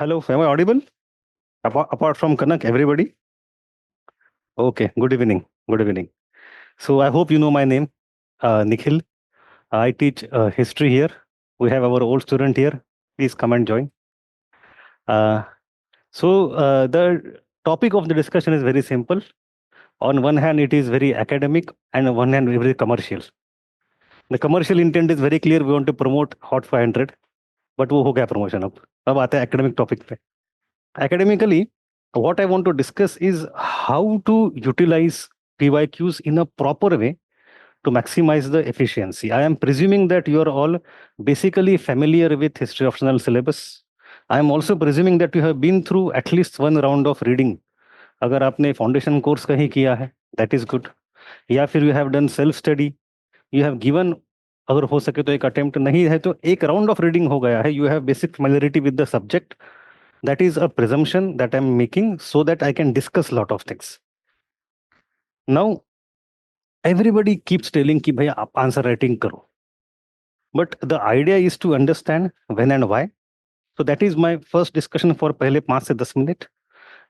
Hello, am I audible? Apart from Kanak, everybody? Okay, good evening. Good evening. So I hope you know my name, Nikhil. I teach history here. We have our old student here. Please come and join. Uh, the topic of the discussion is very simple. On one hand, it is very academic, and on one hand, very commercial. The commercial intent is very clear. We want to promote Hot 500, but वो हो गया promotion अब आते हैं academic topic पे. Academically, what I want to discuss is how to utilize PYQs in a proper way to maximize the efficiency. I am presuming that you are all basically familiar with history optional syllabus. I am also presuming that you have been through at least one round of reading. अगर आपने foundation course कहीं किया है, that is good. या फिर you have done self study, you have given, अगर हो सके तो एक अटेम्प्ट, नहीं है तो एक राउंड ऑफ रीडिंग हो गया है. You have basic familiarity with the subject. That is a presumption that I'm making so that I can discuss a lot of things. Now, everybody keeps telling कि भैया आप आंसर राइटिंग करो. But the idea is to understand when and why. So that is my first discussion for पहले 5 से 10 minute.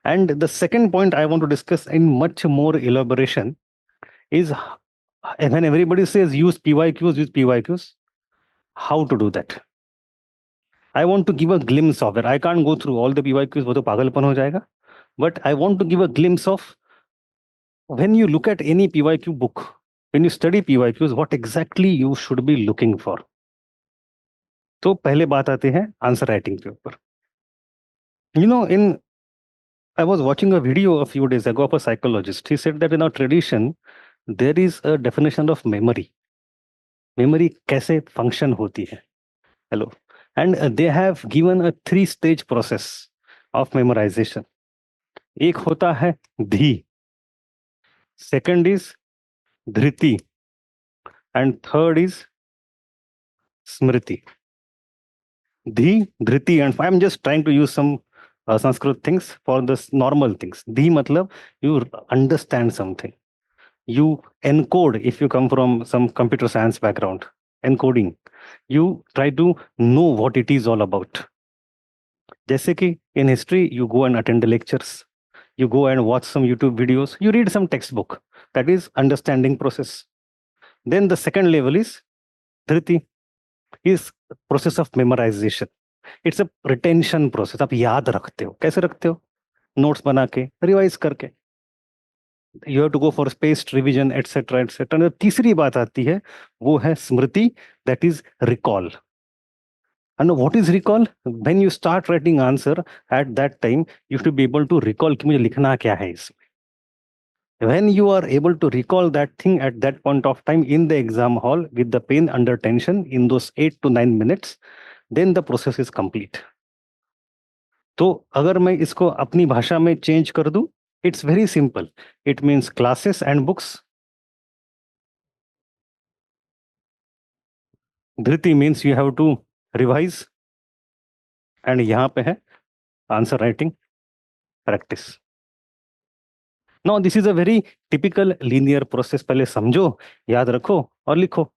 And the second point I want to discuss in much more elaboration is when everybody says use PYQs, how to do that. I want to give a glimpse of it. I can't go through all the PYQs, वो तो पागलपन हो जाएगा. But I want to give a glimpse of when you look at any PYQ book, when you study PYQs, what exactly you should be looking for. तो पहले बात आते हैं आंसर राइटिंग के ऊपर. I was watching a video a few days ago of a psychologist. He said that in our tradition, there is a definition of memory. Memory कैसे function होती है. Hello. And they have given a 3-stage process of memorization. एक होता है धी, second is dhriti, and third is smriti. Dhi, dhriti, and I'm just trying to use some Sanskrit things for this normal things. Dhi matlab you understand something. You encode if you come from some computer science background. Encoding. You try to know what it is all about. जैसे कि in history you go and attend the lectures. You go and watch some YouTube videos. You read some textbook. That is understanding process. Then the second level is dhriti. Is process of memorization. It's a retention process. आप याद रखते हो. कैसे रखते हो? Notes बना के, revise करके. You have to go for spaced revision etcetera etcetera. तीसरी बात आती है, वो है स्मृति, that is recall. And what is recall? When you start writing answer, at that time you should be able to recall कि मुझे लिखना क्या है इसमें. When you are able to recall that thing at that point of time in the exam hall with the pen under tension in those 8 to 9 minutes, then the process is complete. तो अगर मैं इसको अपनी भाषा में change कर दूं, it's very simple. It means classes and books. Dhriti means you have to revise. And यहाँ पे है answer writing practice. Now this is a very typical linear process. पहले समझो, याद रखो और लिखो.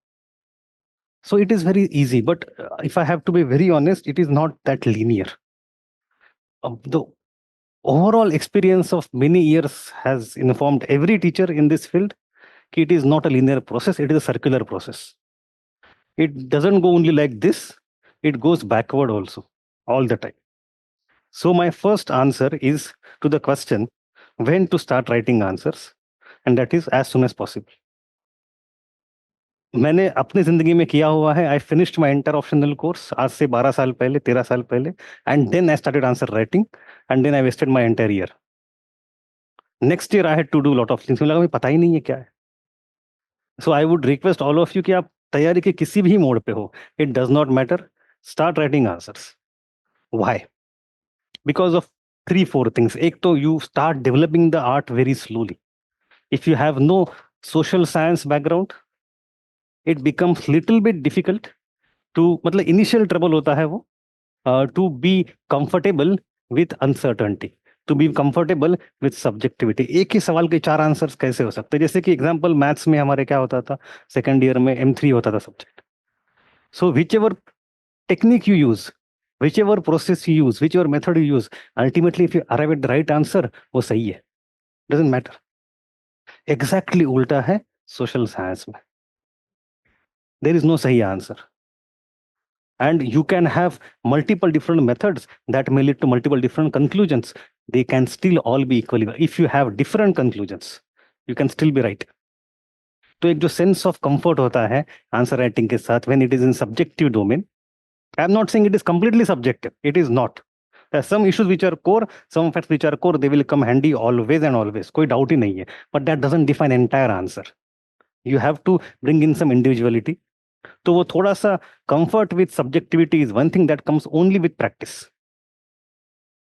So it is very easy, but if I have to be very honest, it is not that linear. The overall experience of many years has informed every teacher in this field that it is not a linear process, it is a circular process. It doesn't go only like this, it goes backward also, all the time. So my first answer is to the question, when to start writing answers, and that is as soon as possible. मैंने अपनी जिंदगी में किया हुआ है. I finished my inter optional course आज से 12 साल पहले, 13 साल पहले, and then I started answer writing, and then I wasted my entire year. Next year I had to do lot of things. मुझे लगा मुझे पता ही नहीं है क्या है. So I would request all of you कि आप तैयारी के किसी भी मोड पे हो, it does not matter, start writing answers. Why? Because of 3-4 things. एक तो you start developing the art very slowly. If you have no social science background, it becomes little bit difficult to, मतलब initial trouble होता है वो, to be comfortable with uncertainty, to be comfortable with subjectivity. एक ही सवाल के 4 answers कैसे हो सकते हैं? जैसे कि एग्जांपल मैथ्स में हमारे क्या होता था, सेकंड ईयर में M3 होता था subject. So whichever technique you use, whichever process you use, whichever method you use, ultimately if you arrive at the right answer, वो सही है, doesn't matter. Exactly उल्टा है social science में. There is no सही answer. And you can have multiple different methods that may lead to multiple different conclusions. They can still all be equally. If you have different conclusions, you can still be right. तो एक जो sense of comfort होता है answer writing के साथ when it is in subjective domain, I am not saying it is completely subjective, it is not. some issues which are core, some facts which are core, they will come handy always and always, कोई doubt ही नहीं है, but that doesn't define entire answer. You have to bring in some individuality. तो वो थोड़ा सा comfort with subjectivity is one thing that comes only with practice.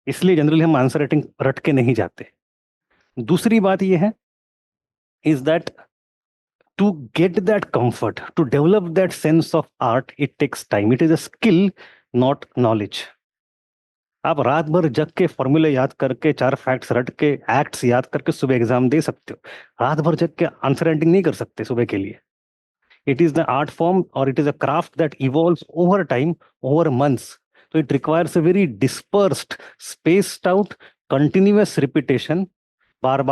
इसलिए generally हम answer writing रट के नहीं जाते. दूसरी बात ये है is that to get that comfort, to develop that sense of art, it takes time. It is a skill, not knowledge. आप रात भर जग के फॉर्मूले याद करके 4 फैक्ट्स रट के एक्ट्स याद करके सुबह एग्जाम दे सकते हो. रात भर जग के आंसर राइटिंग नहीं कर सकते सुबह के लिए. It is the art form or it is a craft that evolves over time, over months. So it requires a very dispersed, spaced out, continuous repetition, bar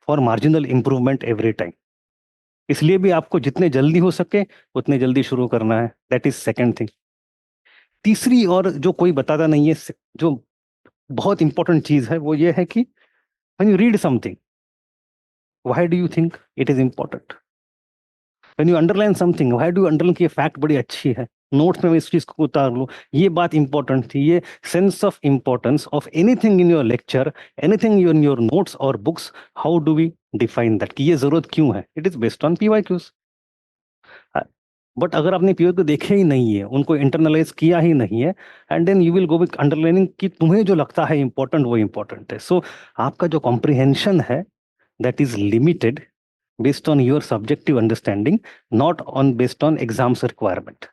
for marginal improvement every time. इसलिए भी आपको जितने जल्दी हो सके उतने जल्दी शुरू करना है. That is second thing. तीसरी और जो कोई बताता नहीं है, जो बहुत इंपॉर्टेंट चीज है, वो ये है कि when you read something, why do you think it is important? When you underline something, why do you underline कि ये फैक्ट बड़ी अच्छी है, नोट्स में मैं इस चीज को उतार लूं, ये बात इंपॉर्टेंट थी. ये sense of importance of anything in your lecture, anything in your notes और books, how do we define that कि ये जरूरत क्यों है? It is based on PYQs. But अगर आपने पीओ को देखे ही नहीं है, उनको इंटरनलाइज किया ही नहीं है, and then you will go with underlining कि तुम्हें जो लगता है इंपॉर्टेंट वो इंपॉर्टेंट है. सो आपका जो कॉम्प्रिहेंशन है that is limited based on your subjective understanding, not on based on exams requirement.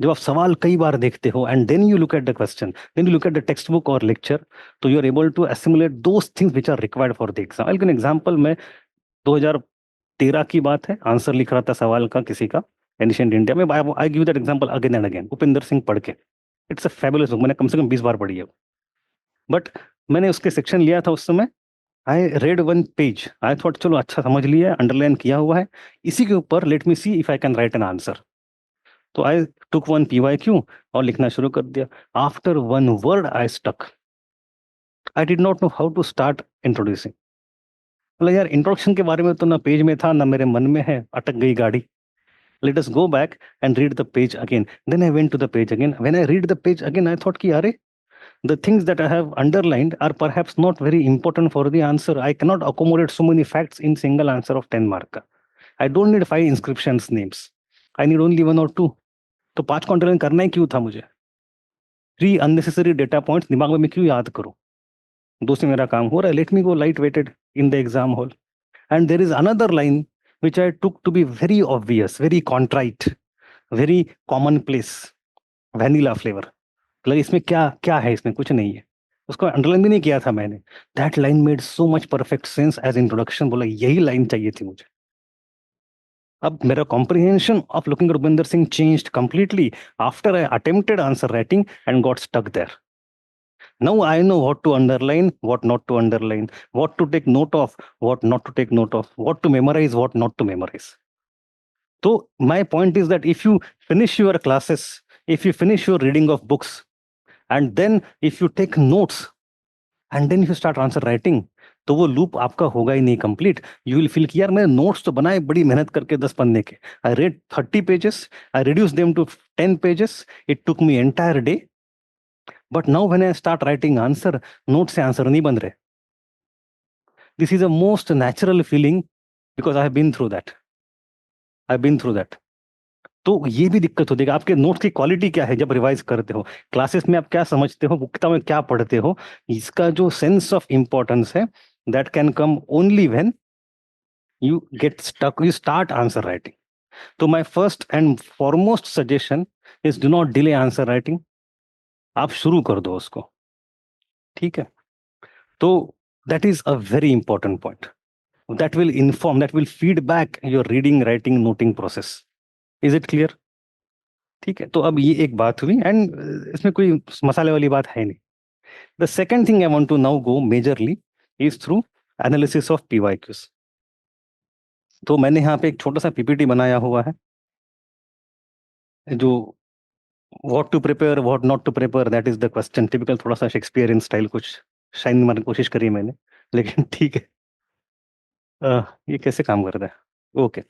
जब आप सवाल कई बार देखते हो and then you look at the question, then you look at the textbook और लेक्चर, तो you are able to assimilate those things which are required for the exam. I give an example. मैं 2013 की बात है, answer लिख रहा था सवाल का किसी का, एंशिएंट इंडिया में. I give that example again and again, Upinder Singh पढ़ के. इट्स अ फैबुलस बुक, मैंने कम से कम 20 बार पढ़ी है. बट मैंने उसके सेक्शन लिया था उस समय. I read 1 page, I thought चलो अच्छा समझ लिया, अंडरलाइन किया हुआ है, इसी के ऊपर let me see if I can write an answer. तो आई टुक 1 PYQ और लिखना शुरू कर दिया. After 1 word I stuck. I did not know how to start introducing. बोला यार इंट्रोडक्शन के बारे में तो ना पेज में था ना मेरे मन में है, अटक गई गाड़ी. Let us go back and read the page again. Then I went to the page again. When I read the page again, I thought, ki, Are, the things that I have underlined are perhaps not very important for the answer. I cannot accommodate so many facts in single answer of 10 mark. I don't need 5 inscriptions names. I need only 1 or 2. तो 5 को underline करना ही क्यों था मुझे? 3 unnecessary data points दिमाग में मैं क्यों याद करूं? 2 से मेरा काम हो रहा है. Let me go light weighted in the exam hall. And there is another line which I took to be very obvious, very contrite, very commonplace, vanilla flavor. मतलब इसमें क्या क्या है, इसमें कुछ नहीं है, उसको अंडरलाइन भी नहीं किया था मैंने. That line made so much perfect sense as introduction. बोला यही लाइन चाहिए थी मुझे. अब मेरा comprehension of looking at Rupinder Singh changed completely after I attempted answer writing and got stuck there. Now I know what to underline, what not to underline, what to take note of, what not to take note of, what to memorize, what not to memorize. So my point is that if you finish your classes, if you finish your reading of books, and then if you take notes, and then if you start answer writing, तो वो loop आपका होगा ही नहीं complete. You will feel कि यार मैंने notes तो बनाए बड़ी मेहनत करके 10 पन्ने के. I read 30 pages, I reduce them to 10 pages, it took me entire day. But now when I start writing answer, note से आंसर नहीं बन रहे. This is a most natural feeling because I have been through that. I have been through that. तो ये भी दिक्कत होती है. आपके नोट्स की क्वालिटी क्या है जब रिवाइज करते हो, क्लासेस में आप क्या समझते हो, किताब में क्या पढ़ते हो, इसका जो सेंस ऑफ इंपॉर्टेंस है that can come only when you get stuck, you start answer writing. So my first and foremost suggestion is do not delay answer writing. आप शुरू कर दो उसको. ठीक है? तो that is a very important point. That will inform, that will feed back your reading, writing, noting process. Is it clear? ठीक है, तो अब ये एक बात हुई, एंड इसमें कोई मसाले वाली बात है नहीं. The second thing I want to now go majorly is through analysis of PYQs. तो मैंने यहाँ पे एक छोटा सा पीपीटी बनाया हुआ है, जो what to prepare what not to prepare, that is the question. Typical थोड़ा सा शेक्सपियरियन स्टाइल कुछ शाइन मारने की कोशिश करी है मैंने, लेकिन ठीक है. ये कैसे काम करता है? Okay,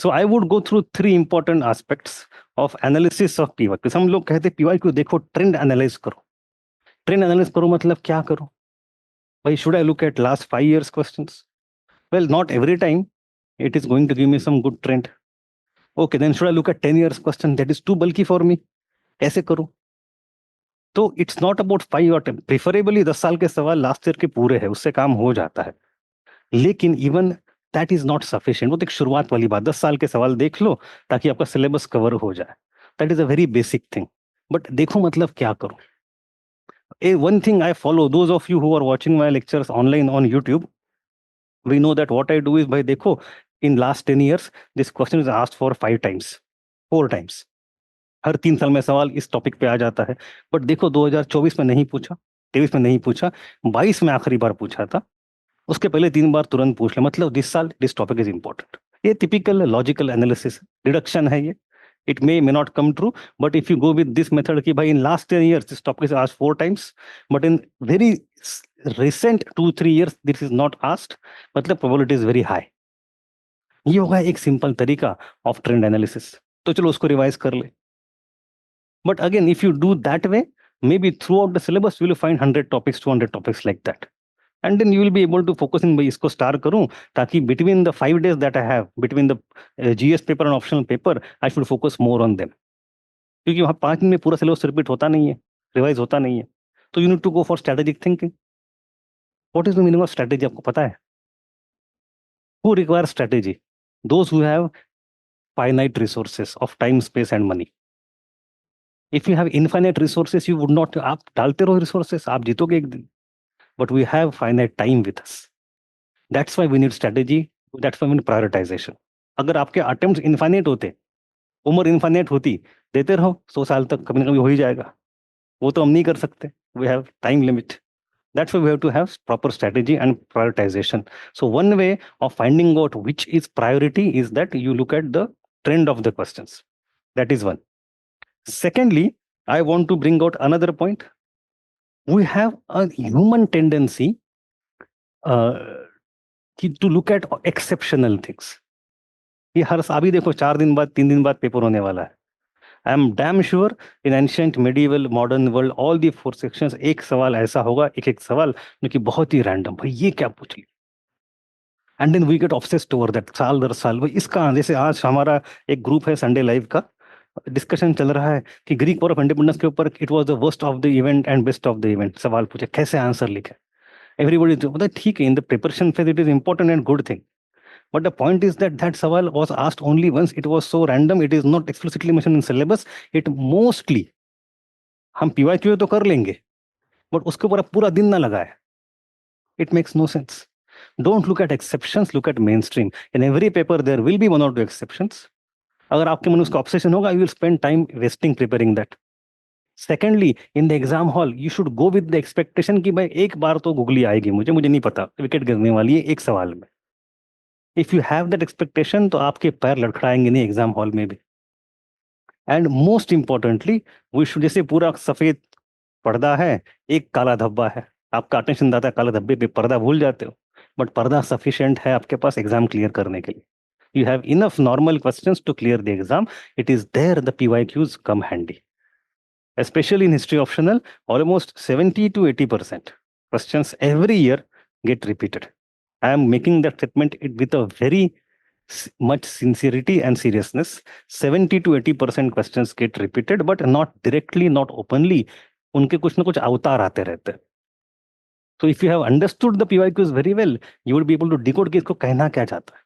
so I would go through three important aspects of analysis of PYQ. हम लोग कहते हैं पीवाईक्यू देखो, ट्रेंड एनालाइज करो. ट्रेंड एनालाइज करो मतलब क्या करो भाई? Should I look at last 5 years questions? Well, not every time it is going to give me some good trend. Okay, then should I look at 10 years question? That is too bulky for me. कैसे करूं? तो it's not about 5 और 10, preferably 10 साल के सवाल last year के पूरे हैं, उससे काम हो जाता है. लेकिन even that is not sufficient. वो तो एक शुरुआत वाली बात, 10 साल के सवाल देख लो ताकि आपका सिलेबस कवर हो जाए. That is a very basic thing. But देखो मतलब क्या करूं? One thing I follow, those of you who are watching my lectures online on YouTube, we know that what I do is, भाई देखो, in last 10 years this question is asked for 5 times, 4 times. हर 3 साल में सवाल इस topic पे आ जाता है. But देखो 2024 में नहीं पूछा, 23 में नहीं पूछा, 22 में आखिरी बार पूछा था, उसके पहले 3 बार तुरंत पूछ लिया, मतलब दिस साल दिस टॉपिक इज इंपॉर्टेंट. ये टिपिकल लॉजिकल एनालिसिस डिडक्शन है ये. It may not come true, but if you go with this method कि भाई in last 10 years this topic is asked 4 times, but in very recent 2-3 years this is not asked, मतलब probability is very high. ये होगा एक simple तरीका of trend analysis. तो चलो उसको रिवाइज कर ले. But again if you do that way, maybe throughout the syllabus you will find 100 topics, 200 topics like that, and then you will be able to focus in. भाई इसको star करूं ताकि between the 5 days that I have between the GS paper and optional paper, I should focus more on them. क्योंकि वहाँ 5 दिन में पूरा syllabus repeat होता नहीं है, रिवाइज होता नहीं है. तो you need to go for strategic thinking. What is the meaning of strategy, आपको पता है? Who require strategy? Those who have finite resources of time, space and money. If you have infinite resources, you would not, आप डालते रहो resources, आप जीतोगे एक दिन. But we have finite time with us. That's why we need strategy. That's why we need prioritization. अगर आपके attempts infinite होते, उम्र infinite होती, देते रहो 100 साल तक, कभी ना कभी हो ही जाएगा. वो तो हम नहीं कर सकते. We have time limit. That's why we have to have proper strategy and prioritization. So one way of finding out which is priority is that you look at the trend of the questions. That is one. Secondly, I want to bring out another point. We have a human tendency to look at exceptional things. ये हर अभी देखो 4 दिन बाद 3 दिन बाद paper होने वाला है. I am damn sure in ancient medieval modern world all the 4 sections एक सवाल ऐसा होगा, एक सवाल जो कि बहुत ही रैंडम, भाई ये क्या पूछ लिया. And then we get obsessed over that साल दर साल. भाई इसका, जैसे आज हमारा एक ग्रुप है संडे लाइव का, डिस्कशन चल रहा है कि ग्रीक वॉर ऑफ इंडिपेंडेंस के ऊपर it was the worst of the event and best of the event. सवाल पूछे, कैसे आंसर लिखे. एवरीबॉडी, मतलब ठीक है, in the preparation phase it is important and good thing. But the point is that that सवाल was asked only once. It was so random. It is not explicitly mentioned in syllabus. It mostly, हम PYQ तो कर लेंगे, but उसके ऊपर आप पूरा दिन ना लगाए. It makes no sense. Don't look at exceptions. Look at mainstream. In every paper there will be 1 or 2 exceptions. अगर आपके मन में उसका obsession होगा, you will spend time wasting preparing that. Secondly, in the exam hall, you should go with the expectation कि भाई एक बार तो गूगली आएगी, मुझे नहीं पता, विकेट गिरने वाली है एक सवाल में. If you have that expectation तो आपके पैर लड़खड़ाएंगे नहीं एग्जाम हॉल में भी. And most importantly, we should, जैसे पूरा सफेद पर्दा है, एक काला धब्बा है, आपका अटेंशन जाता है काला धब्बे पे, पर्दा भूल जाते हो, बट पर्दा सफिशिएंट है आपके पास एग्जाम क्लियर करने के लिए. You have enough normal questions to clear the exam. It is there the PYQs come handy. Especially in history optional, almost 70 to 80% questions every year get repeated. I am making that statement with a very much sincerity and seriousness. 70 to 80% questions get repeated, but not directly, not openly. उनके कुछ ना कुछ अवतार आते रहते हैं. So if you have understood the PYQs very well, you will be able to decode कि इसको कहना क्या चाहता है.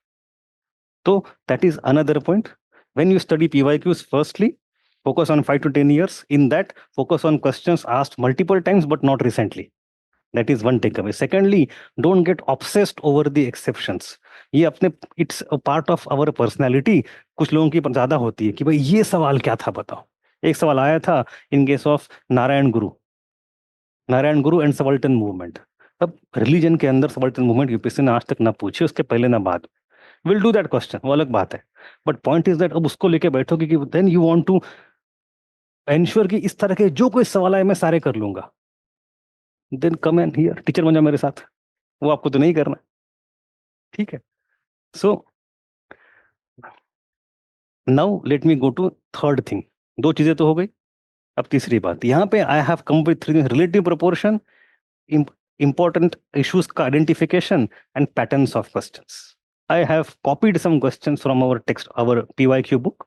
So that is another point. When you study PYQs, firstly, focus on 5 to 10 years. In that, focus on questions asked multiple times but not recently. That is one takeaway. Secondly, don't get obsessed over the exceptions. ये अपने, it's a part of our personality. कुछ लोगों की ज्यादा होती है कि भाई ये सवाल क्या था बताओ. एक सवाल आया था इन case of Narayan Guru and subaltern movement. अब रिलीजन के अंदर सबल्टन मूवमेंट यूपीएससी ने आज तक ना पूछी, उसके पहले ना बाद। विल डू दैट क्वेश्चन, वो अलग बात है। बट पॉइंट इज दैट अब उसको लेके बैठोगे कि then you want to ensure कि इस तरह के जो कोई सवाल आए मैं सारे कर लूंगा, then come and here teacher बन जाओ मेरे साथ। वो आपको तो नहीं करना, ठीक है। So now let me go to third thing. दो चीजें तो हो गई, अब तीसरी बात यहाँ पे I have come with three: relative proportion, important issues का identification, and patterns of questions. I have copied some questions from our text, our PYQ book,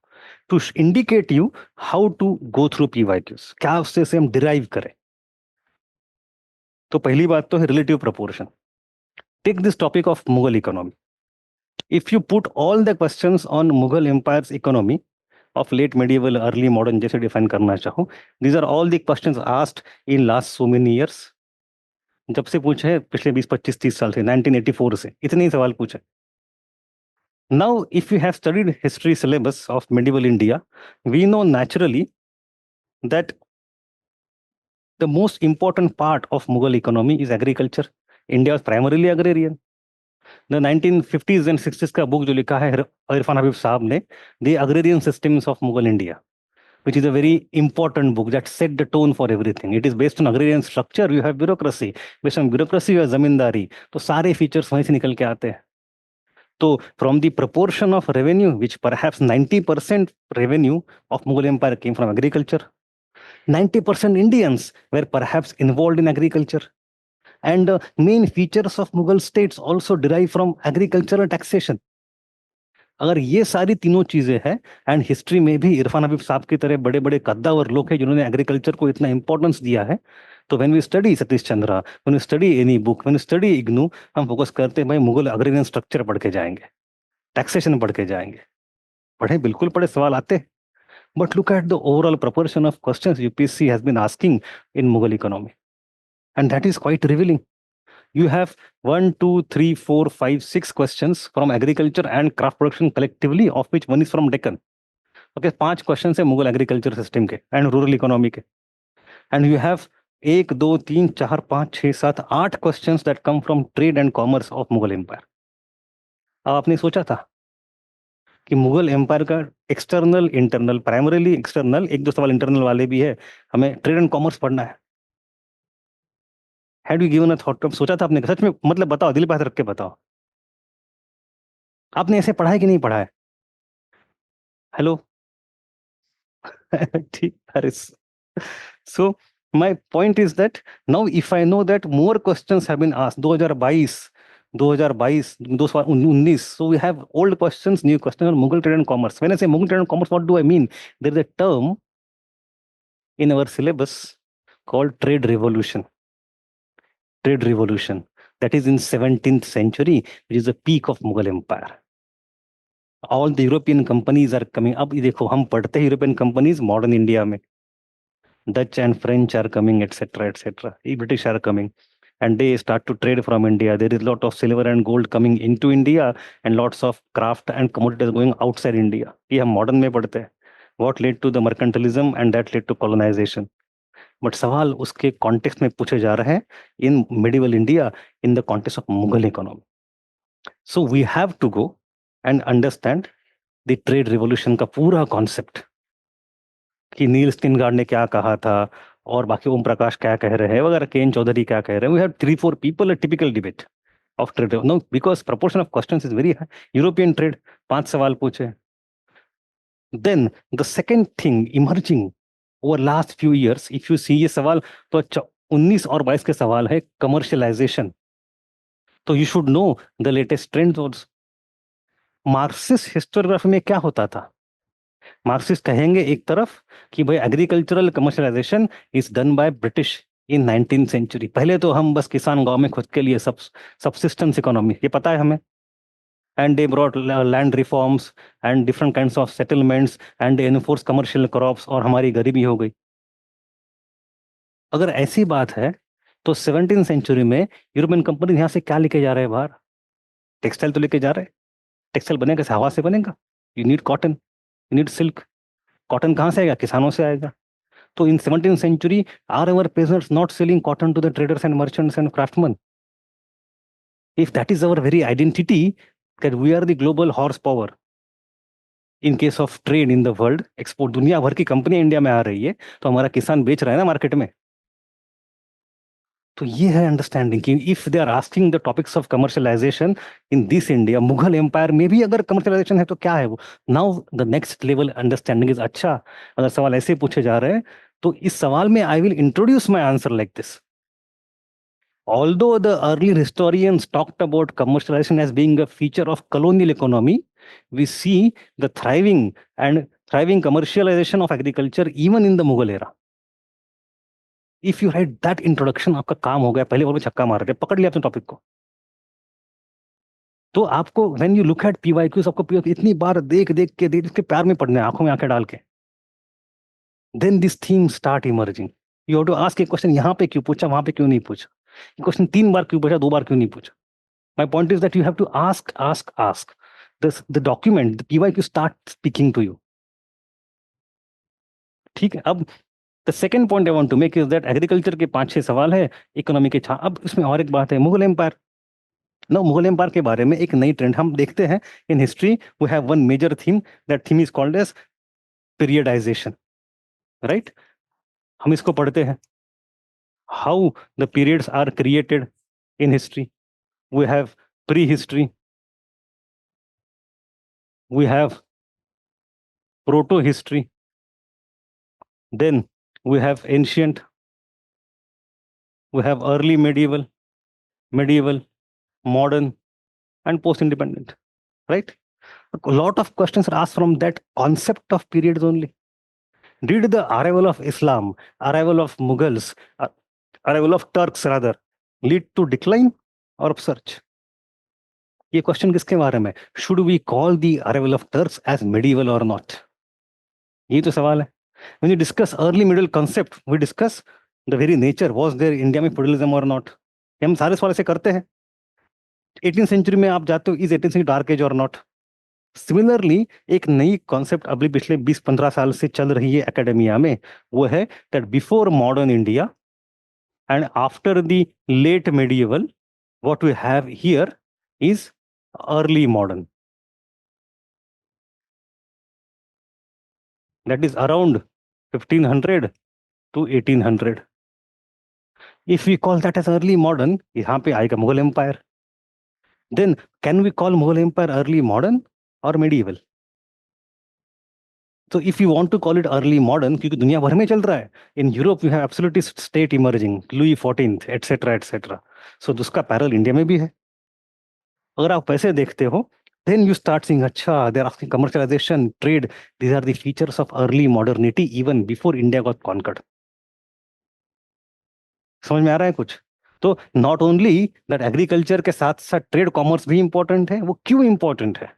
to indicate you how to go through PYQs. क्या उससे से हम derive करें। तो पहली बात तो है relative proportion. Take this topic of Mughal economy. If you put all the questions on Mughal empire's economy of late medieval, early modern, जैसे define करना चाहो, these are all the questions asked in last so many years. जब से पूछे हैं पिछले 20 25 30 साल से, 1984 से इतने ही सवाल पूछे। Now, if you have studied history syllabus of medieval India, we know naturally that the most important part of Mughal economy is agriculture. India was primarily agrarian. The 1950s and 60s का book जो लिखा है इरफान हबीब साहब ने, The Agrarian Systems of Mughal India, which is a very important book that set the tone for everything. It is based on agrarian structure. You have bureaucracy. Based on bureaucracy, you have zamindari. तो सारे features वहीं से निकल के आते हैं। So, from the proportion of revenue, which perhaps 90% revenue of Mughal Empire came from agriculture, 90% Indians were perhaps involved in agriculture. And main features of Mughal states also derive from agricultural taxation. अगर ये सारी तीनों चीजें हैं, and history में भी इरफान हबीब साहब की तरह बड़े बड़े कद्दावर लोग हैं जिन्होंने एग्रीकल्चर को इतना इंपॉर्टेंस दिया है, तो when we study Satish Chandra, when we study any book, when we study IGNOU, हम फोकस करते हैं भाई मुगल अग्रेरियन स्ट्रक्चर पढ़ के जाएंगे, टैक्सेशन पढ़ के जाएंगे। पढ़े, बिल्कुल पढ़े, सवाल आते। But look at the overall proportion of questions UPSC has been asking in Mughal economy, and that is quite revealing. You have 1 2 3 4 5 6 questions from agriculture and craft production collectively, of which one is from Deccan. Okay, 5 questions है Mughal agriculture system के and rural economy के, and you have 1 2 3 4 5 6 7 8 questions that come from trade and commerce of Mughal empire. अब आपने सोचा था कि Mughal empire का external internal, primarily external, एक दो सवाल इंटरनल वाले भी है, हमें ट्रेड एंड कॉमर्स पढ़ना है। Had you given a thought? सोचा था आपने? सच में मतलब बताओ, दिल पे हाथ रख के बताओ, आपने ऐसे पढ़ा है कि नहीं पढ़ा है? हेलो ठीक, Haris. So my point is that now if I know that more questions have been asked 2022 2019, so we have old questions, new questions on Mughal trade and commerce. When I say Mughal trade and commerce, what do I mean? There is a term in our syllabus called trade revolution. Trade revolution that is in 17th century, which is the peak of Mughal empire. All the European companies are coming. अब ये देखो, हम पढ़ते हैं European companies modern India में, Dutch and French are coming, etc., etc. British are coming, and they start to trade from India. There is a lot of silver and gold coming into India, and lots of craft and commodities going outside India. ये हम modern में पढ़ते हैं. What led to the mercantilism, and that led to colonization. But सवाल उसके context में पूछे जा रहे हैं in medieval India, in the context of Mughal economy. So we have to go and understand the trade revolution का पूरा concept, कि नील स्टिनगार्ड ने क्या कहा था और बाकी ओम प्रकाश क्या कह रहे हैं वगैरह, केन चौधरी क्या कह रहे हैं. We have 3-4 people, a typical debate of trade. No, because proportion of questions is very high. European trade 5 सवाल पूछे. Then the second thing emerging over last few years, if you see ये सवाल तो 19 और 22 के सवाल है, कमर्शियलाइजेशन. तो you should know the latest trends also. Marxist historiography में क्या होता था? मार्क्सिस्ट कहेंगे एक तरफ कि भाई agricultural commercialisation is done by British in 19th century. पहले तो हम बस किसान गांव में खुद के लिए सबसिस्टेंस इकोनॉमी, ये पता है हमें. And they brought land reforms and different kinds of settlements and they enforce commercial crops, और हमारी गरीबी हो गई. अगर ऐसी बात है तो 17th सेंचुरी में यूरोपियन कंपनी यहाँ से क्या लेके जा रहे हैं बाहर? टेक्सटाइल तो लेके जा रहे हैं. टेक्सटाइल बनेगा कैसे? हवा से बनेगा. You need cotton, you need silk. Cotton कहाँ से आएगा? किसानों से आएगा। तो इन 17th century, are our peasants not selling cotton to the traders and merchants and craftsmen? If that is our very identity, that we are the global horsepower in case of trade in the world, export, दुनिया भर की company India में आ रही है, तो हमारा किसान बेच रहा है ना मार्केट में। तो ये है अंडरस्टैंडिंग कि if they are asking the topics of commercialisation in this India, Mughal empire में भी अगर कमर्शियलाइजेशन है तो क्या है वो? Now the next level understanding is, अच्छा अगर सवाल ऐसे पूछे जा रहे हैं तो इस सवाल में I will introduce my answer like this. Although the earlier historians talked about commercialization as being a feature of colonial economy, we see the thriving commercialization of agriculture even in the Mughal era. If you write that introduction, आपका काम हो गया, पहले और भी छक्का मार के पकड़ लिया आपने टॉपिक को. तो आपको when you look at PYQs, आपको PYQ इतनी बार देख देख के प्यार में पड़ने, आंखों में आंखें डाल के, then this theme start emerging. You have to ask a question, यहाँ पे क्यों पूछा, वहां पे क्यों नहीं पूछा, क्वेश्चन 3 बार क्यों पूछा, 2 बार क्यों नहीं पूछा. My point is that you have to ask. The document, the PYQ start speaking to you. ठीक है. अब the second point I want to make is that agriculture के 5-6 सवाल है, इकोनॉमी के अब इसमें और एक बात है, मुगल एम्पायर. ना मुगल एम्पायर के बारे में एक नई ट्रेंड हम देखते हैं in history. We have one major theme, that theme is called as periodisation, right? हम इसको पढ़ते हैं, how the periods are created in history. We have prehistory, we have proto history, then we have ancient, we have early medieval, modern, and post independent, right? A lot of questions are asked from that concept of periods only. Did the arrival of Islam, arrival of Mughals, arrival of Turks rather, lead to decline or upsurge? ये question किसके बारे में? Should we call the arrival of Turks as medieval और not? ये तो सवाल है. When you discuss early middle concept, we discuss the very nature, was there India में feudalism or not? हम सारे सवाल ऐसे करते हैं. 18th सेंचुरी में आप जाते हो, is 18th century dark age और नॉट? सिमिलरली एक नई कॉन्सेप्ट अभी पिछले 20-15 साल से चल रही है एकेडमिया में, वो है that before modern India and after the late medieval, what we have here is early modern. That is around 1500 to 1800. If we call that as early modern, यहाँ पे आएगा Mughal empire. Then can we call Mughal Empire early modern or medieval? So if you want to call it early modern, क्योंकि दुनिया भर में चल रहा है, in Europe we have absolutist state emerging, Louis XIV, etc. So उसका parallel India में भी है. अगर आप वैसे देखते हो, then you start seeing, अच्छा, they're asking commercialization, trade, these are the features of early modernity even before India got conquered. समझ में आ रहा है कुछ? तो नॉट ओनली दैट एग्रीकल्चर के साथ साथ ट्रेड कॉमर्स भी इंपॉर्टेंट है. वो क्यों इंपॉर्टेंट है?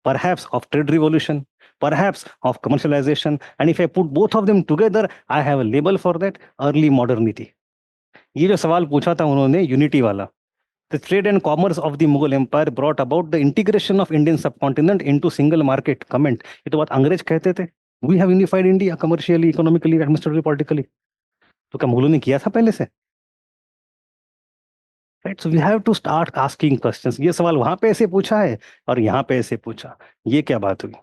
Perhaps of trade revolution, perhaps of commercialization, and if I put both of them together, I have a label for that, early modernity. ये जो सवाल पूछा था उन्होंने यूनिटी वाला, the trade and commerce of the Mughal Empire brought about the integration of Indian subcontinent into single market. Comment, ये तो बात अंग्रेज कहते थे. We have unified India commercially, economically, administratively, politically. तो क्या मुगलों ने किया था पहले से? Right. So we have to start asking questions. ये सवाल वहां पे ऐसे पूछा है और यहाँ पे ऐसे पूछा, ये क्या बात हुई?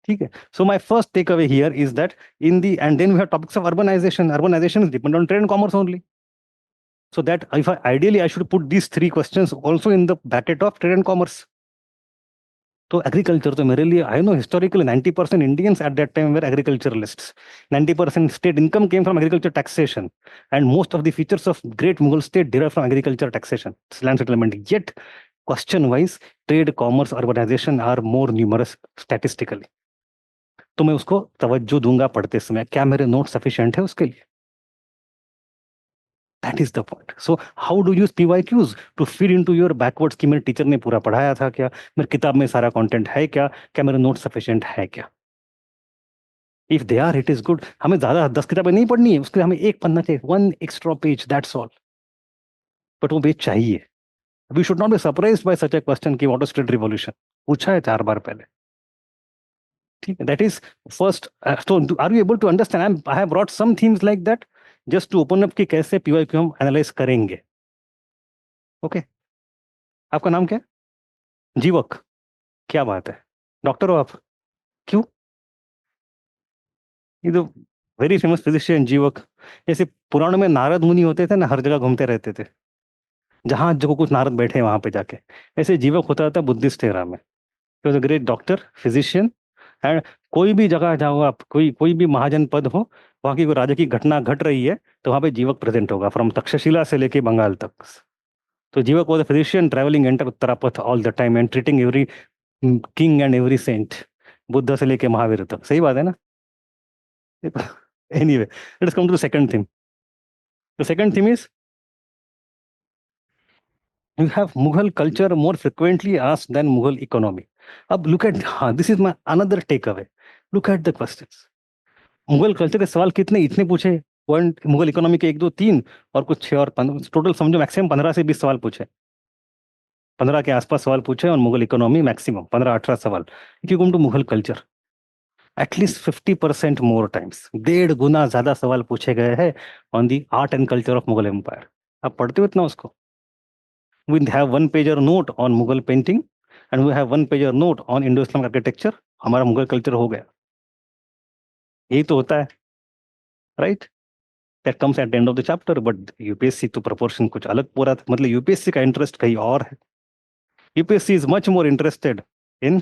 ठीक है. So my first takeaway here is that in the end then we have topics of urbanisation is depend on trade and commerce only. So that if ideally I should put these 3 questions also in the bracket of trade and commerce. तो agriculture तो मेरे लिए, I know historically 90% Indians at that time were agriculturalists. 90% state income came from agriculture taxation, and most of the features of great Mughal state derive from agriculture taxation, land settlement. Yet question wise trade, commerce, urbanisation are more numerous statistically. तो मैं उसको तवज्जो दूंगा पढ़ते समय. क्या मेरे note sufficient है उसके लिए? That is the point. So how do you use PYQs to feed into your backwards कि मेरे टीचर ने पूरा पढ़ाया था क्या, मेरे किताब में सारा कंटेंट है क्या, क्या मेरे नोट सफिशिएंट है क्या? If they are, it is good. हमें ज्यादा 10 किताबें नहीं पढ़नी है, उसके लिए हमें एक पन्ना चाहिए, 1 extra page, that's all. But वो पेज चाहिए. We should not be surprised by such a question कि व्हाट इज ट्रेड रिवॉल्यूशन, पूछा है 4 बार पहले. ठीक है, that is first. So are you able to understand? I have brought some themes like that just to open up कि कैसे PYQ हम analyse करेंगे. ओके, आपका नाम क्या है? जीवक. क्या बात है, डॉक्टर हो आप? क्यों? ये तो वेरी फेमस फिजिशियन जीवक. जैसे पुराणों में नारद मुनि होते थे ना, हर जगह घूमते रहते थे, जहां जो कुछ नारद बैठे वहां पे जाके. ऐसे जीवक होता था बुद्धिस्ट एरा में. He was a great doctor, physician. And कोई भी जगह जाओ आप, कोई कोई भी महाजन पद हो, वहां की कोई राजा की घटना घट रही है तो वहां पे जीवक प्रेजेंट होगा, फ्रॉम तक्षशिला से लेके बंगाल तक. तो Jivaka was a physician travelling entire Uttarapatha all the time and treating every king and every saint, Buddha से लेके महावीर तक. सही बात है ना? Anyway, let's come to the second thing. The second thing is you have Mughal culture more frequently asked than Mughal economy. अब look at, हाँ, this is my another takeaway. Look at the questions. Mughal culture के सवाल कितने इतने पूछे, point Mughal economy के 1 2 3 और कुछ 6 और 15, टोटल समझो मैक्सिमम 15 से 20 सवाल पूछे. 15 के आसपास सवाल पूछे और मुगल इकोनॉमी मैक्सिमम 15-18 सवाल. If you come to Mughal culture, at least 50% more times, 1.5 गुना ज्यादा सवाल पूछे गए हैं on the art and culture of Mughal empire. आप पढ़ते हो इतना उसको? We have one pager note on Mughal painting and we have one pager note on Indo-Islamic architecture. हमारा मुगल कल्चर हो गया. यही तो होता है, right? That comes at the end of the chapter. But UPSC तो प्रोपोर्शन कुछ अलग पूरा था. मतलब यूपीएससी का इंटरेस्ट कहीं और है. UPSC is much more interested in,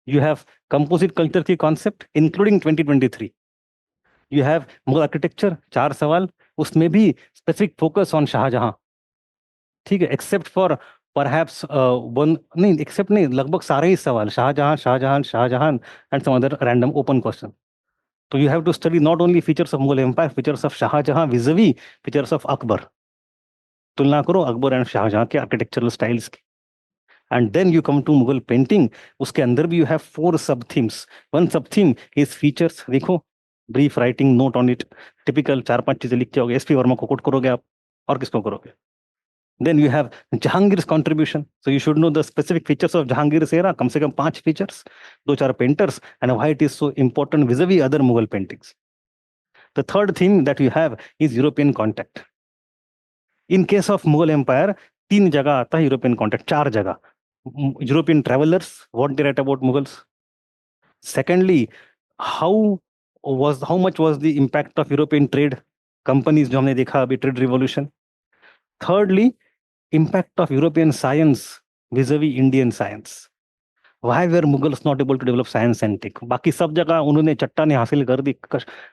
you have composite culture की concept including 2023. You have Mughal architecture 4 सवाल, उसमें भी स्पेसिफिक फोकस ऑन शाहजहां. ठीक है, एक्सेप्ट फॉर परहैप्स वन, नहीं एक्सेप्ट नहीं, लगभग सारे ही सवाल Shahjahan Shahjahan Shahjahan and some other random open question. तो you have to study not only features of Mughal empire, features of Shahjahan vis a vis features of Akbar. तुलना करो अकबर एंड शाहजहां के आर्किटेक्चरल स्टाइल्स की. And then you come to Mughal painting. उसके अंदर भी you have 4 sub themes. One sub theme is features. देखो, brief writing note on it. Typical 4-5 चीजें लिख के आओगे. एसपी वर्मा को कोट करोगे आप, और किसको करोगे? Then you have Jahangir's contribution. So you should know the specific features of Jahangir's era. कम से कम 5 features, 2-4 painters, and why it is so important vis-a-vis other Mughal paintings. The third theme that you have is European contact. In case of Mughal Empire, 3 जगह आता है European contact, 4 जगह. European travellers, what they write about Mughals. Secondly, how much was the impact of European trade companies जो हमने देखा अभी, trade revolution. Thirdly, impact of European science vis-a-vis Indian science. Why were Mughals not able to develop science and tech? बाकी सब जगह उन्होंने चट्टाने हासिल कर दी,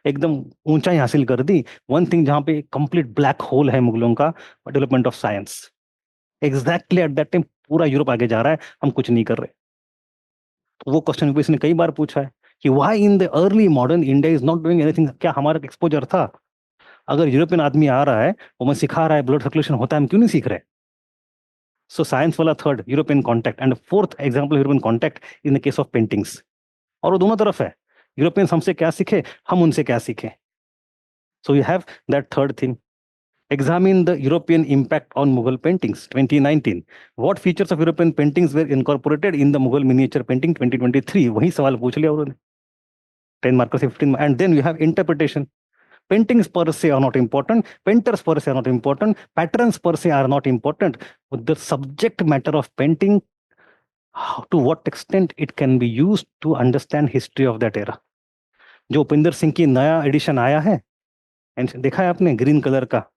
एकदम ऊंचाई हासिल कर दी. वन थिंग जहां पे कंप्लीट ब्लैक होल है मुगलों का, development of science. Exactly at that time पूरा यूरोप आगे जा रहा है, हम कुछ नहीं कर रहे. तो वो क्वेश्चन यूपीएससी ने कई बार पूछा है कि why in the early modern India is not doing anything. क्या हमारा एक्सपोजर था? अगर यूरोपियन आदमी आ रहा है, वो मैं सिखा रहा है, ब्लड सर्कुलेशन होता है, हम क्यों नहीं सीख रहे? So science वाला third, European contact. And fourth example European contact in the case of paintings. और वो दोनों तरफ है, यूरोपियंस हमसे क्या सीखे, हम उनसे क्या सीखे. So you have that third thing. Examine the European impact on Mughal paintings 2019. What features of European paintings were incorporated in the Mughal miniature painting 2023? वही सवाल पूछ लिया उन्होंने. 10 markers, 15. And then you have interpretation. Paintings per se are not important. Painters per se are not important. Patterns per se are not important. But the subject matter of painting, to what extent it can be used to understand history of that era. जो उपिंदर सिंह की नया addition आया है, and देखा है आपने green colour का,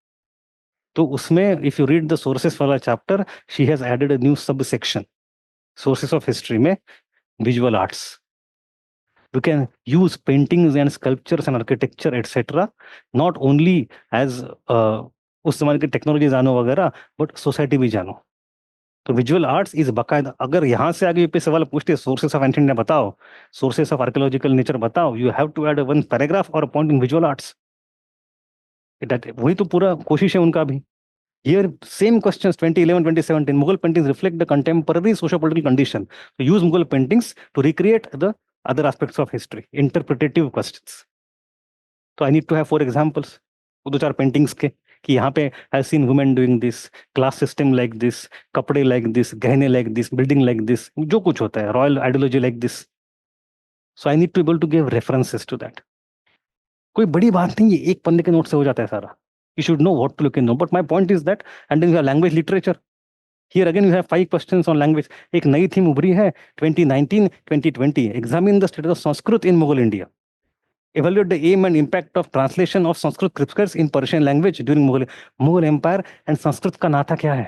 तो उसमें if you read the sources वाला chapter, she has added a new sub section, sources of history में, visual arts. You can use paintings and sculptures and architecture etc. not only as उस जमाने की technology जानो वगैरह, but society भी जानो. तो विजुअल आर्ट्स इज बकायदा. अगर यहाँ से आगे पे सवाल पूछते सोर्सेस ऑफ एंशिएंट इंडिया बताओ, सोर्सेस ऑफ आर्कियोलॉजिकल नेचर बताओ, you have to add one paragraph और पॉइंट इन विजुअल आर्ट्स. वही तो पूरा कोशिश है उनका भी. Here, same questions 2011, 2017. Mughal paintings reflect the contemporary socio-political condition. So use Mughal paintings to recreate the other aspects of history. Interpretative questions. So I need to have 4 examples. 2-4 paintings के. कि यहाँ पे I seen women doing this, class system like this, कपड़े like this, गहने like this, building like this, जो कुछ होता है, royal ideology like this. So I need to able to give references to that. कोई बड़ी बात नहीं है, एक पन्ने के नोट से हो जाता है सारा. You should know what to look in no, but my point is that. And then you have language literature. Here again you have 5 questions on language. एक नई थीम उभरी है 2019 2020. Examine the status of Sanskrit in Mughal India. Evaluate the aim and impact of translation of Sanskrit scriptures in Persian language during Mughal Empire and Sanskrit का नाता क्या है.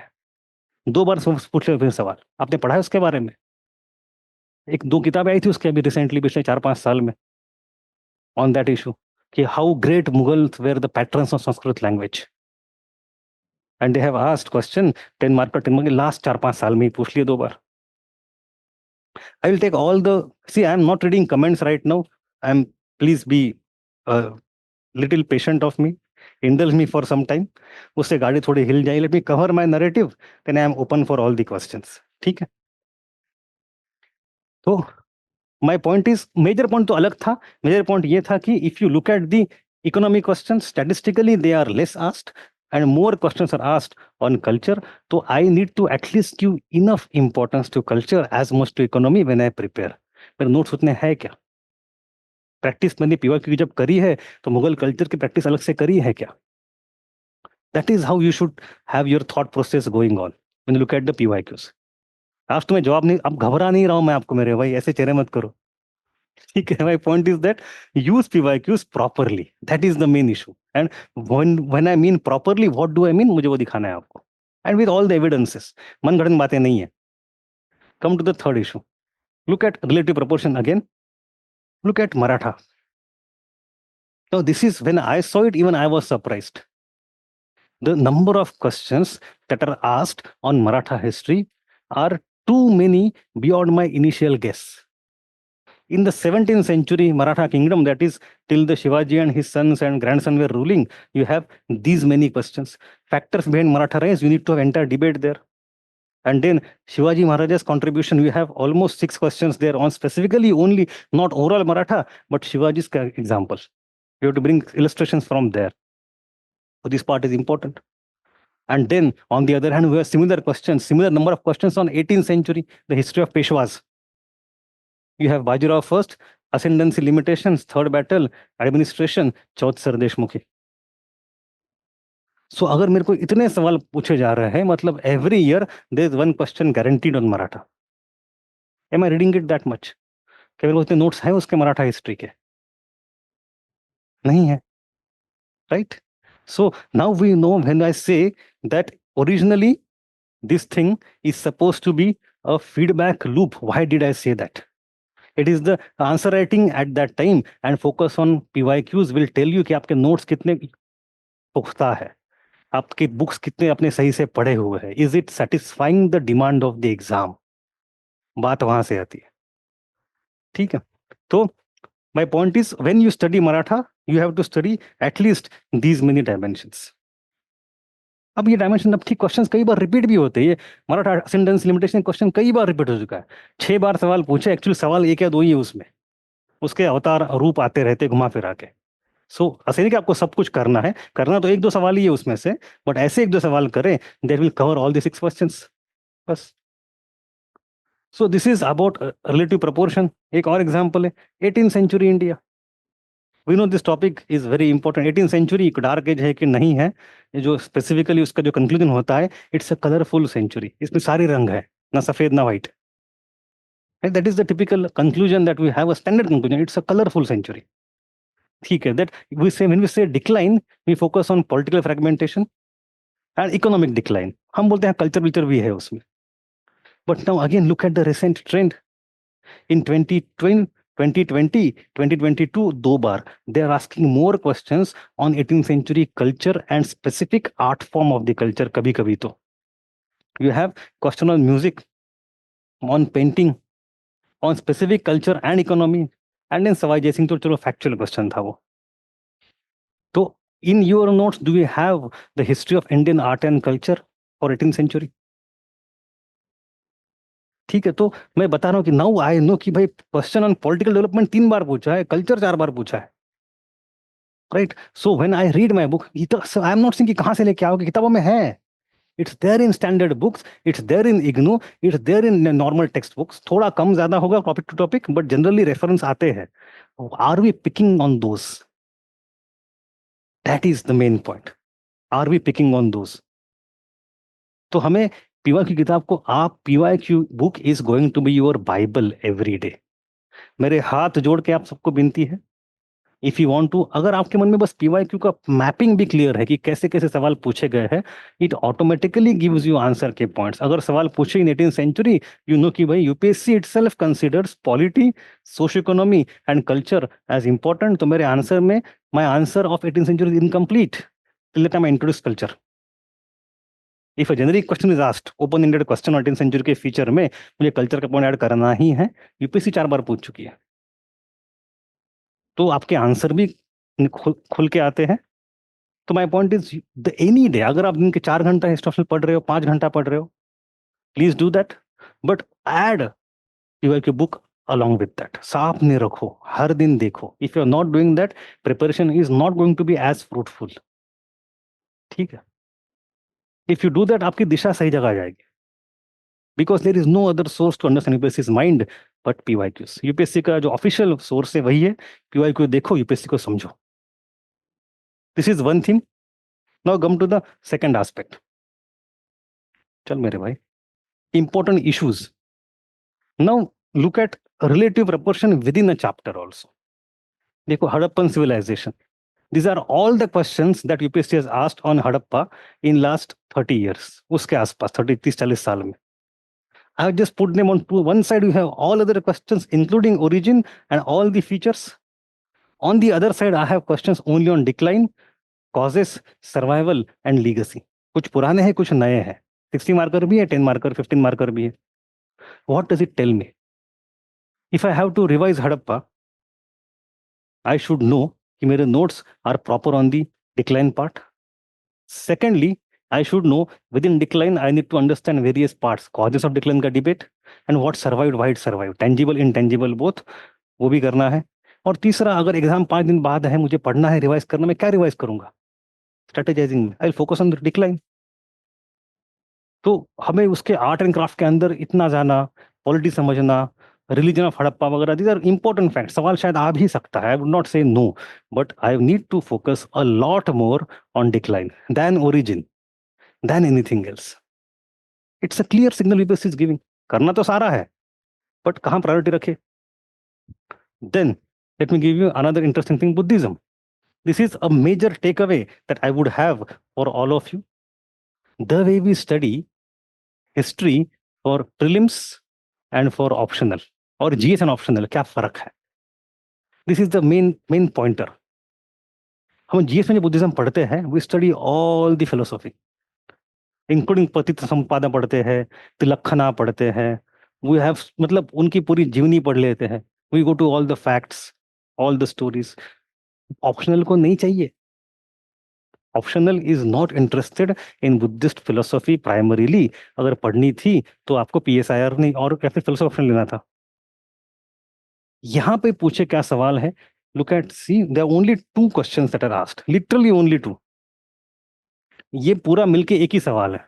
2 बार पूछ ले सवाल. आपने पढ़ा है उसके बारे में? एक 2 किताबें आई थी उसके अभी रिसेंटली पिछले 4-5 साल में ऑन दैट इशू कि how great Mughals were the patrons of Sanskrit language. And they have asked question 10 mark का 10 मार्क लास्ट 4-5 साल में ही पूछ लिए 2 बार. I will take all the. See, I am not reading comments right now. I am. Please be a little patient of me. Indulge me for some time. उससे गाड़ी थोड़ी हिल जाए. Let me cover my narrative. Then I am open for all the questions. ठीक है. तो my point is, major point तो अलग था. Major point ये था कि if you look at the economic questions, statistically they are less asked and more questions are asked on culture. So I need to at least give enough importance to culture as much to economy when I prepare. मेरे notes उतने हैं क्या? Practice मैंने PYQ जब करी है तो Mughal culture की प्रैक्टिस अलग से करी है क्या? That is how you should have your thought process going on when you look at the PYQs. आज तुम्हें जवाब नहीं, अब घबरा नहीं रहा हूं मैं आपको मेरे भाई, ऐसे चेहरे मत करो. ठीक है. My point is that use PYQs properly. That is the main issue. And when I mean properly, what do I mean, मुझे वो दिखाना है आपको. And with all the evidences. मनगढ़ंत बातें नहीं है. Come to the third issue. Look at relative proportion again. Look at Maratha. Now, this is when I saw it, even I was surprised. The number of questions that are asked on Maratha history are too many beyond my initial guess. In the 17th century Maratha kingdom, that is till the Shivaji and his sons and grandson were ruling, you have these many questions. Factors behind Maratha rise, you need to have entire debate there. And then Shivaji Maharaja's contribution, we have almost 6 questions there on specifically only, not overall Maratha, but Shivaji's examples. You have to bring illustrations from there. So this part is important. And then on the other hand, we have similar questions, similar number of questions on 18th century, the history of Peshwas. You have Bajirao first, ascendancy limitations, third battle, administration, Chauth sardeshmukhi. So अगर मेरे को इतने सवाल पूछे जा रहे हैं, मतलब every year there is one question guaranteed on Maratha. Am I reading it that much? क्या मेरे को इतने नोट्स हैं उसके मराठा हिस्ट्री के? नहीं है. Right? So now we know when I say that originally this thing is supposed to be a feedback loop. Why did I say that? It is the answer writing at that time and focus on PYQs will tell you कि आपके notes कितने पुख्ता है, आपके books कितने अपने सही से पढ़े हुए हैं. Is it satisfying the demand of the exam? बात वहां से आती है. ठीक है. तो my point is, when you study Maratha, you have to study at least these many dimensions. अब ये डायमेंशन, अब ठीक क्वेश्चंस कई बार रिपीट भी होते हैं. ये मराठा असेंडेंस लिमिटेशन क्वेश्चन कई बार रिपीट हो चुका है. 6 बार सवाल पूछे, एक्चुअली सवाल 1 या 2 ही है उसमें, उसके अवतार रूप आते रहते घुमा फिरा के. सो ऐसे नहीं कि आपको सब कुछ करना है, करना तो 1-2 सवाल ही है उसमें से, बट ऐसे 1-2 सवाल करें, there will cover all the 6 questions बस. So this is about relative proportion. एक और एग्जांपल है 18th century India. We know this topic is very important. 18th century dark age है कि नहीं है, ये जो स्पेसिफिकली उसका जो कंक्लूजन होता है, इट्स अ कलरफुल सेंचुरी. इसमें सारे रंग है, ना सफेद ना white. That is the typical conclusion that we have, a standard conclusion. It's a colourful century. ठीक है. That we say when we say decline, we focus on political fragmentation and economic decline. हम बोलते हैं culture विल्चर भी है उसमें. But now again look at the recent trend. In 2020, 2022, 2 बार they are asking more questions on 18th century culture and specific art form of the culture. कभी कभी तो you have question on music, on painting, on specific culture and economy, and then Sawai Jaisingh तो चलो factual question था वो. तो in your notes do you have the history of Indian art and culture for 18th century? ठीक है. तो मैं बता रहा हूँ कि नाउ आई नो कि भाई क्वेश्चन ऑन पॉलिटिकल डेवलपमेंट 3 बार पूछा है, कल्चर 4 बार पूछा है. Right? So when I read my book, I am not saying कि कहाँ से लेके आओगे, किताबों में है। It's there in standard books, it's there in IGNOU, it's there in normal text books. थोड़ा कम ज्यादा होगा topic to topic, but generally reference आते हैं। Are we picking on those? That is the main point. Are we picking on those? तो हमें PY की किताब को, आप PY Q book is going to be your Bible every day. मेरे हाथ जोड़ के आप सबको विनती है, इफ यू वांट टू, अगर आपके मन में बस पीवाई क्यू का मैपिंग भी क्लियर है कि कैसे कैसे सवाल पूछे गए हैं, it automatically gives you answer के पॉइंट्स। अगर सवाल पूछे इन 18th सेंचुरी, यू नो कि भाई UPSC itself considers polity, socio economy and culture as important, तो मेरे आंसर में, my answer of 18th century is incomplete till the time I introduce culture. If a generic question is asked, open ended question 18th century के feature में मुझे culture का point add करना ही है, UPSC 4 बार पूछ चुकी है, तो आपके आंसर भी खुल के आते हैं। तो my point is, the any day, अगर आप दिन के 4 घंटा हिस्टोरिकल पढ़ रहे हो, 5 घंटा पढ़ रहे हो, please do that, but add your book along with that। सामने रखो, हर दिन देखो। If you are not doing that, preparation is not going to be as fruitful. ठीक है? इफ यू डू दैट, आपकी दिशा सही जगह आ जाएगी, because there is no other source to understand UPSC mind but PYQs. UPSC का जो official source है वही है, पीवाईक्यू देखो, यूपीएससी को समझो। This is one thing. Now come to the second aspect. चल मेरे भाई, important issues. Now look at relative proportion within a chapter also. देखो, Harappan civilisation, these are all the questions that UPSC has asked on Harappa in last 30 years। उसके आसपास 30-30-40 साल में। I have just put them on to one side, you have all other questions including origin and all the features. On the other side, I have questions only on decline, causes, survival and legacy। कुछ पुराने हैं, कुछ नए हैं। 60 marker भी है, 10 marker, 15 marker भी है। What does it tell me? If I have to revise Harappa, I should know कि मेरे notes are proper on the decline part। Secondly, I should know within decline, I need to understand various parts, causes of decline का debate, and what survived, why it survived, tangible, intangible both, वो भी करना है। और तीसरा, अगर exam 5 दिन बाद है, मुझे पढ़ना है, रिवाइज करना, मैं क्या रिवाइज करूंगा? स्ट्रेटेजाइजिंग में I focus on the decline. तो हमें उसके आर्ट एंड क्राफ्ट के अंदर इतना जाना, पॉलिटी समझना, रिलीजन ऑफ हड़प्पा वगैरह, दीज आर इंपॉर्टेंट फैक्ट। सवाल शायद आ भी सकता है, I would not say no, but I need to focus a lot more on decline than origin, than anything else. It's a clear signal UPSC is giving. करना तो सारा है, but कहाँ प्रायोरिटी रखे? Then let me give you another interesting thing, Buddhism. This is a major take away that I would have for all of you. The way we study history for prelims and for optional, और GS and optional क्या फर्क है? This is the main pointer. हम GS में जो Buddhism पढ़ते हैं, we study all the philosophy including पतित संपादा पढ़ते हैं, तिलखना पढ़ते हैं, वी हैव, मतलब उनकी पूरी जीवनी पढ़ लेते हैं। We go to all the facts, all the stories. Optional को नहीं चाहिए। Optional is not interested in Buddhist philosophy primarily. अगर पढ़नी थी तो आपको पीएसआईआर नहीं और या फिर फिलोसॉफी ऑप्शन लेना था। यहाँ पे पूछे क्या सवाल है? Look at, see, there are only 2 questions that are asked, literally only 2। ये पूरा मिलके एक ही सवाल है।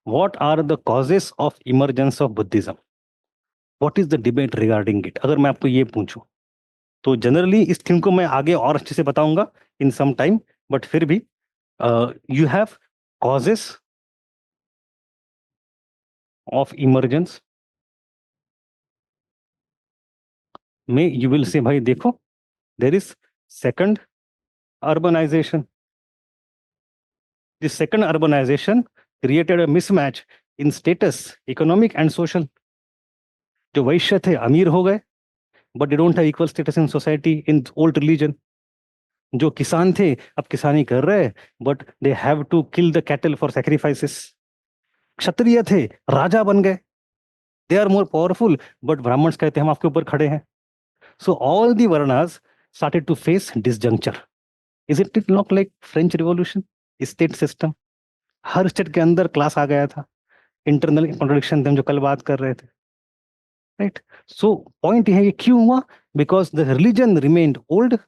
What are the causes of emergence of Buddhism? What is the debate regarding it? अगर मैं आपको ये पूछूं, तो जनरली इस थीम को मैं आगे और अच्छे से बताऊंगा इन सम टाइम, बट फिर भी you have causes of emergence में यू विल से, भाई देखो, there is second urbanisation. This second urbanisation created a mismatch in status, economic and social. जो वैश्य थे अमीर हो गए, but they don't have equal status in society in old religion. जो किसान थे अब किसानी कर रहे, but they have to kill the cattle for sacrifices. क्षत्रिय थे, राजा बन गए, they are more powerful, but Brahmins कहते हैं हम आपके ऊपर खड़े हैं। So all the varnas started to face disjuncture। Isn't it not like French revolution? State system, her state के अंदर क्लास आ गया था, इंटरनल कॉन्ट्रडिक्शन थे, हम जो कल बात कर रहे थे, राइट? सो पॉइंट है, ये क्यों हुआ? Because the religion remained old,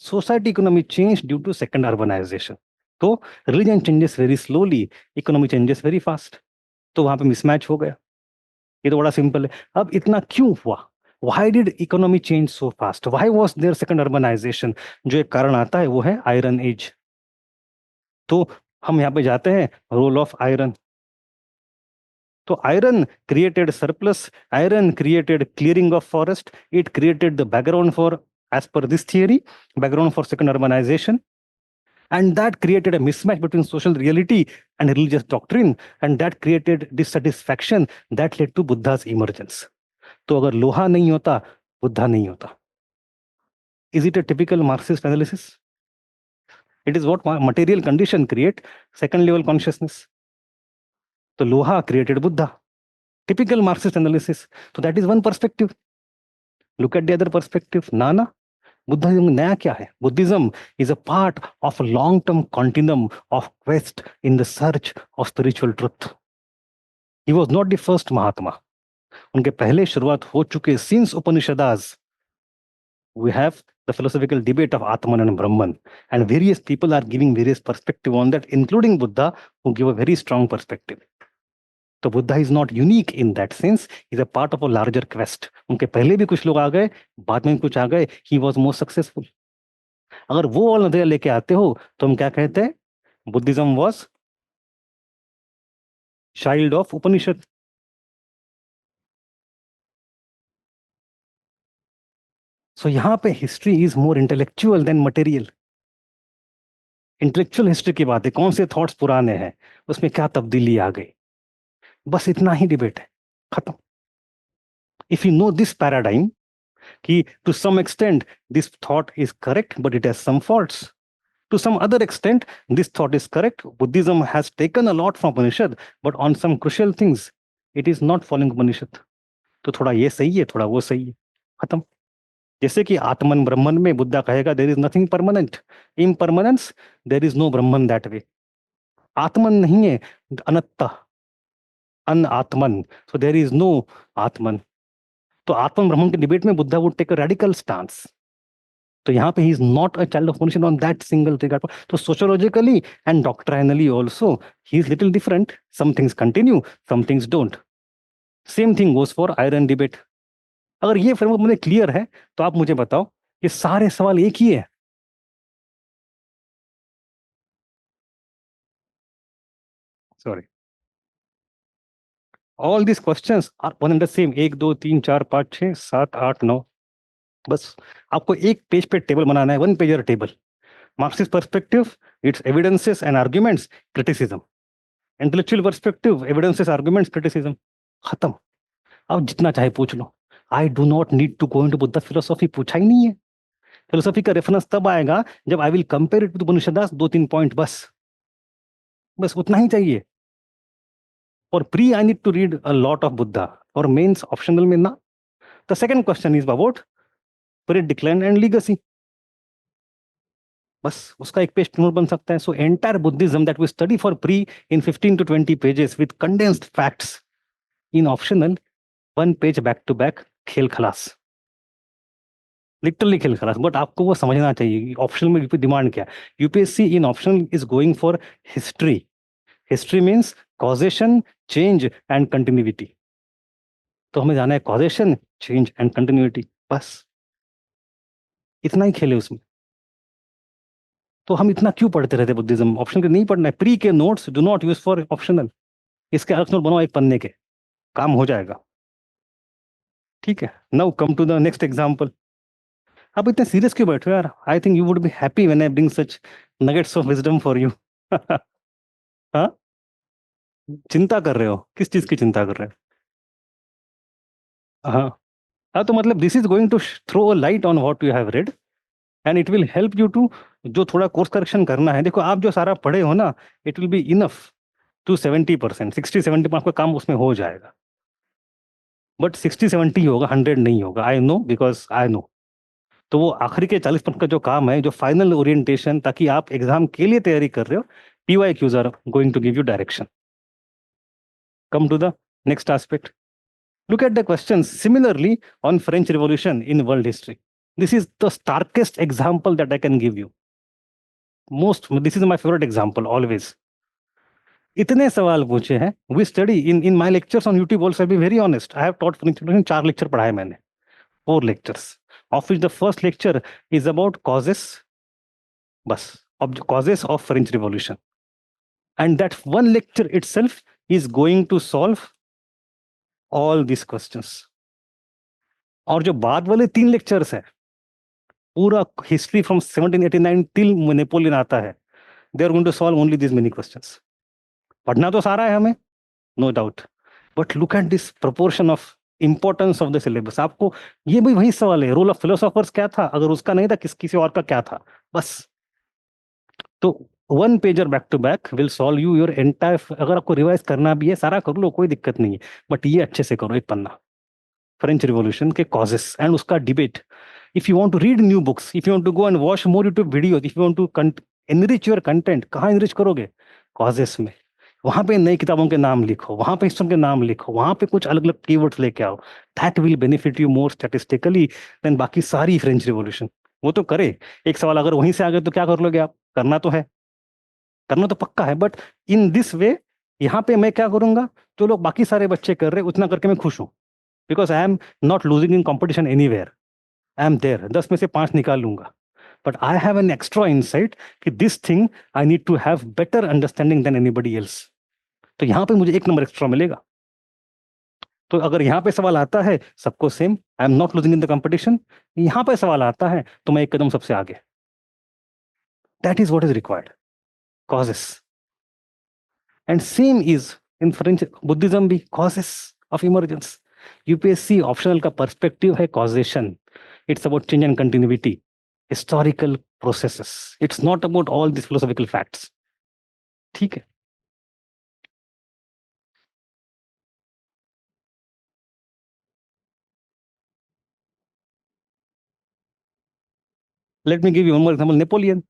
Society economy changed due to second urbanization. तो religion changes very slowly, economy changes very fast. तो वहां पे मिसमैच हो गया. ये तो बड़ा सिंपल है. अब इतना क्यों हुआ? Why did economy change so fast? Why was there second urbanization? जो एक कारण आता है वो है आयरन एज. तो हम यहाँ पे जाते हैं रोल ऑफ आयरन. तो iron created surplus, iron created clearing of forest, it created the background for, as per this theory, background for second urbanization, and that created a mismatch between social reality and religious doctrine, and that created dissatisfaction that led to Buddha's emergence. तो अगर लोहा नहीं होता, बुद्धा नहीं होता. Is it a typical Marxist analysis? It is what material condition create second level consciousness. तो लोहा created Buddha. Typical Marxist analysis. So that is one perspective. Look at the other perspective. Nana. Buddhism नया क्या है? Buddhism is a part of long term continuum of quest in the search of spiritual truth. He was not the first Mahatma. उनके पहले शुरुआत हो चुके since Upanishads. We have the philosophical debate of Atman and Brahman, and various people are giving various perspective on that, including Buddha, who give a very strong perspective. तो Buddha is not unique in that sense, is a part of a larger quest. उनके पहले भी कुछ लोग आ गए, बाद में कुछ आ गए. He was more successful. अगर वो वाला नजरिया लेके आते हो तो हम क्या कहते हैं? Buddhism was child of Upanishad. So यहां पे history is more intellectual than material. Intellectual history की बात है, कौन से थॉट्स पुराने हैं, उसमें क्या तब्दीली आ गई, बस इतना ही डिबेट है, खत्म. If you know this paradigm कि to some extent this thought is correct but it has some faults, to some other extent this thought is correct, Buddhism has taken a lot from Upanishad, but on some crucial things it is not following Upanishad. तो थोड़ा ये सही है, थोड़ा वो सही है, खत्म. जैसे कि आत्मन ब्रह्मन में बुद्धा कहेगा there is nothing permanent, impermanence, there is no Brahman that way. Atman नहीं है, अनत्ता, अन आत्मन, सो देयर इज नो आत्मन. तो आत्मन ब्रह्मन के डिबेट में Buddha would take a radical stance. तो यहाँ पे he is not a child of Upanishad on that single regard. तो sociologically and doctrinally also he is little different. Some things continue, some things don't. Same thing goes for iron debate. अगर ये framework मुझे clear है तो आप मुझे बताओ, ये सारे सवाल एक ही है. Sorry, all this questions are one and the same. 1 2 3 4 5 6 7 8 9. बस आपको एक पेज पे टेबल बनाना है, one pager table. Marxist perspective, its evidences and arguments, criticism. Intellectual perspective, evidences, arguments, criticism, खत्म. अब जितना चाहे पूछ लो. I do not need to go into Buddha philosophy, पूछा ही नहीं है. फिलोसॉफी का रेफरेंस तब आएगा जब I will compare it to Upanishads. 2 3 point बस, बस उतना ही चाहिए. और pre I need to read a lot of Buddha, और मेंस ऑप्शनल में ना. The second question is about spirit decline and legacy. बस उसका एक पेज नोट बन सकता है. So entire Buddhism that we study for pre in 15 to 20 pages with condensed facts, in optional 1 page back to back, खेल खलास, literally खेल खलास. बट आपको वो समझना चाहिए ऑप्शनल में डिमांड क्या है. UPSC in optional is going for history. History means causation, change and continuity. तो हमें जाना है कॉजेशन, चेंज एंड कंटिन्यूटी, बस इतना ही खेले उसमें. तो हम इतना क्यों पढ़ते रहते बुद्धिज्म? ऑप्शन के नहीं पढ़ना है. प्री के notes do not use for optional. इसके अलग नोट बनाओ एक पन्ने के, काम हो जाएगा. ठीक है, now come to the next example. आप इतने सीरियस क्यों बैठे हो यार? I think you would be happy when I bring such nuggets of wisdom for you. हाँ, चिंता कर रहे हो? किस चीज की चिंता कर रहे हो? हाँ. हाँ, तो मतलब this is going to throw a light on what you have read, and it will help you to, जो थोड़ा कोर्स करेक्शन करना है. देखो आप जो सारा पढ़े हो ना, it will be enough to 70%, 60-70 आपका काम उसमें हो जाएगा. बट 60-70 होगा, 100 नहीं होगा. I know, because I know. तो वो आखिरी के 40% का जो काम है, जो फाइनल ओरिएंटेशन, ताकि आप एग्जाम के लिए तैयारी कर रहे हो, PYQs are going to give you direction. Come to the next aspect. Look at the questions similarly on French Revolution in world history. This is the starkest example that I can give you. This is my favorite example always. इतने सवाल पूछे हैं. We study in my lectures on YouTube also. I'll be very honest. I have taught French religion. 4 lecture पढ़ाए मैंने. 4 lectures. Of which the first lecture is about causes. बस. Causes of French Revolution. And that one lecture itself is going to solve all these questions. और जो बाद वाले 3 lectures है, पूरा history from 1789 till Napoleon आता है, they are going to solve only these many questions. पढ़ना तो सारा है हमें, no doubt, but look at this proportion of importance of the syllabus. आपको ये भी वही सवाल है, रोल ऑफ फिलोसोफर्स क्या था, अगर उसका नहीं था किसी और का क्या था, बस. तो 1 pager back to back will solve you your entire. अगर आपको रिवाइज करना भी है, सारा कर लो, कोई दिक्कत नहीं है, बट ये अच्छे से करो. एक पन्ना फ्रेंच रिवॉल्यूशन के कॉजेस एंड उसका डिबेट. If you want to read new books, if you want to go and watch more YouTube videos, if you want to enrich your content, कहाँ एनरिच करोगे? कॉजेस में. वहां पे नई किताबों के नाम लिखो, वहां पे हिस्ट्री के नाम लिखो, वहां पे कुछ अलग अलग कीवर्ड्स लेके आओ. That will benefit you more statistically than बाकी सारी फ्रेंच रिवॉल्यूशन. वो तो करे. एक सवाल अगर वहीं से आ गए तो क्या कर लोगे आप? करना तो है, करना तो पक्का है, बट इन दिस वे यहाँ पे मैं क्या करूंगा, जो लोग बाकी सारे बच्चे कर रहे उतना करके मैं खुश हूं. Because I am not losing in competition anywhere. I am there. 10 में से 5 निकाल लूंगा. But I have an extra insight कि this thing I need to have better understanding than anybody else. तो यहाँ पे मुझे 1 नंबर एक्स्ट्रा मिलेगा. तो अगर यहाँ पे सवाल आता है सबको same, I am not losing in the competition. यहाँ पे सवाल आता है तो मैं 1 कदम सबसे आगे. That is what is required. Causes. And same is in French Buddhism भी causes of emergence. UPSC optional का perspective है causation. It's about change and continuity, historical processes. It's not about all these philosophical facts. ठीक है. Let me give you one more example. Napoleon.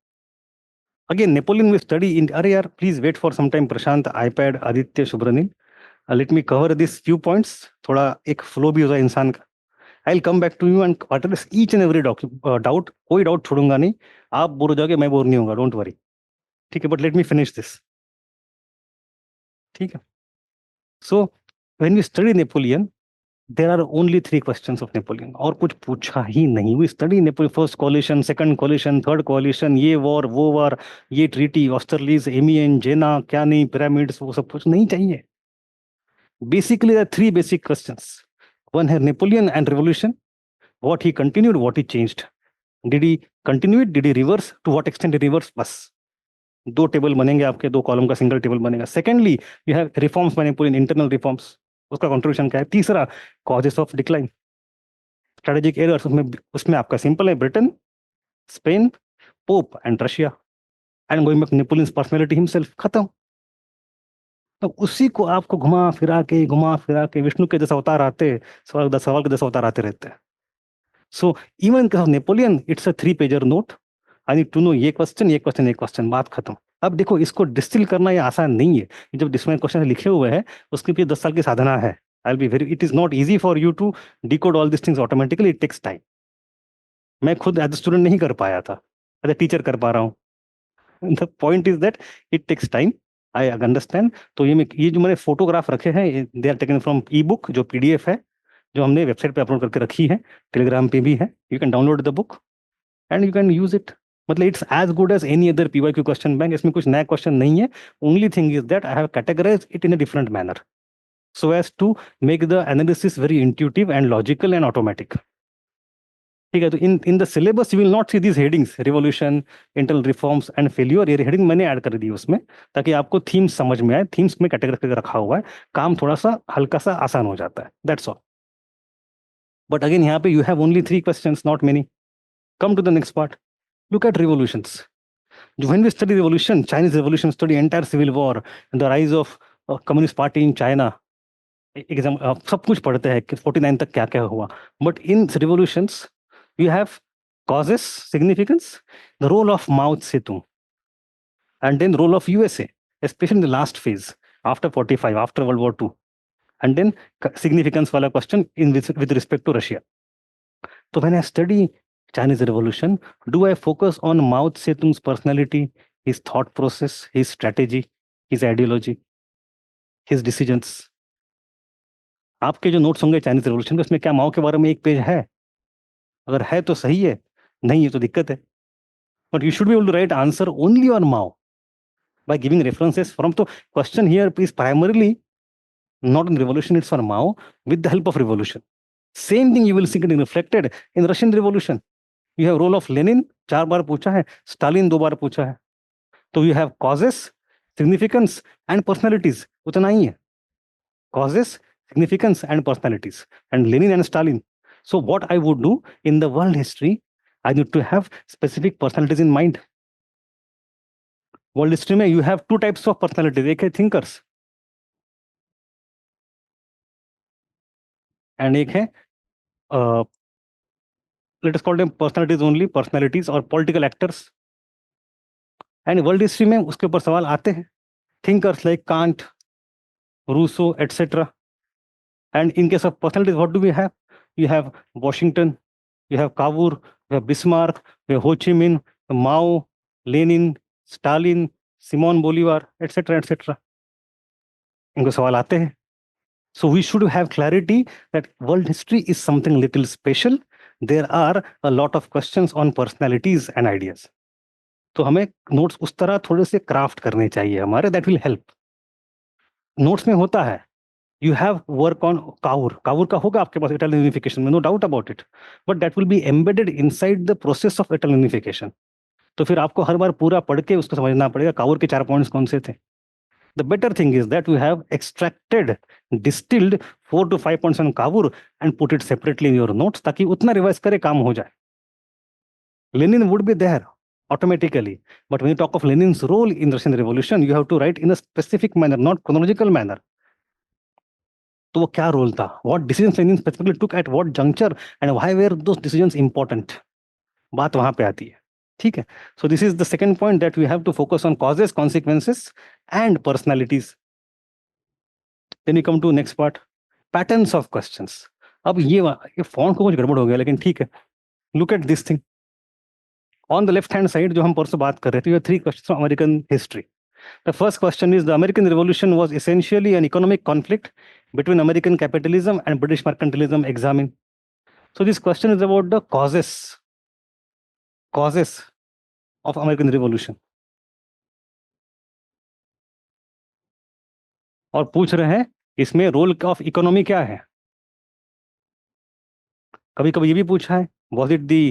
Again, Napoleon we study in. अरे यार, please wait for some time. Prashant, iPad, Aditya, शुभ्रनील. Let me cover these few points. थोड़ा एक flow भी हो जाए इंसान का. I'll come back to you and address each and every doubt. कोई डाउट छोड़ूंगा नहीं. आप बोर हो जाओगे, मैं बोर नहीं होऊंगा. Don't worry. ठीक है, but let me finish this. ठीक है. So when we study Napoleon, there are only 3 questions of Napoleon. और कुछ पूछा ही नहीं. We study Napoleon first coalition, second coalition, third coalition, ये वॉर, वो वॉर, ये ट्रीटी, ऑस्टरलीज, एमियन, जेना, क्या नहीं, पिरामिड्स, वो सब कुछ नहीं चाहिए. Basically the 3 basic questions. One है Napoleon and revolution. What he continued, what he changed. Did he continue it? Did he reverse? To what extent he reverse? बस 2 टेबल बनेंगे आपके, 2 कॉलम का सिंगल टेबल बनेगा. Secondly you have reforms by Napoleon, internal reforms, उसका contribution क्या है. तीसरा causes of decline, strategic errors. उसमें आपका सिंपल है, Britain, Spain, Pope and Russia, and going back Napoleon's personality himself. खत्म. तो उसी को आपको घुमा फिरा के विष्णु के 10 अवतार आते, सवाल के 10 अवतार आते रहते हैं. So even in case of Napoleon, it's a 3-pager note. I need to know ये क्वेश्चन, बात खत्म. अब देखो, इसको डिस्टिल करना ये आसान नहीं है. जब जिसमें क्वेश्चन लिखे हुए हैं उसके पीछे 10 साल की साधना है. It is not easy for you to decode all these things automatically. It takes time. मैं खुद एज ए स्टूडेंट नहीं कर पाया था, एज ए टीचर कर पा रहा हूँ. The point is that it takes time. I understand. तो ये जो मैंने फोटोग्राफ रखे हैं, they are taken from ebook, जो PDF है, जो हमने वेबसाइट पे अपलोड करके रखी है, टेलीग्राम पे भी है. You can download the book and you can use it. मतलब it's as good as any other PYQ question bank. इसमें कुछ नया क्वेश्चन नहीं है. Only thing is that I have categorised it in a different manner so as to make the analysis very intuitive and logical and automatic. ठीक है. तो in the syllabus you will not see these headings, revolution, internal reforms and failure. ये heading मैंने add कर दी उसमें, ताकि आपको themes समझ में आए. थीम्स में कैटेगराइज करके रखा हुआ है, काम थोड़ा सा हल्का सा आसान हो जाता है. That's all. But again, यहाँ पे you have only 3 questions, not many. Come to the next part. Look at revolutions. When we study revolution, Chinese revolution, study entire civil war, and the rise of communist party in China. Exam, सब कुछ पढ़ते हैं कि 49 तक क्या क्या हुआ. But in revolutions, you have causes, significance, the role of Mao Zedong, and then role of USA, especially in the last phase, after 45, after World War II. And then significance वाला question with respect to Russia. So when I study Chinese Revolution, do I focus on Mao Zedong's personality, his thought process, his strategy, his ideology, his decisions? आपके जो notes होंगे Chinese revolution के, उसमें क्या माओ के बारे में एक पेज है? अगर है तो सही है, नहीं है तो दिक्कत है. But you should be able to write answer only on Mao by giving references from. So question here is primarily not on revolution, it's for Mao with the help of revolution. Same thing you will see getting reflected in Russian Revolution. You have role of Lenin, 4 बार पूछा है, Stalin 2 बार पूछा है. तो you have causes, significance and personalities. उतना ही है. Causes, significance and personalities. And Lenin and Stalin. So what I would do in the world history, I need to have specific personalities in mind. World history में you have 2 types of personalities. एक है thinkers and एक है let us call them personalities only, personalities और political actors. And world history में उसके ऊपर सवाल आते हैं. Thinkers like Kant, Rousseau etcetera. And in case of personalities what do we have? You have Washington, you have Cavour, you have Bismarck, you have Ho Chi Minh, Mao, Lenin, Stalin, Simon Bolivar, etc., etc. इनको सवाल आते हैं. So we should have clarity that world history is something little special. There are a lot of questions on personalities and ideas. तो हमें notes उस तरह थोड़े से क्राफ्ट करने चाहिए हमारे, that will help. नोट्स में होता है you have work on Cavour. Cavour का होगा आपके पास Italian unification में, no doubt about it. But that will be embedded inside the process of Italian unification. तो फिर आपको हर बार पूरा पढ़ के उसको समझना पड़ेगा कावूर के 4 पॉइंट्स कौन से थे. The better thing is that you have extracted, distilled 4 to 5 points on Cavour and put it separately in your notes ताकि उतना रिवाइज करे काम हो जाए. Lenin would be there automatically, but when you talk of Lenin's role in Russian Revolution, you have to write in a specific manner, not chronological manner. तो वो क्या role था? What decisions Lenin specifically took at what juncture and why were those decisions important? बात वहां पे आती है. ठीक है. So this is the second point, that we have to focus on causes, consequences and personalities. Then we come to next part, patterns of questions. अब ये font को कुछ गड़बड़ हो गया, लेकिन ठीक है. Look at this thing. On the left hand side जो हम परसों बात कर रहे थे, 3 questions from American history. The first question is, the American Revolution was essentially an economic conflict between American capitalism and British mercantilism. Examine. So this question is about the causes of American Revolution. और पूछ रहे हैं इसमें role of economy क्या है. कभी कभी ये भी पूछा है, was it the,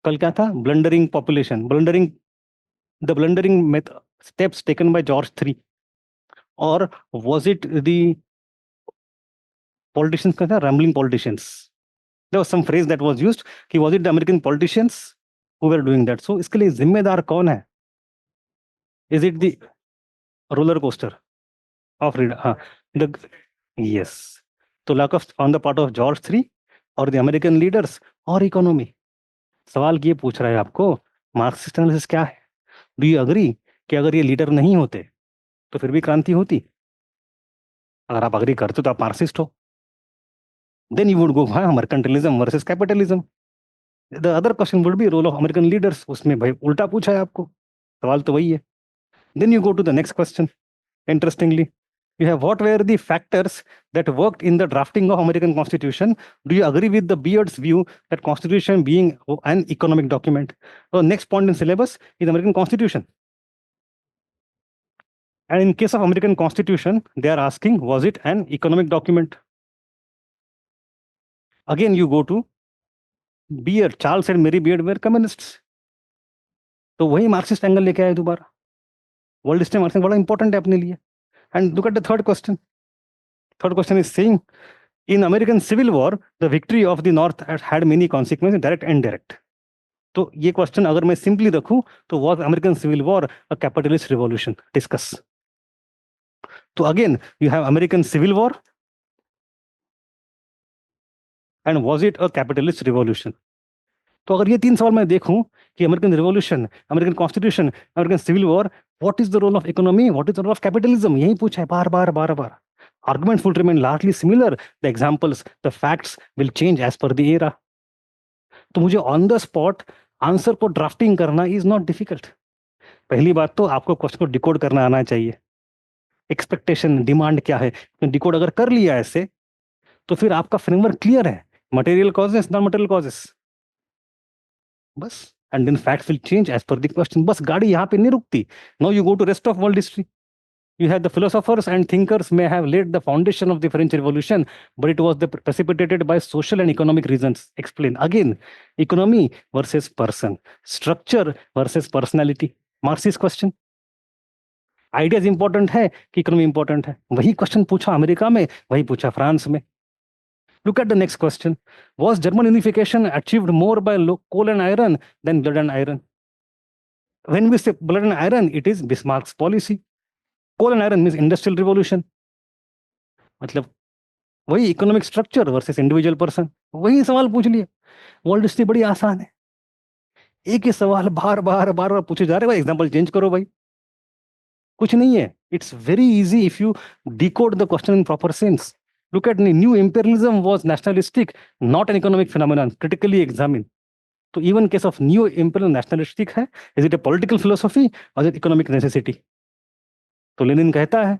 कल क्या था, blundering population, the blundering steps taken by George III, or was it the politicians का था, rambling politicians. There was some phrase that was used कि was it the American politicians who were doing that. So इसके लिए जिम्मेदार कौन है? Is it the roller coaster of reader? हाँ, yes. तो lack of on the part of George III or the American leaders or economy. सवाल ये पूछ रहा है आपको, मार्क्सिस्ट एनालिसिस क्या है? डू यू अग्री कि अगर ये लीडर नहीं होते तो फिर भी क्रांति होती? अगर आप अग्री करते तो आप मार्क्सिस्ट हो. Then you would go mercantilism versus capitalism. The other question would be role of American leaders. उसमें भाई उल्टा पूछा है आपको, सवाल तो वही है. Then you go to the next question. Interestingly, you have what were the factors that worked in the drafting of American Constitution? Do you agree with the Beard's view that Constitution being an economic document? So next point in syllabus is American Constitution. And in case of American Constitution, they are asking, was it an economic document? Again, you go to Beard. Charles and Mary Beard were communists. तो वही Marxist angle लेके आए दोबारा. World history Marxist बड़ा important है अपने लिए. And look at the third question. Third question is saying, in American Civil War, the victory of the North had many consequences, direct and indirect. तो ये question अगर मैं सिंपली रखूं तो was American Civil War a capitalist revolution? Discuss. तो again you have American Civil War and was it a capitalist revolution? तो अगर ये 3 सवाल मैं देखूं कि American revolution, American constitution, American civil war, what is the role of economy, what is the role of capitalism, यही पूछा है बार बार. Arguments will remain largely similar. The examples, the facts will change as per the era. तो मुझे on the spot answer को drafting करना is not difficult. पहली बात तो आपको क्वेश्चन को डिकोड करना आना चाहिए, एक्सपेक्टेशन डिमांड क्या है। तो डिकोड अगर कर लिया ऐसे तो फिर आपका फ्रेमवर्क क्लियर है, material causes non material causes, बस। And then facts will change as per the question. बस गाड़ी यहाँ पे नहीं रुकती। Now you go to rest of world history. You had the philosophers and thinkers may have laid the foundation of the French Revolution, but it was precipitated by social and economic reasons. Explain. Again, economy versus person, structure versus personality. Marxist question. Ideas important है कि economy important है? वही question पूछा America में, वही पूछा France में। Look at the next question. Was German unification achieved more by coal and iron than blood and iron? When we say blood and iron, it is Bismarck's policy. Coal and iron means industrial revolution. मतलब वही economic structure versus individual person, वही सवाल पूछ लिया। World history बड़ी आसान है, एक ही सवाल बार बार बार बार पूछे जा रहे हैं। एग्जांपल चेंज करो भाई, कुछ नहीं है। It's very easy if you decode the question in proper sense. Look at new imperialism was nationalistic, not an economic phenomenon, critically examine. तो even case of new imperial nationalistic है, is it a political philosophy और is it economic necessity? तो Lenin कहता है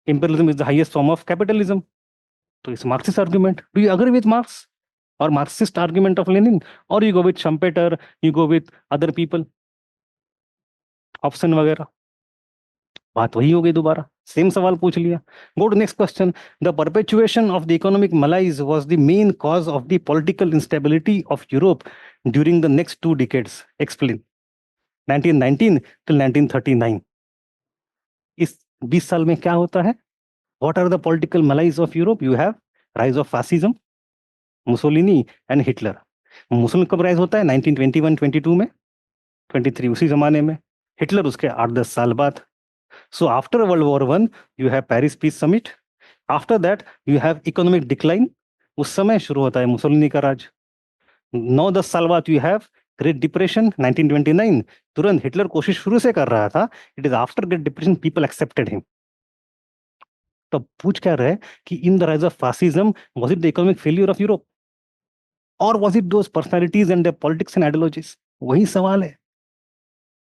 imperialism is the highest form of capitalism. So it's Marxist argument. Do you agree with Marx or Marxist argument of Lenin, or you go with Schumpeter, you go with other people? Option वगैरह, बात वही हो गई, दोबारा same सवाल पूछ लिया। Go to next question. The perpetuation of the economic malaise was the main cause of the political instability of Europe during the next 2 decades. Explain. 1919 till 1939। इस 20 साल में क्या होता है? What are the political malaise of Europe? You have rise of fascism, Mussolini and Hitler. मुसलिन कब rise होता है? 1921-22 में, 23 उसी जमाने में, हिटलर उसके 8-10 साल बाद। So after world war 1 you have Paris peace summit, after that you have economic decline, उस समय शुरू होता है मुसोलिनी का राज। 9-10 साल बाद यू हैव ग्रेट डिप्रेशन 1929। तुरंत हिटलर कोशिश शुरू से कर रहा था, it is after great depression people accepted him. तो पूछ क्या रहे कि in the rise of fascism was it the economic failure of Europe और was it those personalities and their politics and ideologies? वही सवाल है,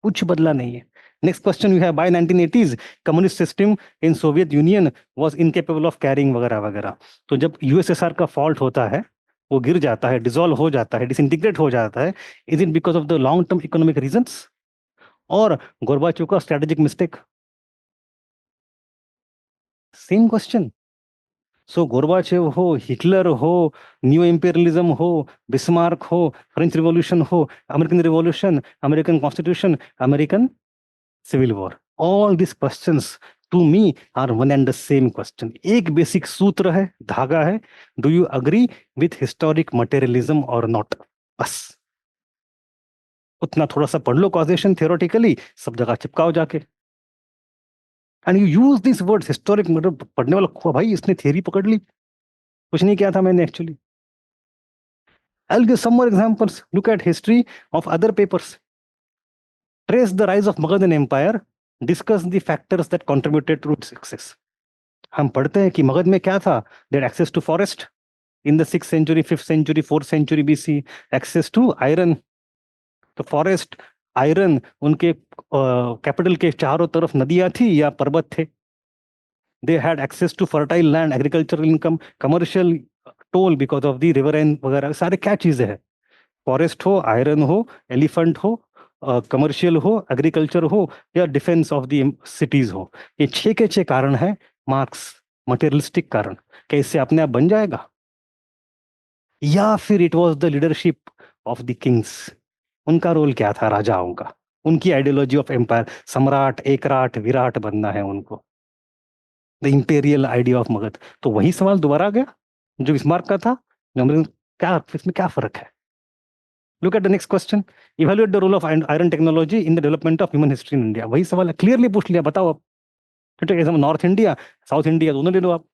कुछ बदला नहीं है। Next question you have, by 1980s communist system in Soviet Union was incapable of carrying वगैरह वगैरह। तो जब यूएसएसआर का फॉल्ट होता है, वो गिर जाता है, डिसॉल्व हो जाता है, डिसइंटीग्रेट हो जाता है, is it because of the long term economic reasons और गोरबाचोव का strategic mistake? Same question. So Gorbachev हो, हिटलर हो, न्यू इंपीरियलिज्म हो, बिस्मार्क हो, फ्रेंच रिवॉल्यूशन हो, American revolution, American constitution, American civil war, all this questions to me are one and the same question. एक basic सूत्र है, धागा है, do you agree with historic materialism और नॉट? बस उतना थोड़ा सा पढ़ लो कॉजेशन थियोरेटिकली, सब जगह चिपकाओ जाके। And you use this words historic, मतलब पढ़ने वाला भाई इसने थियरी पकड़ ली, कुछ नहीं किया था मैंने actually. I'll give some more examples. Look at history of other papers. Trace the rise of Magadhan Empire. Discuss the factors that contributed to its success. हम पढ़ते हैं कि मगध में क्या था? They had access to forest in the 6th century, 5th century, 4th century BC. Access to iron. तो forest, iron, उनके capital के चारों तरफ नदियां थी या पर्वत थे। They had access to fertile land, agricultural income, commercial toll because of the river and वगैरह सारे क्या चीजें हैं? फॉरेस्ट हो, आयरन हो, एलिफेंट हो, कमर्शियल हो, एग्रीकल्चर हो या डिफेंस ऑफ द सिटीज हो। ये 6 के 6 कारण है मार्क्स मटेरियलिस्टिक कारण। क्या इससे अपने आप बन जाएगा? या फिर it was the leadership of the Kings? उनका रोल क्या था राजाओं का? उनकी आइडियोलॉजी ऑफ एम्पायर, सम्राट, एकराट, विराट बनना है उनको, the imperial idea of Magadh. तो वही सवाल दोबारा आ गया जो बिस्मार्क का था। क्या इसमें क्या फर्क है? Look at the next question, evaluate the role of iron technology in the development of human history in India. वही सवाल है, क्लियरली पूछ लिया, बताओ अब। नॉर्थ इंडिया, साउथ इंडिया, दोनों ले लो आप।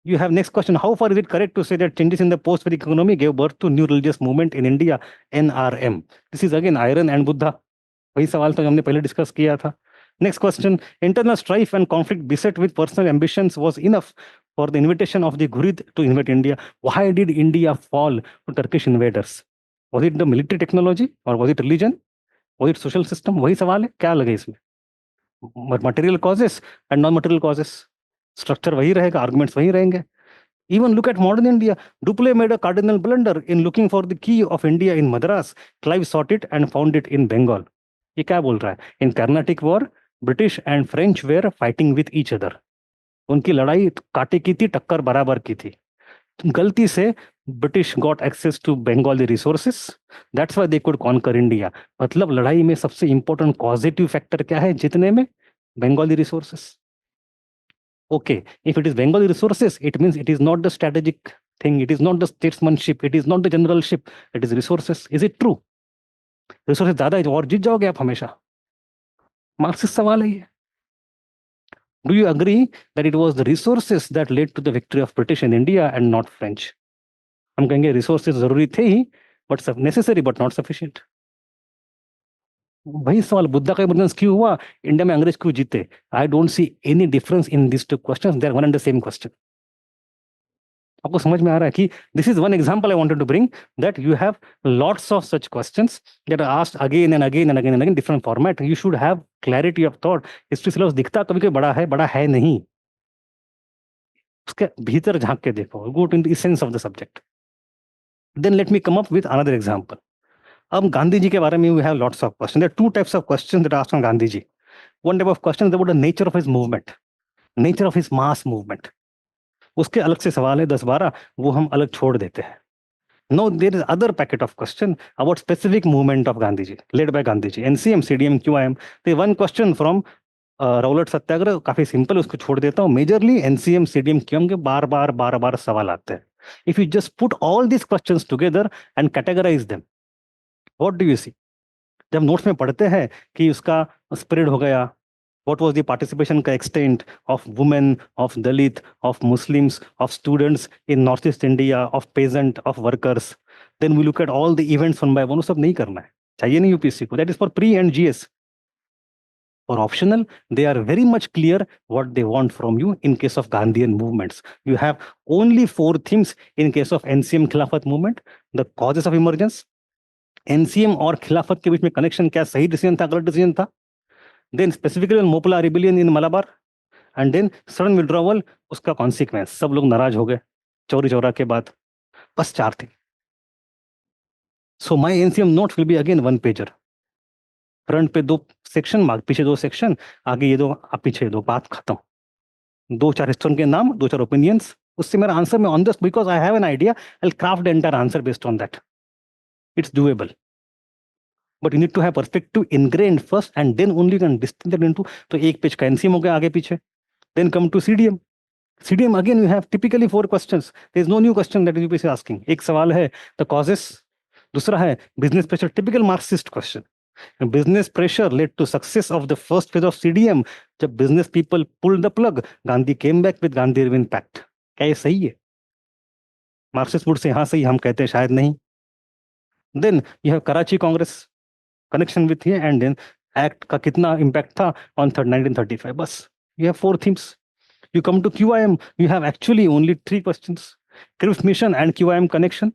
You have next question, how far is it correct to say that changes in the post-Vedic economy gave birth to new religious movement in India, NRM? This is again iron and Buddha. वही सवाल था जो हमने पहले discuss किया था। Next question. Internal strife and conflict beset with personal ambitions was enough for the invitation of the Ghurid to invade India. Why did India fall to Turkish invaders? Was it the military technology or was it religion? Was it social system? वही सवाल है, क्या लगे इसमें? Material causes and non-material causes. Structure वही रहेगा, arguments वही रहेंगे. Even look at modern India. Dupleix made a cardinal blunder in looking for the key of India in Madras. Clive sought it and found it in Bengal. ये क्या बोल रहा है? In Carnatic War, British and French were fighting with each other. उनकी लड़ाई कांटे की थी, टक्कर बराबर की थी. गलती से British got access to Bengali resources. That's why they could conquer India. मतलब लड़ाई में सबसे important causative factor क्या है जीतने में? Bengali resources. Okay, if it is Bengali resources, it means it is not the strategic thing, it is not the statesmanship, it is not the generalship, it is resources. Is it true? Resources ज़्यादा है और जीत जाओगे आप हमेशा. Marxist सवाल है ये. Do you agree that it was the resources that led to the victory of British in India and not French? हम कहेंगे resources जरूरी थे ही, but necessary but not sufficient. वही सवाल, बुद्धा का इमरजेंस क्यों हुआ, इंडिया में अंग्रेज क्यों जीते? I don't see any difference in this two questions, they are one and the same question. आपको समझ में आ रहा है कि this is one example I wanted to bring, that you have lots of such questions that are asked again and again and again and again different format. You should have clarity of thought. History syllabus दिखता कभी कभी बड़ा है नहीं. उसके भीतर झांक के देखो, go to the essence of the subject. Then let me come up with another example. अब गांधी जी के बारे में we have lots of question. There are two types of question that are asked on Gandhi ji. One type of question is about the nature of his movement, nature of his mass movement. उसके अलग से सवाल है 10-12, वो हम अलग छोड़ देते हैं. No, there is other packet of question about specific movement of Gandhi ji, led by Gandhi ji, NCM, CDM, QIM. तो one question from Rowlatt Satyagraha काफी सिंपल, उसको छोड़ देता हूँ. मेजरली एनसीएम, सीडीएम, क्यूआईएम के बार-बार सवाल आते हैं. If you just put all this questions together and categorize them, what do you see? जब नोट्स में पढ़ते हैं कि उसका स्प्रेड हो गया, what was the participation का extent of women, of Dalit, of Muslims, of students in Northeast India, of peasant, of workers. Then we look at all the events one by one. वो सब नहीं करना है, चाहिए नहीं यूपीएससी को. That is for pre and GS. For optional, they are very much clear what they want from you. In case of Gandhian movements, you have only 4 themes. In case of NCM Khilafat movement, the causes of emergence, NCM और खिलाफत के बीच में connection क्या, सही decision था, गलत decision था. Then specifically on Mopla rebellion in Malabar, and then sudden withdrawal, उसका consequence, सब लोग नाराज हो गए चौरी चौरा के बाद. बस 4 थे. So my NCM notes will be again 1 pager. Front पे 2 सेक्शन, पीछे 2 सेक्शन, आगे ये 2, पीछे 2, बात खत्म. 2-4 हिस्टोरियन के नाम, 2-4 ओपिनियंस. उससे मेरा आंसर में on this, because I have an idea, I will craft the entire answer based on that. It's doable. But you need to have perspective ingrained first and then only you can distinguish that into. तो एक page का NCM हो गया आगे पीछे. Then come to CDM. CDM again you have typically 4 questions. There is no new question that UPSC asking. एक सवाल है द कॉजेस, दूसरा है business pressure, typical Marxist question. Business pressure led to success of the first phase of CDM. जब business people pulled the plug, Gandhi came back with Gandhi Irwin pact. क्या ये सही है? मार्क्सिस्ट वुड से हाँ सही, हम कहते हैं शायद नहीं. Then you have Karachi Congress connection with here, and then act का कितना इंपैक्ट था ऑन 1935. बस you have 4 themes. You come to QIM, you have actually only 3 questions. Cripps mission and QIM connection.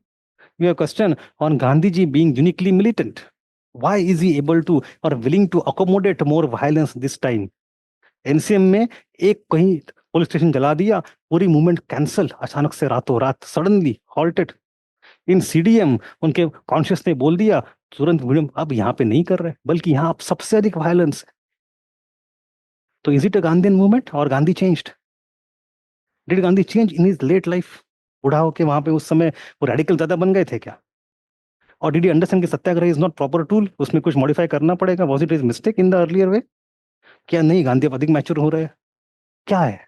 You have a question on Gandhiji being uniquely militant. Why is he able to or willing to accommodate more violence this time? NCM में एक कहीं police station जला दिया, पूरी movement cancel अचानक से, रातों रात, सडनली हॉल्टेड. इन CDM उनके कॉन्शियस ने बोल दिया तुरंत, अब यहाँ पे नहीं कर रहे, बल्कि यहाँ अब सबसे अधिक वायलेंस है. तो is it a Gandhian movement और Gandhi changed? Did Gandhi change in his late life? बूढ़ा होके वहां पे उस समय वो रेडिकल ज्यादा बन गए थे क्या? और डिड ही अंडरस्टैंड कि satyagraha is not proper tool, उसमें कुछ मॉडिफाई करना पड़ेगा? Was it is mistake in the earlier way? क्या नहीं, गांधी अब अधिक मैच्योर हो रहे हैं? क्या है?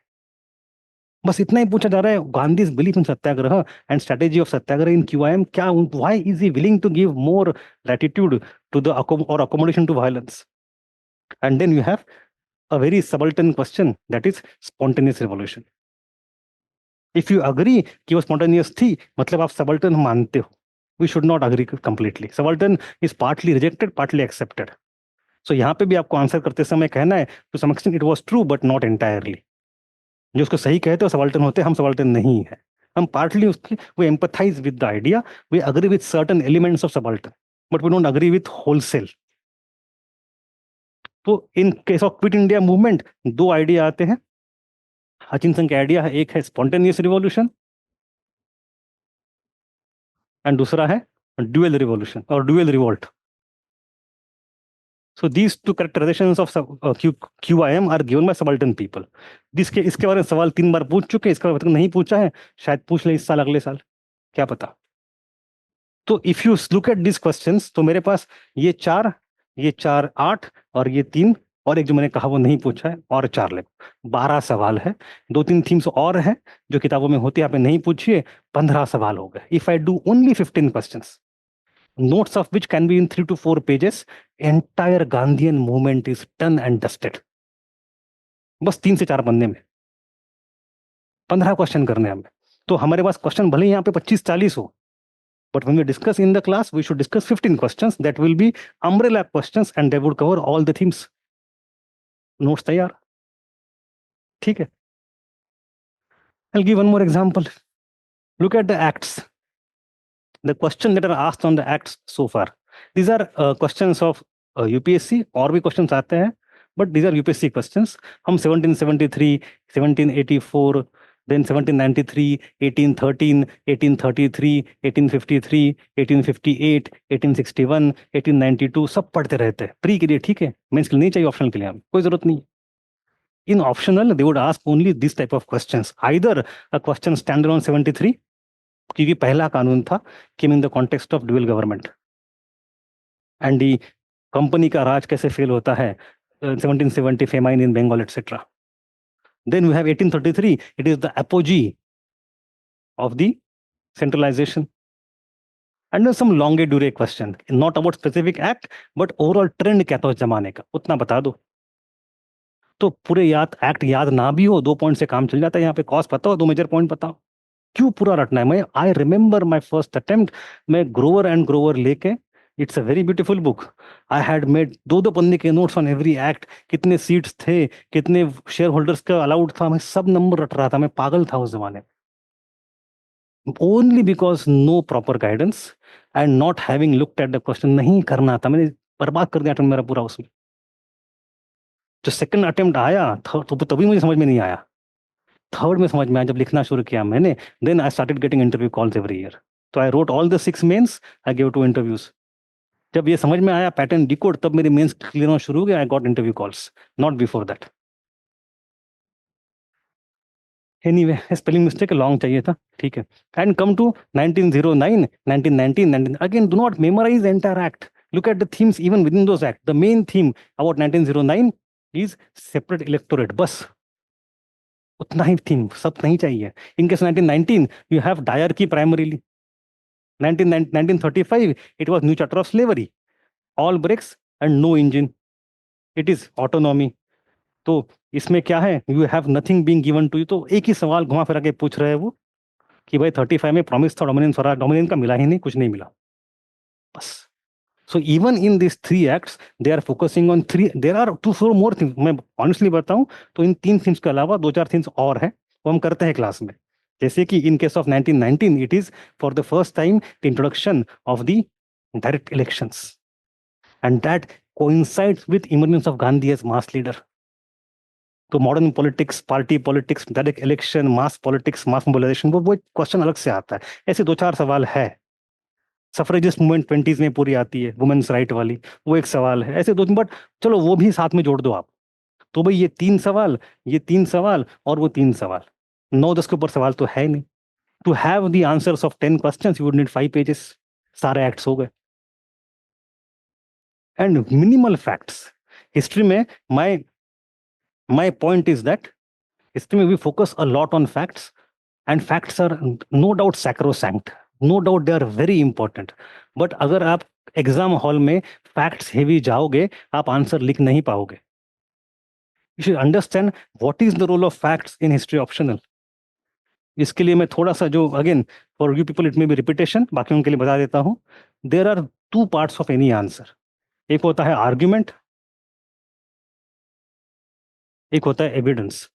बस इतना ही पूछा जा रहा है. Gandhi's belief in satyagraha and strategy of satyagraha in QIM, क्या, why is he willing to give more latitude to the और accommodation to violence? And then you have a very subaltern question, that is spontaneous revolution. If you agree कि वो spontaneous थी, मतलब आप subaltern मानते हो. We should not agree completely. Subaltern is partly rejected, partly accepted. So यहाँ पे भी आपको आंसर करते समय कहना है to some extent it was true but not entirely. जो उसको सही कहते हो सबाल्टर्न होते, हम सबाल्टर्न नहीं है। हम पार्टली उसके we empathize with the idea, we agree with certain elements of subaltern but we don't agree with wholesale. तो in case of Quit India movement दो आइडिया आते हैं। हचिंसन का आइडिया है, एक है स्पॉन्टेनियस रिवॉल्यूशन एंड दूसरा है ड्यूअल रिवॉल्यूशन और dual revolt. So these two characterizations of QIM are given by subaltern people. इसके बारे में सवाल 3 बार पूछ चुके हैं, इसका बारे में नहीं पूछा है, शायद पूछ ले इस साल अगले साल, क्या पता। तो if you look at this questions, तो मेरे पास ये चार 8 और ये 3 और एक जो मैंने कहा वो नहीं पूछा है और 4 ले 12 सवाल है। 2-3 थीम्स और है जो किताबों में होती है, यहाँ पे नहीं पूछिए। 15 सवाल हो गए। If I do only 15 questions, notes of which can be in 3 to 4 pages, entire Gandhian movement is done and dusted. बस 3 से 4 पन्ने में 15 क्वेश्चन करने हमें। तो हमारे पास क्वेश्चन भले ही यहाँ पे 25-40 हो, but when we discuss in the class we should discuss 15 questions that will be umbrella questions and they would cover all the themes. Notes तैयार, ठीक है। I'll give one more example. Look at the acts, the question that are asked on the acts so far. These are questions of UPSC, और भी questions आते हैं but these are UPSC questions. हम 1773, 1784, then 1793, 1813, 1833, 1853, 1858, 1861, 1892 सब पढ़ते रहते हैं pre के लिए, ठीक है। मेंस के लिए नहीं चाहिए, ऑप्शनल के लिए हमें कोई जरूरत नहीं। In optional they would ask only this type of questions, either a question standard on 73 क्योंकि पहला कानून था came in the context of dual government and the company का राज कैसे फेल होता है, 1770 famine in Bengal etcetera. Then we have 1833, it is the apogee of the centralization. And then some longer dure question, not about specific act but overall trend क्या था उस जमाने का, उतना बता दो। तो पूरे याद एक्ट याद ना भी हो, 2 पॉइंट से काम चल जाता है। यहाँ पे कॉज पता हो, 2 मेजर पॉइंट बताओ, क्यों पूरा रटना है। मैं I remember my first attempt, मैं ग्रोवर एंड ग्रोवर लेके, it's a very beautiful book, I had made 2-2 पन्ने के नोट्स ऑन एवरी एक्ट, कितने सीट्स थे, कितने शेयर होल्डर्स का अलाउड था, मैं सब नंबर रट रहा था, मैं पागल था उस जमाने। Only because no proper guidance and not having looked at the question, नहीं करना था, मैंने बर्बाद कर दिया अटेम्प्ट मेरा पूरा उसमें। जो सेकंड अटेम्प्ट आया तो तभी मुझे समझ में नहीं आया, थर्ड में समझ में आया जब लिखना शुरू किया मैंने। Then I started getting interview calls every year, तो I wrote all the 6 mains, I give 2 interviews. जब ये समझ में आया पैटर्न डिकोड, तब मेरे मेंस क्लियर होना शुरू हो गया, I got interview calls, not before that. Anyway, spelling mistake long चाहिए था, ठीक है। And come to 1909, 1919, again do not memorise entire act, look at the themes even within those act. The main theme about 1909 is separate electorate, बस उतना ही theme, सब नहीं चाहिए। In case 1919 you have diarchy primarily, 1935 it was new charter of slavery, all brakes and no engine, it is autonomy। तो इसमें क्या है, you have nothing being given to you. तो एक ही सवाल घुमा फिरा के पूछ रहे हैं वो कि भाई 35 में प्रॉमिस था डोमिनेंस, और डोमिनेंस का मिला ही नहीं, कुछ नहीं मिला बस। So even in this 3 acts they are focusing on 3, there are 2-4 more things. मैं ऑनेस्टली बताऊं तो इन 3 थिंग्स के अलावा 2-4 थिंग्स और हैं वो हम करते हैं क्लास में। जैसे कि in case of 1919 it is for the first time the introduction of the direct elections and that coincides with emergence of Gandhi as mass leader. तो modern politics, party politics, direct election, mass politics, mass mobilization, वो question अलग से आता है। ऐसे 2-4 सवाल है। सफरेजिस्ट movement 20s में पूरी आती है, वुमेन्स राइट वाली, वो एक सवाल है। ऐसे 2-3, बट चलो वो भी साथ में जोड़ दो आप। तो भाई ये 3 सवाल, ये 3 सवाल और वो 3 सवाल, 9-10 के ऊपर सवाल तो है नहीं। To have the answers of 10 questions you would need 5 pages, सारे एक्ट्स हो गए। एंड मिनिमल फैक्ट्स हिस्ट्री में, my point is that history में we focus a lot on facts and facts are no doubt sacrosanct, no doubt they are very important, but अगर आप exam hall में facts heavy जाओगे आप answer लिख नहीं पाओगे। You should understand what is the role of facts in history optional. इसके लिए मैं थोड़ा सा, जो again for you people it may be repetition, बाकी उनके लिए बता देता हूँ। There are 2 parts of any answer, एक होता है आर्ग्यूमेंट एक होता है एविडेंस।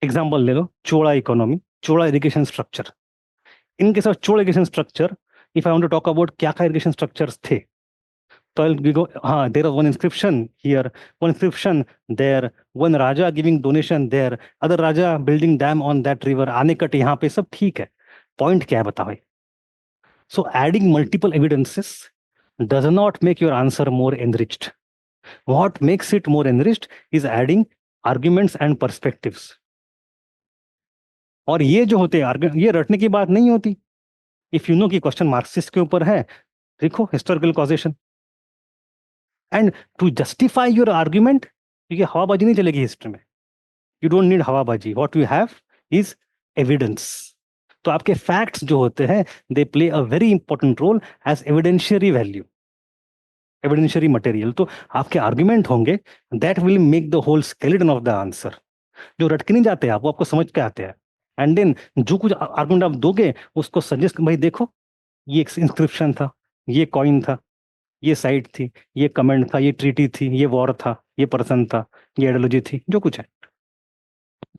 एग्जाम्पल ले लो, Chola economy, Chola irrigation structure. इनके साथ Chola irrigation structure, if I want to talk about क्या क्या इरिगेशन स्ट्रक्चर्स थे, तो I'll go, हाँ, there was one inscription here, one inscription there, one Raja giving donation there, other Raja building dam on that river, आने cut यहाँ पे, सब ठीक है। पॉइंट क्या है बताओ भाई? So adding multiple evidences does not make your answer more enriched. What makes it more enriched is adding arguments and perspectives. और ये जो होते हैं ये रटने की बात नहीं होती। इफ यू नो कि क्वेश्चन मार्क्सिस्ट के ऊपर है, देखो historical causation and to justify your argument, क्योंकि हवाबाजी नहीं चलेगी हिस्ट्री में। यू डोंट नीड हवाबाजी, what you have is evidence. तो आपके फैक्ट्स जो होते हैं, they play a very important role as evidentiary value, evidentiary material. तो आपके आर्ग्यूमेंट होंगे, that will make the whole skeleton of the answer. जो रट के नहीं जाते आप, वो आपको समझ के आते हैं। एंड देन जो कुछ आर्गुमेंट आप दोगे, उसको सजेस्ट, भाई देखो ये एक इंस्क्रिप्शन था, ये कॉइन था, ये साइट थी, ये कमेंट था, ये ट्रीटी थी, ये वॉर था, ये पर्सन था, ये आइडियोलॉजी थी, जो कुछ है।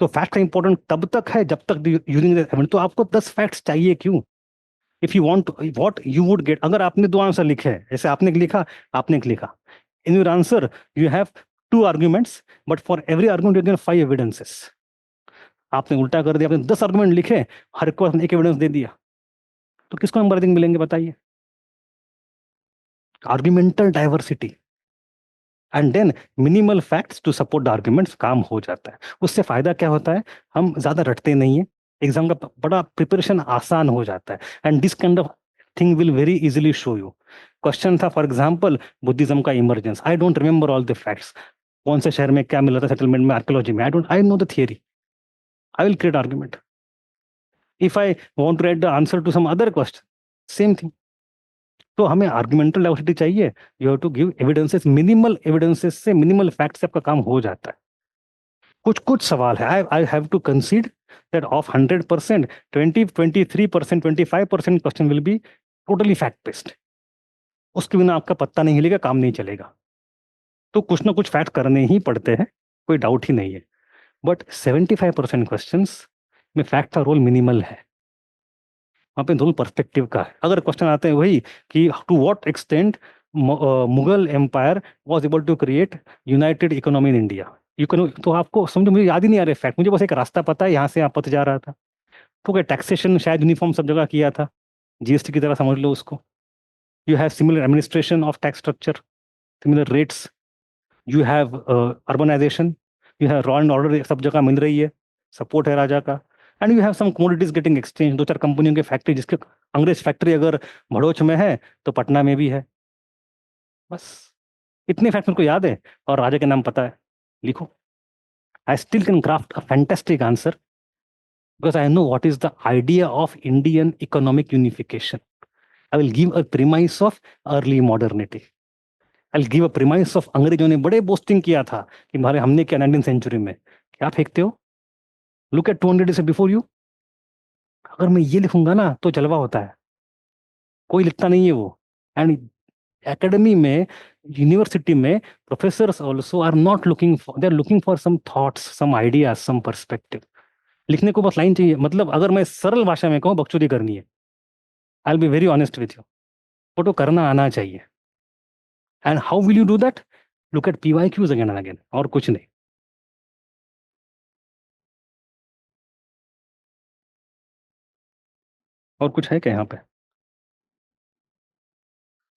तो फैक्ट का इंपॉर्टेंट तब तक है जब तक यूजिंग द एविडेंस। तो आपको 10 फैक्ट्स चाहिए क्यों? If you want, what you would get, अगर आपने दो आंसर लिखे हैं, ऐसे आपने लिखा, आपने लिखा, in your answer you have two arguments, but for every argument you get 5 evidences. आपने उल्टा कर दिया, आपने 10 आर्गुमेंट लिखे, हर को आपने एक एविडेंस दे दिया, तो किसको नंबर रेटिंग मिलेंगे बताइए? Argumental diversity and then minimal facts to support the arguments, काम हो जाता है। उससे फायदा क्या होता है? हम ज्यादा रटते नहीं है, एग्जाम का बड़ा प्रिपरेशन आसान हो जाता है। And this kind of thing will very easily show you. Question था फॉर एग्जाम्पल बुद्धिज्म का emergence, I don't remember all the facts, कौन से शहर में क्या मिला था सेटलमेंट में, आर्कियोलॉजी में, I know the theory, I will create argument. If I want to write the answer to some other question, same thing. तो हमें आर्गुमेंटल डाइवर्सिटी चाहिए, you have to give evidences, minimal evidences से, minimal fact से आपका काम हो जाता है। कुछ कुछ सवाल है, I have to concede that of 100%, 20-23%, 25% question will be totally fact based. उसके बिना आपका पत्ता नहीं हिलेगा, काम नहीं चलेगा। तो कुछ ना कुछ फैक्ट करने ही पड़ते हैं, कोई डाउट ही नहीं है। बट 75% क्वेश्चन में फैक्ट का रोल मिनिमल है। वहाँ पे दोनों पर्सपेक्टिव का है। अगर क्वेश्चन आते हैं वही कि to what extent Mughal empire was able to create united economy in India, तो आपको समझो, मुझे याद ही नहीं आ रहा फैक्ट, मुझे बस एक रास्ता पता है, यहाँ से यहाँ पथ जा रहा था। तो क्या टैक्सेशन शायद यूनिफॉर्म सब जगह किया था, जीएसटी की तरह समझ लो उसको। You have similar administration of tax structure, similar rates, you have urbanisation, you have law and order सब जगह मिल रही है, सपोर्ट है राजा का। And you have some commodities getting exchange, दो चार कंपनियों की फैक्ट्री, जिसके अंग्रेज फैक्ट्री अगर भड़ोच में है तो पटना में भी है। बस इतने फैक्ट मेरे को याद है और राजा के नाम पता है, लिखो। I still can craft a fantastic answer because I know what is the idea of Indian economic unification. I will give a premise of early modernity, I will give a premise of, अंग्रेजों ने बड़े boasting किया था कि हमारे, हमने क्या 19th century में क्या फेंकते हो, लुक एट 200 से बिफोर यू। अगर मैं ये लिखूंगा ना तो जलवा होता है, कोई लिखता नहीं है वो। एंड एकेडमी में, यूनिवर्सिटी में, professors also are not looking for, they are looking for some thoughts, some ideas, some perspective. लिखने को बस लाइन चाहिए, मतलब अगर मैं सरल भाषा में कहूँ, बकचोदी करनी है, I will be very honest with you, but वो करना आना चाहिए। And how will you do that? Look at PYQs again and again, और कुछ नहीं। और कुछ है क्या यहाँ पे?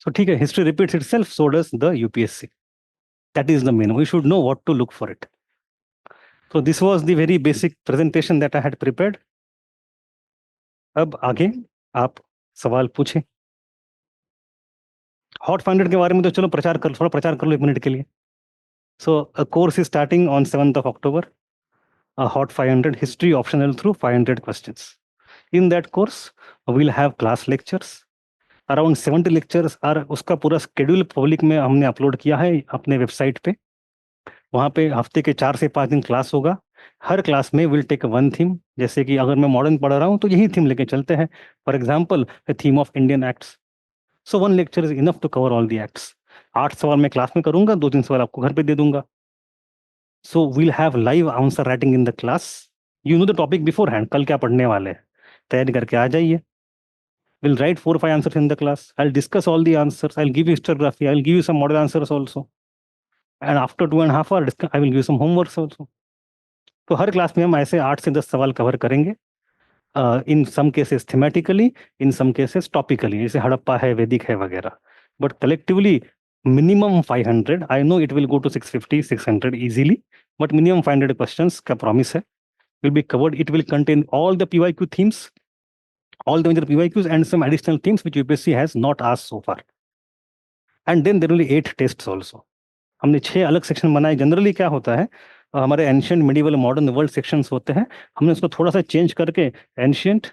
सो ठीक है, history repeats itself, so does the UPSC. That is the main, we should know what to look for it. So this was the very basic presentation that I had prepared. अब आगे आप सवाल पूछें। Hot 500 के बारे में तो चलो प्रचार कर, थोड़ा प्रचार कर लो 1 मिनट के लिए। सो course is starting on 7th of October. Hot 500 history optional through 500 questions. In that course we'll have class lectures. Around 70 lectures are, उसका पूरा स्केड्यूल पब्लिक में हमने अपलोड किया है अपने वेबसाइट पे। वहाँ पे हफ्ते के 4 से 5 दिन क्लास होगा। हर क्लास में विल टेक वन थीम, जैसे कि अगर मैं मॉडर्न पढ़ा रहा हूँ तो यही थीम लेके चलते हैं। For example the theme of Indian acts, so one lecture is enough to cover all the acts. 8 सवाल मैं क्लास में करूंगा, 2-3 सवाल आपको घर पे दे दूंगा. So we'll have live answer writing in the class. You know the topic beforehand, कल क्या पढ़ने वाले हैं, तैयारी करके आ जाइए. We'll write 4 or 5 answers in the class. I'll discuss all the answers. I'll give you historiography. I'll give you some model answers also. And after 2.5 hours, I will give you some homeworks also. तो हर class में हम ऐसे 8 से 10 सवाल cover करेंगे. In some cases thematically, in some cases topically, जैसे हड़प्पा है, वैदिक है वगैरह. But collectively minimum 500. I know it will go to 650 600 easily, but minimum 500 questions का प्रॉमिस है. Will be covered. It will contain all the PYQ themes, all the major PYQs and some additional themes which UPSC has not asked so far. And then there will be 8 tests also. हमने 6 अलग section बनाए. Generally क्या होता है, हमारे ancient, medieval, modern, world sections होते हैं. हमने उसको थोड़ा सा चेंज करके ancient,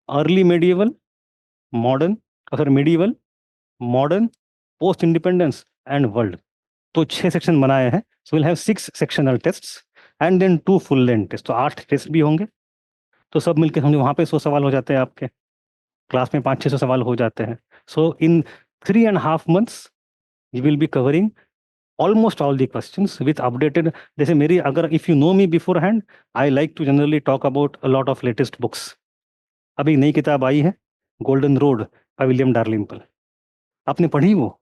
early medieval, modern, sorry medieval, modern, post independence and world, तो 6 सेक्शन बनाए हैं. So will have 6 sectional tests and then 2 full length test. तो 8 टेस्ट भी होंगे. तो सब मिलकर हमने वहाँ पे 100 सवाल हो जाते हैं आपके. क्लास में 500-600 सवाल हो जाते हैं. सो इन 3.5 months you will be covering almost all the questions with updated. जैसे मेरी, अगर if you know me beforehand, I like to generally talk about a lot of latest books. अभी नई किताब आई है, गोल्डन रोड बाय विलियम डार्लिंपल. आपने पढ़ी वो?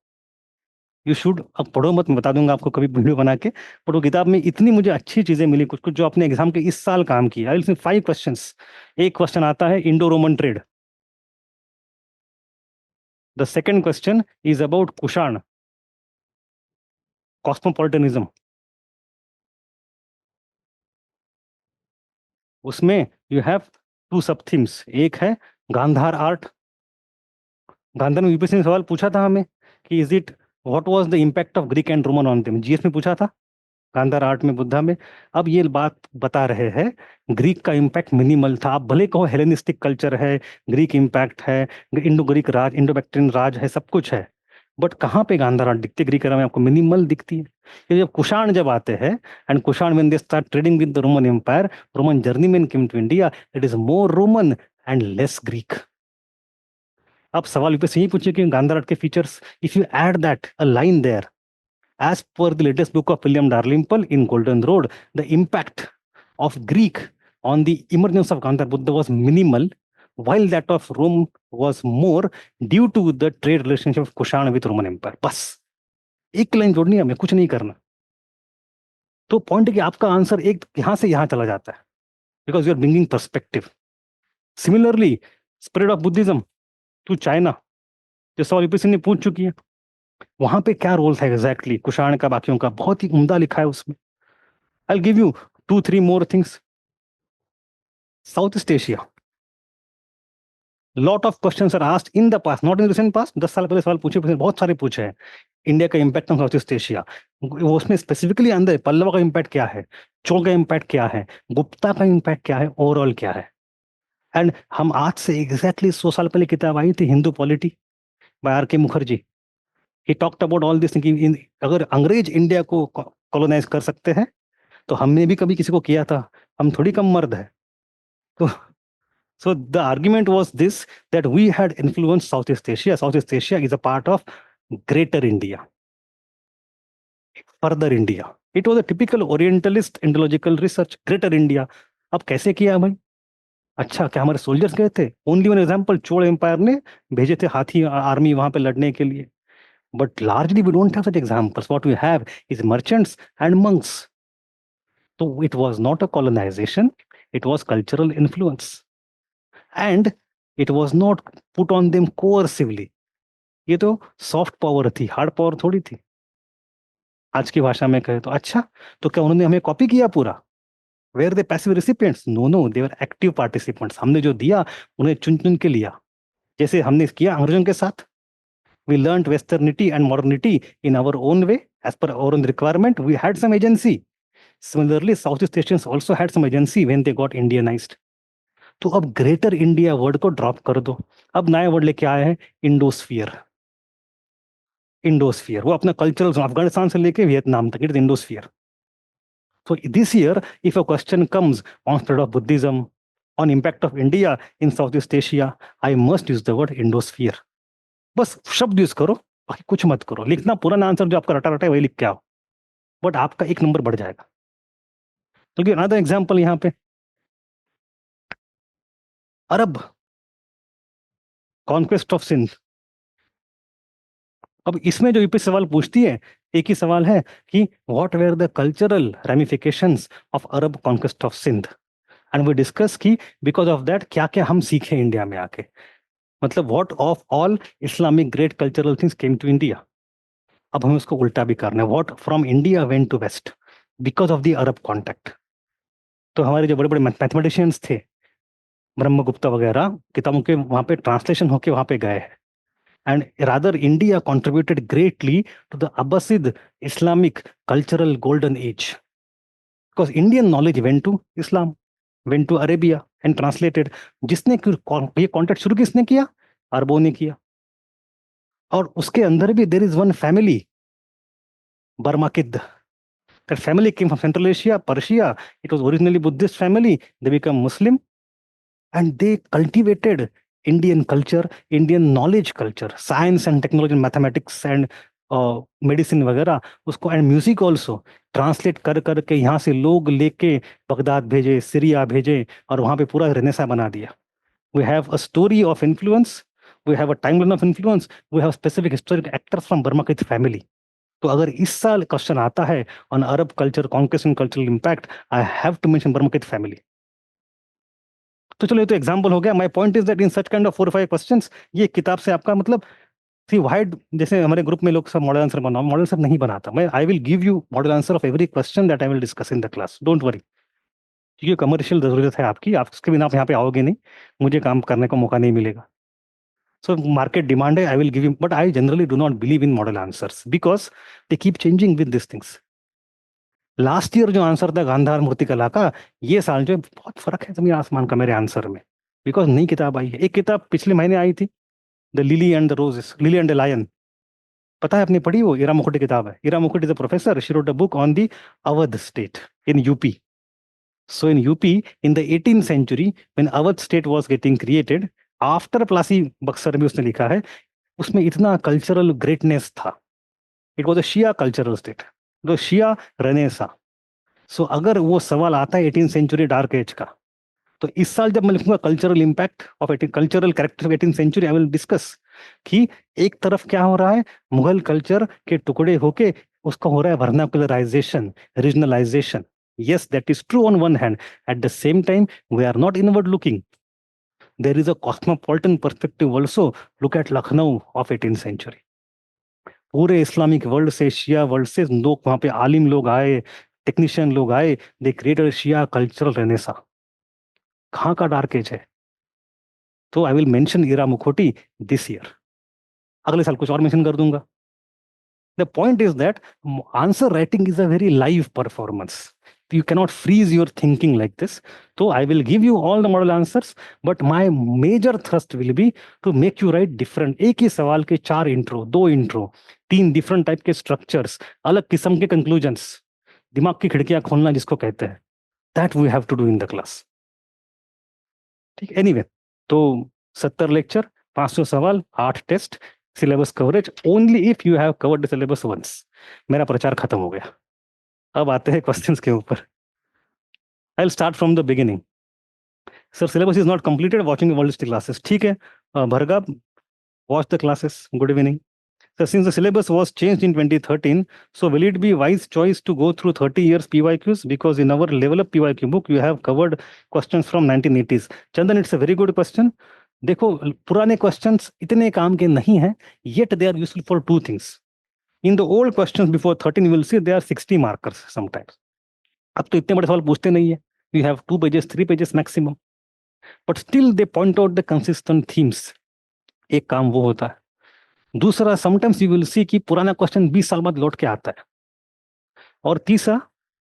You should. अब पढ़ो मत, मैं बता दूंगा आपको कभी वीडियो बना के. पर वो किताब में इतनी मुझे अच्छी चीजें मिली, कुछ कुछ जो अपने एग्जाम के इस साल काम किया. I will see 5 questions. एक क्वेश्चन आता है Indo Roman trade. The second question is about Kushan, cosmopolitanism. उसमें यू हैव 2 सब थीम्स. एक है गांधार आर्ट. गांधार में यूपीएससी ने सवाल पूछा था हमें कि is it, what was the impact of Greek and Roman on them. GS में पूछा था, गांधार आर्ट में, बुद्धा में. अब ये बात बता रहे हैं, ग्रीक का इम्पैक्ट मिनिमल था. आप भले कहो हेलेनिस्टिक कल्चर है, ग्रीक इम्पैक्ट है, इंडो ग्रीक राज, इंडो बैक्ट्रियन राज है, सब कुछ है, बट कहाँ पे गांधार आर्ट दिखती है ग्रीक era में? आपको मिनिमल दिखती है. ये जब कुषाण जब आते हैं, and Kushan when they start trading with the Roman empire, Roman journeyman came to India, it is more Roman and less Greek. अब सवाल पे से ही पूछिए कि गांधार आर्ट के features, if you add that a line there, as per the latest book of William Dalrymple in Golden Road, the impact of Greek on the emergence of Gandhar Buddha was minimal, while that of Rome was more due to the trade relationship of Kushan with Roman Empire. बस एक line जोड़नी है, हमें कुछ नहीं करना. तो point है कि आपका आंसर एक यहां से यहां चला जाता है, because you are bringing perspective. Similarly spread of Buddhism to China, जो सवाल यूपीएससी ने पूछ चुकी है, वहां पे क्या रोल था एग्जैक्टली कुषाण का, बाकियों का, बहुत ही उम्दा लिखा है उसमें. I give you 2-3 more things. Southeast Asia, lot of questions are asked in the past, not in recent past. 10 साल पहले सवाल पूछे, बहुत सारे पूछे हैं. इंडिया का impact on south east Asia, वो उसमें स्पेसिफिकली अंदर पल्लवा का इम्पैक्ट क्या है, चोल का इम्पैक्ट क्या है, गुप्ता का इम्पैक्ट क्या है, ओवरऑल क्या है. एंड हम आज से एग्जैक्टली 100 साल पहले किताब आई थी Hindu polity by R K Mukherjee. He talked about all this thing. अगर अंग्रेज इंडिया को कॉलोनाइज कर सकते हैं, तो हमने भी कभी किसी को किया था. हम थोड़ी कम मर्द है. तो so the argument was this, that we had influenced Southeast Asia. Southeast Asia is a part of Greater India, further India. It was a typical Orientalist Indological research. Greater India. अब कैसे किया भाई? अच्छा, क्या हमारे सोल्जर्स गए थे? Only one example, Chola empire ने भेजे थे हाथी आर्मी वहां पे लड़ने के लिए. But largely we don't have such examples. What we have is merchants and monks. तो it was not a colonization, it was cultural influence. And it was not put on them coercively. ये तो soft power थी, hard power थोड़ी थी. आज की भाषा में कहे तो. अच्छा, तो क्या उन्होंने हमें कॉपी किया पूरा? Where they passive recipients? No no, they were active participants. हमने जो दिया उन्हें चुन चुन के लिया, जैसे हमने किया अंग्रेजों के साथ. We learn westernity and modernity in our own way, as per our own requirement. We had some agency. Similarly South East Asians also had some agency when they got Indianized. तो अब ग्रेटर इंडिया वर्ड को drop कर दो. अब नया word लेके आए हैं, इंडोस्फियर. इंडोस्फियर वो अपना कल्चरल, अफगानिस्तान से लेके वियतनाम तक, it is Indosphere. So this year, if a question comes on spread of Buddhism, on impact of India in Southeast Asia, I must use the word Indosphere. बस शब्द यूज करो, बाकी कुछ मत करो, लिखना पुराना आंसर जो आपका रटा रटा है वही लिख के आओ, बट आपका एक नंबर बढ़ जाएगा। तो अनदर एग्जाम्पल यहाँ पे, अरब कॉन्क्वेस्ट ऑफ सिंध। अब इसमें जो यूपी सवाल पूछती है, एक ही सवाल है कि what were the cultural ramifications of Arab conquest of Sindh, and we discuss कि बिकॉज ऑफ दैट क्या क्या हम सीखे इंडिया में आके, मतलब what of all Islamic great cultural things came to India. अब हमें उसको उल्टा भी करना है, what from India went to west because of the Arab contact. तो हमारे जो बड़े बड़े मैथमेटिशियंस थे, ब्रह्मगुप्ता वगैरह, किताबों के वहां पे ट्रांसलेशन होके वहां पे गए हैं, and rather India contributed greatly to the Abbasid Islamic cultural golden age, because Indian knowledge went to Islam, went to Arabia and translated. जिसने ये कॉन्टेक्ट शुरू किसने किया? अरबों ने किया। और उसके अंदर भी देर इज वन फैमिली, बर्माकिद। That family came from Central Asia, Persia. It was originally Buddhist family. They become Muslim, and they cultivated Indian culture, Indian knowledge culture, science and technology, mathematics and medicine वगैरह उसको, and music also translate कर करके यहाँ से लोग लेके Baghdad भेजे, Syria भेजे, और वहाँ पे पूरा रेनेसा बना दिया। We have a story of influence, we have a timeline of influence, we have specific historic actors from Burma की फैमिली। तो अगर इस साल क्वेश्चन आता है on Arab culture conquest and cultural impact, I have to mention Burma की फैमिली। तो चलो ये तो एग्जांपल हो गया। My point is that in such kind of 4 or 5 questions, ये किताब से आपका मतलब सी वाइड, जैसे हमारे ग्रुप में लोग सब मॉडल आंसर बनाओ, मॉडल आंसर नहीं बनाता मैं। आई will give you model answer of every question that I will discuss in the class, don't worry. क्योंकि कमर्शियल जरूरत है आपकी, आप उसके बिना आप यहाँ पे आओगे नहीं, मुझे काम करने का मौका नहीं मिलेगा। सो मार्केट डिमांड है, आई will give you, but I generally do not believe in model answers because they keep changing with this things. Last year जो आंसर था गांधार मूर्तिकला का, ये साल जो है बहुत फर्क है जमीन आसमान का मेरे आंसर में, बिकॉज नई किताब आई है। एक किताब पिछले महीने आई थी, the lily and the roses, lily and the lion, पता है आपने पढ़ी? वो इरा मुखर्जी किताब है। Ira Mukherjee is a professor, she wrote a book on the Awadh state in UP. So in UP in the 18th century when Awadh state was getting created after Plassey Buxar में, उसने लिखा है उसमें इतना कल्चरल ग्रेटनेस था। It was a Shia cultural state, the Shia Renaissance. सो अगर वो सवाल आता है 18th century डार्क एज का, तो इस साल जब मैं लिखूंगा cultural impact of cultural character of 18th century, I will discuss कि एक तरफ क्या हो रहा है, मुगल कल्चर के टुकड़े होके उसका हो रहा है वर्नाकुलराइजेशन, regionalisation. yes, that is true on one hand. At the same time, we are not inward looking. There is a cosmopolitan perspective also. Look at Lucknow of 18th century. पूरे इस्लामिक वर्ल्ड से, शिया world से लोग वहां पे, आलिम लोग आए, technician लोग आए, they created Shia cultural renaissance. कहाँ का डार्क एज है? तो I will mention Ira Mukherjee this year, अगले साल कुछ और मेंशन कर दूंगा। The point is that answer writing is a very live performance, you cannot freeze your thinking like this. So I will give you all the model answers, but my major thrust will be to make you write different, एक ही सवाल के 4 intro, 2 intro, 3 different type के structures, अलग किस्म के conclusions, दिमाग की खिड़कियां खोलना जिसको कहते हैं, that we have to do in the class. ठीक, एनीवे, तो 70 लेक्चर, 500 सवाल, 8 test, syllabus coverage only if you have covered the syllabus once. मेरा प्रचार खत्म हो गया, अब आते हैं क्वेश्चंस के ऊपर। I will start from the beginning. Sir syllabus is not completed, watching world history classes, ठीक है। Bhargav, watch the classes, good evening. So since the syllabus was changed in 2013, so will it be wise choice to go through 30 years PYQs? Because in our level up PYQ book, you have covered questions from 1980s. Chandan, it's a very good question. देखो, पुराने questions इतने काम के नहीं हैं, yet they are useful for 2 things. In the old questions before 13, you will see they are 60 markers sometimes. अब तो इतने बड़े सवाल पूछते नहीं है, you have 2 pages, 3 pages maximum. But still they point out the consistent themes. एक काम वो होता है। दूसरा, समटाइम्स यू विल सी कि पुराना क्वेश्चन 20 साल बाद लौट के आता है। और तीसरा,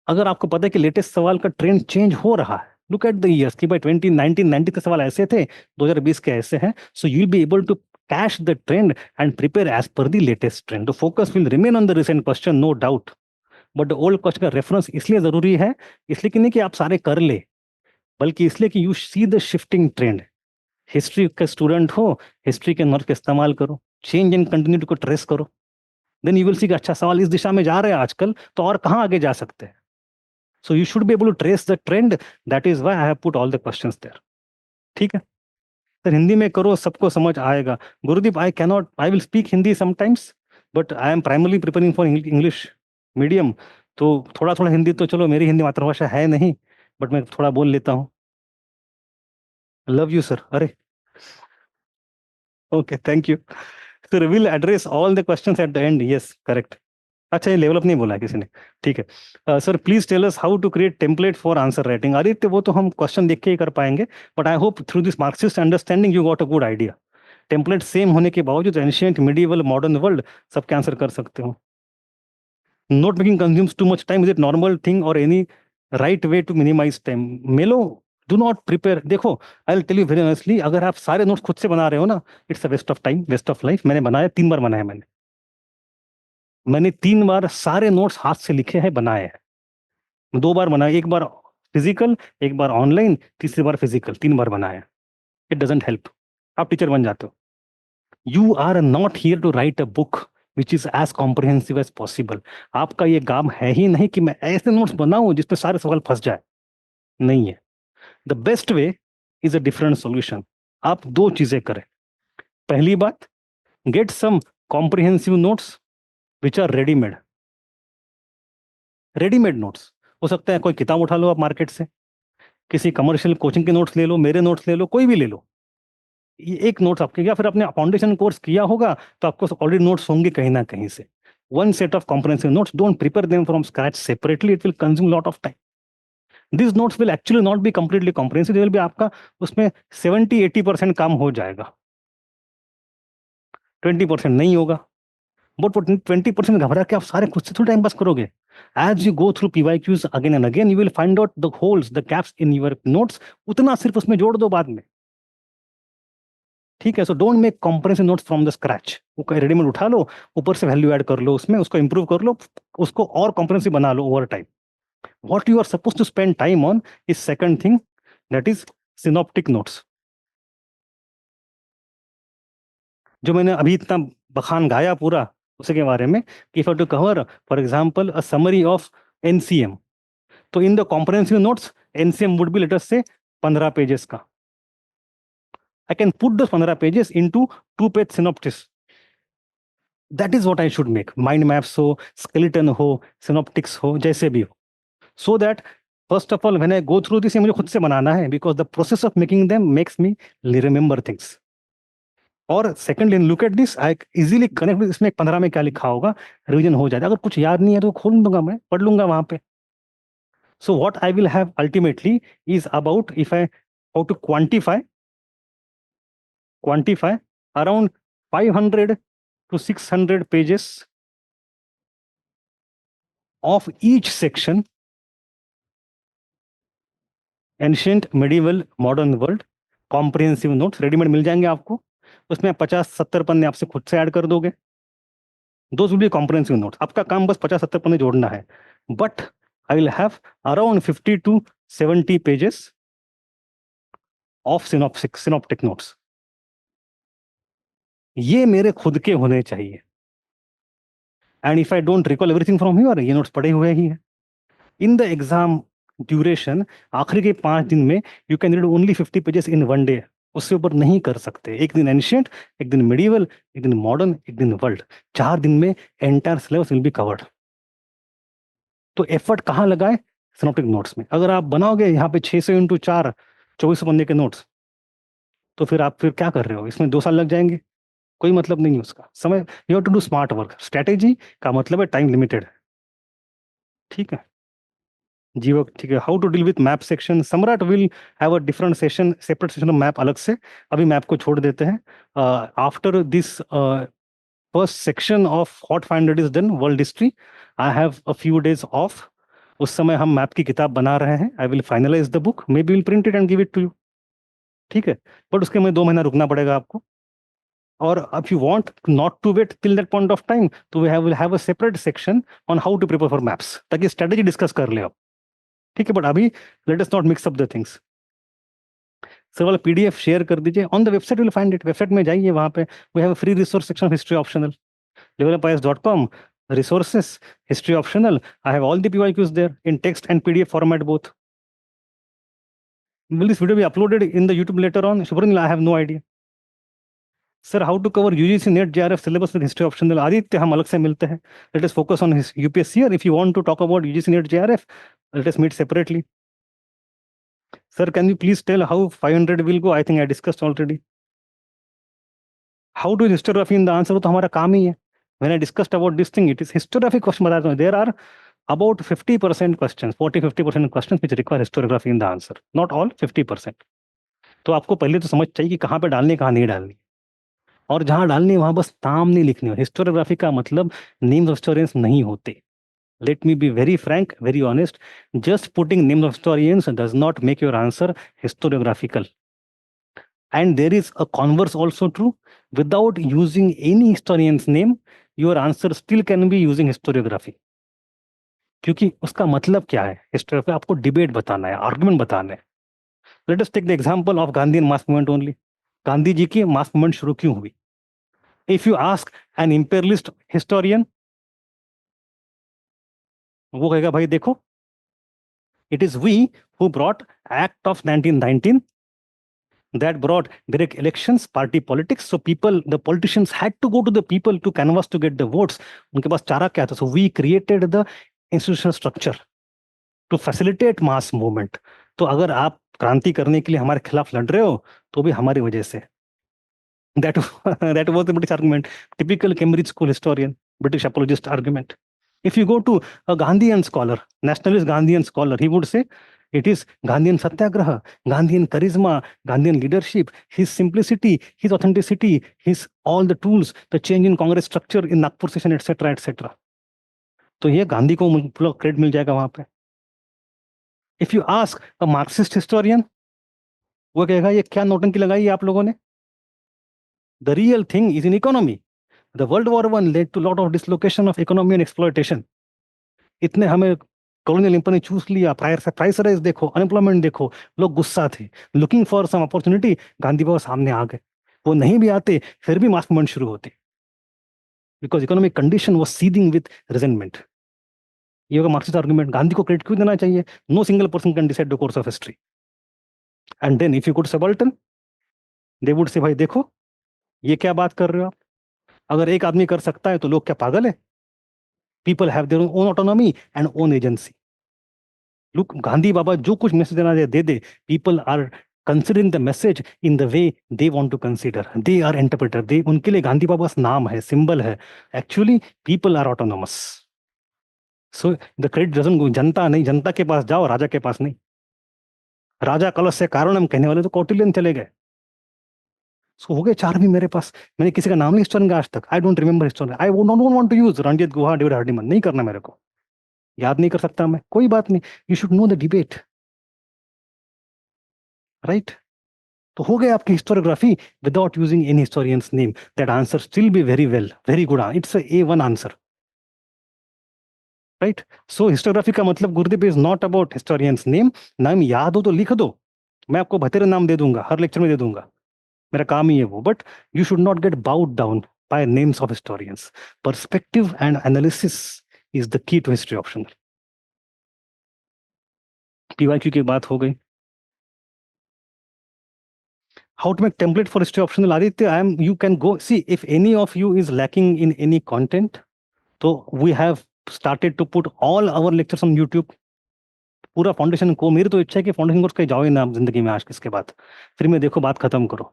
अगर आपको पता है कि लेटेस्ट सवाल का ट्रेंड चेंज हो रहा है, लुक एट द ईयर्स कि भाई 1990 के सवाल ऐसे थे, 2020 के ऐसे हैं, so you will be able to catch the trend and prepare as per the latest trend. The focus will remain on the recent question, no doubt, but the old question का रेफरेंस इसलिए जरूरी है, इसलिए कि नहीं कि आप सारे कर ले, बल्कि इसलिए कि you see the shifting trend. History के स्टूडेंट हो, हिस्ट्री के नॉलेज का इस्तेमाल करो। चेंज एंड कंटिन्यूटी को ट्रेस करो, देन यू विल सी कि अच्छा सवाल इस दिशा में जा रहे हैं आजकल, तो और कहाँ आगे जा सकते हैं. So you should be able to trace the trend. That is why I have put all the questions there. ठीक है सर, हिंदी में करो, सबको समझ आएगा. Gurdeep, I cannot, I will speak Hindi sometimes, but I am primarily preparing for English medium. तो थोड़ा थोड़ा हिंदी तो चलो, मेरी हिंदी मातृभाषा है नहीं, बट मैं थोड़ा बोल लेता हूँ. Love you sir. अरे okay, thank you sir. Will address all the questions at the end. Yes, correct. अच्छा, ये लेवल अप नहीं बोला है किसी ने. ठीक है sir, please tell us how to create template for answer writing. Aditya, वो तो हम क्वेश्चन देख के ही कर पाएंगे, but I hope through this Marxist understanding you got a good idea. Template same होने के बावजूद एंशियंट, मिडिवल, मॉडर्न वर्ल्ड सबके आंसर कर सकते हो. Note making consumes too much time. Is it normal thing और any right way to minimize time? मेलो, do not prepare. देखो, I will tell you very honestly, अगर आप सारे नोट्स खुद से बना रहे हो ना, it's a waste of time, waste of life. मैंने बनाया 3 बार, बनाया मैंने 3 बार सारे नोट्स हाथ से लिखे हैं, बनाए हैं. 2 बार बनाए, एक बार फिजिकल, एक बार ऑनलाइन, तीसरी बार फिजिकल. 3 बार बनाया. It doesn't help. आप टीचर बन जाते हो. You are not here to write a book which is as comprehensive as possible. आपका ये काम है ही नहीं कि मैं ऐसे नोट्स बनाऊं जिसमें सारे सवाल फंस जाए. नहीं है. The best way is a different solution. आप 2 चीजें करें. पहली बात, get some comprehensive notes which are readymade. Readymade notes हो सकता है, कोई किताब उठा लो आप मार्केट से, किसी कमर्शियल कोचिंग के नोट्स ले लो, मेरे नोट्स ले लो, कोई भी ले लो. ये एक नोट्स आपके, या फिर आपने फाउंडेशन कोर्स किया होगा तो आपको ऑलरेडी नोट्स होंगे कहीं ना कहीं से. One set of comprehensive notes. Don't prepare them from scratch separately. It will consume lot of time. This notes will actually not be completely comprehensive. Will be आपका उसमें 70-80% काम हो जाएगा, 20% नहीं होगा. बट वो 20% घबरा के आप सारे खुद से थोड़ा टाइम पास करोगे. As you go through PYQs again and again, you will find out the holes, the gaps in your notes. उतना सिर्फ उसमें जोड़ दो बाद में. ठीक है. So don't make comprehensive notes from the scratch. वो रेडीमेड उठा लो, ऊपर से वैल्यू ऐड कर लो उसमें, उसको इंप्रूव कर लो, उसको और कॉम्प्रिहेंसिव बना लो over time. What you are suppose to spend time on is second thing, that is synoptic notes. जो मैंने अभी इतना बखान गाया पूरा उसके बारे में, if two cover for example a summary of NCM, तो in the comprehensive notes NCM would be, let us से 15 पेजेस का. I can put those 15 pages into 2-page synopsis. That is what I should make. Mind maps हो, skeleton हो, synoptics हो, जैसे भी हो. So that first of all, when I go through this, ये मुझे खुद से बनाना है, because the process of making them makes me remember things. और secondly, look at this, I easily connect with इसमें 15 में क्या लिखा होगा, रिवीजन हो जाता है. अगर कुछ याद नहीं है तो खोल दूंगा, मैं पढ़ लूंगा वहां पे. So what I will have ultimately is about, if I how to quantify around 500 to 600 pages of each section, ancient, medieval, modern world. Comprehensive notes readymade मिल जाएंगे आपको. उसमें 50-70 पन्ने आपसे खुद से ऐड कर दोगे. Those will be comprehensive notes. आपका काम बस 50-70 पन्ने जोड़ना है. But I will have around 50 to 70 pages of synoptic notes. ये मेरे खुद के होने चाहिए. And if I don't recall everything from here, ये नोट्स पड़े हुए ही हैं. इन द एग्जाम ड्यूरेशन, आखिरी के 5 दिन में, you can read only 50 pages in 1 day. उससे ऊपर नहीं कर सकते. एक दिन एंशियंट, एक दिन मिडिवल, एक दिन मॉडर्न, एक दिन वर्ल्ड. 4 दिन में entire syllabus will be covered. तो एफर्ट कहाँ लगाए? सिनॉप्टिक नोट्स में. अगर आप बनाओगे यहाँ पे 600 इंटू 4, 2400 पन्ने के नोट्स, तो फिर आप फिर क्या कर रहे हो? इसमें 2 साल लग जाएंगे. कोई मतलब नहीं है उसका. समय, you have to do smart work. Strategy का मतलब है टाइम लिमिटेड. ठीक है जी. वो ठीक है. How to deal with map section, Samrat will have a different session, separate session of map अलग से. अभी मैप को छोड़ देते हैं. After this first section of hot 500 is done, world history, I have a few days off. उस समय हम मैप की किताब बना रहे हैं. I will finalise the book, maybe will print it and give it to you. ठीक है. बट उसके में 2 महीना रुकना पड़ेगा आपको. और if you want not to wait till that point of time, तो we will have a separate section on how to prepare for maps, ताकि स्ट्रेटेजी डिस्कस कर ले आप. ठीक है. बट अभी let us not mix up the things. Sir वाला PDF share कर दीजिए, on the website will find it, website में जाइए, वहाँ पे we have free resource section of history optional, developias.com, resources, history optional. I have all the PYQs there in text and PDF format both. Will this video be uploaded in the YouTube later on? Shubhranil, I have no idea. Sir, how to cover UGC NET JRF syllabus with history optional? Aditya, हम अलग से मिलते हैं. Let us focus on his UPSC, or if you want to talk about UGC NET JRF, let us meet separately. Sir, can you please tell how 500 will go? I think I discussed already. How to use historiography in the answer? वो तो हमारा काम ही है. When I discussed about this thing, it is historiography question बताता हूँ. There are about 50% questions, 40-50% questions which require historiography in the answer. Not all, 50%. तो आपको पहले तो समझ चाहिए कि कहाँ पे डालनी, कहाँ नहीं डालनी, और जहाँ डालनी वहां बस नाम नहीं लिखनी हो. हिस्टोरियोग्राफी का मतलब नेम्स ऑफ हिस्टोरियंस नहीं होते. Let me be very frank, very honest. Just putting names of historians does not make your answer historiographical. And there is a converse also true. Without using any historian's name, your answer still can be using historiography. क्योंकि उसका मतलब क्या है, historiography आपको debate बताना है, argument बताना है. Let us take the example of Gandhi mass movement only. Gandhi ji की मास मूवमेंट शुरू क्यों हुई? If you ask an imperialist historian, वो कहेगा भाई देखो, it is we who brought act of 1919 that brought direct elections, party politics. So people, the politicians had to go to the people to canvass to get the votes. उनके पास चारा क्या था? So we created the institutional structure to facilitate mass movement. तो अगर आप क्रांति करने के लिए हमारे खिलाफ लड़ रहे हो तो भी हमारी वजह से. That that was the British argument. Typical Cambridge School historian, British apologist argument. If you go to a Gandhian scholar, nationalist Gandhian scholar, he would say it is Gandhian satyagraha, Gandhian charisma, Gandhian leadership, his simplicity, his authenticity, his all the tools, the change in Congress structure in Nagpur session, etc., etc. तो ये गांधी को पूरा credit मिल जाएगा वहां पे. If you ask a Marxist historian, वो कहेगा ये क्या नौटंकी लगाई है आप लोगों ने? The real thing is in economy. The World War I led to a lot of dislocation of economy and exploitation. इतने हमें colonial empire ने चूस लिया, प्राइस राइज देखो, अनएम्प्लॉयमेंट देखो, लोग गुस्सा थे, looking for some opportunity, Gandhi बाबा सामने आ गए. वो नहीं भी आते फिर भी मास मूवमेंट शुरू होते, because economic condition was सीदिंग with resentment. ये होगा मार्क्सिस्ट आर्गुमेंट. गांधी को क्रेडिट क्यों देना चाहिए? No single person can decide the course of history. And then if you could subaltern, they would say भाई देखो ये क्या बात कर रहे हो आप? अगर एक आदमी कर सकता है तो लोग क्या पागल है? People have their own autonomy and own agency. Look, Gandhi बाबा जो कुछ मैसेज देना दे दे, people are considering the message in the way they want to consider. They are interpreter. They, उनके लिए गांधी बाबा नाम है, सिंबल है. Actually people are autonomous. So the credit doesn't go. जनता नहीं, जनता के पास जाओ, राजा के पास नहीं. राजा कलश से कारण हम कहने वाले तो कौटिल्यन चले गए. सो हो गए चार भी मेरे पास. मैंने किसी का नाम नहीं हिस्टोरियन का आज तक. I don't remember historian. I don't want to use Ranajit Guha, David Hardiman. नहीं करना मेरे को, याद नहीं कर सकता मैं, कोई बात नहीं. You should know the debate, right? तो हो गए आपकी historiography without using any historians name. That answer still be very well, very good. It's A1 answer, right? So historiography का मतलब गुरुदेव is not about historians name. नाम याद हो तो लिख दो, मैं आपको बतेरे नाम दे दूंगा, हर लेक्चर में दे दूंगा, मेरा काम ही है वो. But you should not get bogged down by names of historians. Perspective and analysis is the key to history optional. PYQ की बात हो गई. How to make template for history optional? Aditya, you can go see if any of you is lacking in any content. So we have started to put all our lectures on YouTube. पूरा foundation को, मेरी तो इच्छा है कि foundation course कहीं जाओ ही ना आप जिंदगी में आज किसके बाद, फिर में देखो बात खत्म करो.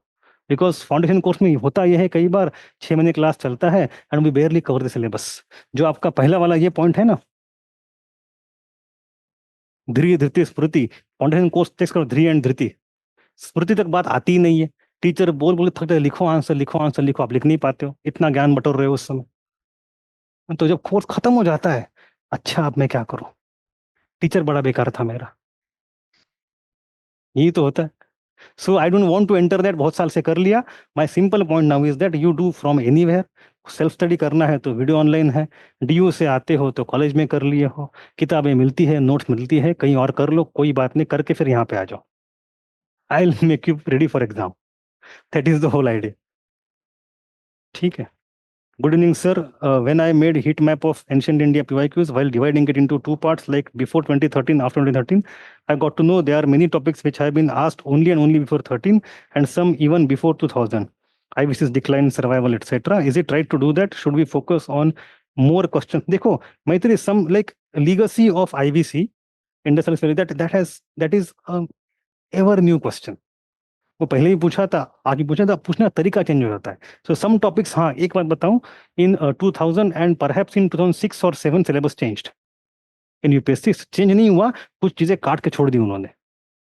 बिकॉज फाउंडेशन कोर्स में होता यह है, कई बार 6 महीने क्लास चलता है and we barely cover the syllabus. जो आपका पहला वाला ये पॉइंट है ना, धीरे धृति स्मृति, फाउंडेशन कोर्स टेक्स्ट करो, धीरे एंड धृति, स्मृति तक बात आती ही नहीं है. टीचर बोल बोले थक जाए, लिखो आंसर, लिखो आंसर, लिखो. आप लिख नहीं पाते हो, इतना ज्ञान बटोर रहे हो उस समय. तो जब कोर्स खत्म हो जाता है, अच्छा अब मैं क्या करूं, टीचर बड़ा बेकार था मेरा, यही तो होता है. So I don't want to enter that. बहुत साल से कर लिया. My simple point now is that you do from anywhere. Self study करना है तो वीडियो ऑनलाइन है, DU से आते हो तो कॉलेज में कर लिए हो, किताबें मिलती है, नोट्स मिलती है, कहीं और कर लो, कोई बात नहीं, करके फिर यहाँ पे आ जाओ. I will make you ready for exam. That is the whole idea. ठीक है. Good evening, sir. When I made heat map of ancient India PYQs while dividing it into two parts, like before 2013, after 2013, I got to know there are many topics which have been asked only and only before 13, and some even before 2000. IBC's decline, survival, etc. Is it right to do that? Should we focus on more questions? देखो, Maitri, some like legacy of IBC, industrial history, that is a ever new question. वो पहले ही पूछा था, आगे पूछा था, पूछने का तरीका चेंज हो जाता है. सो सम टॉपिक्स, हाँ एक बात बताऊं, इन 2000 एंड परहैप्स इन 2006 और 7 syllabus changed in UPSC. Change नहीं हुआ, कुछ चीजें काट के छोड़ दी उन्होंने,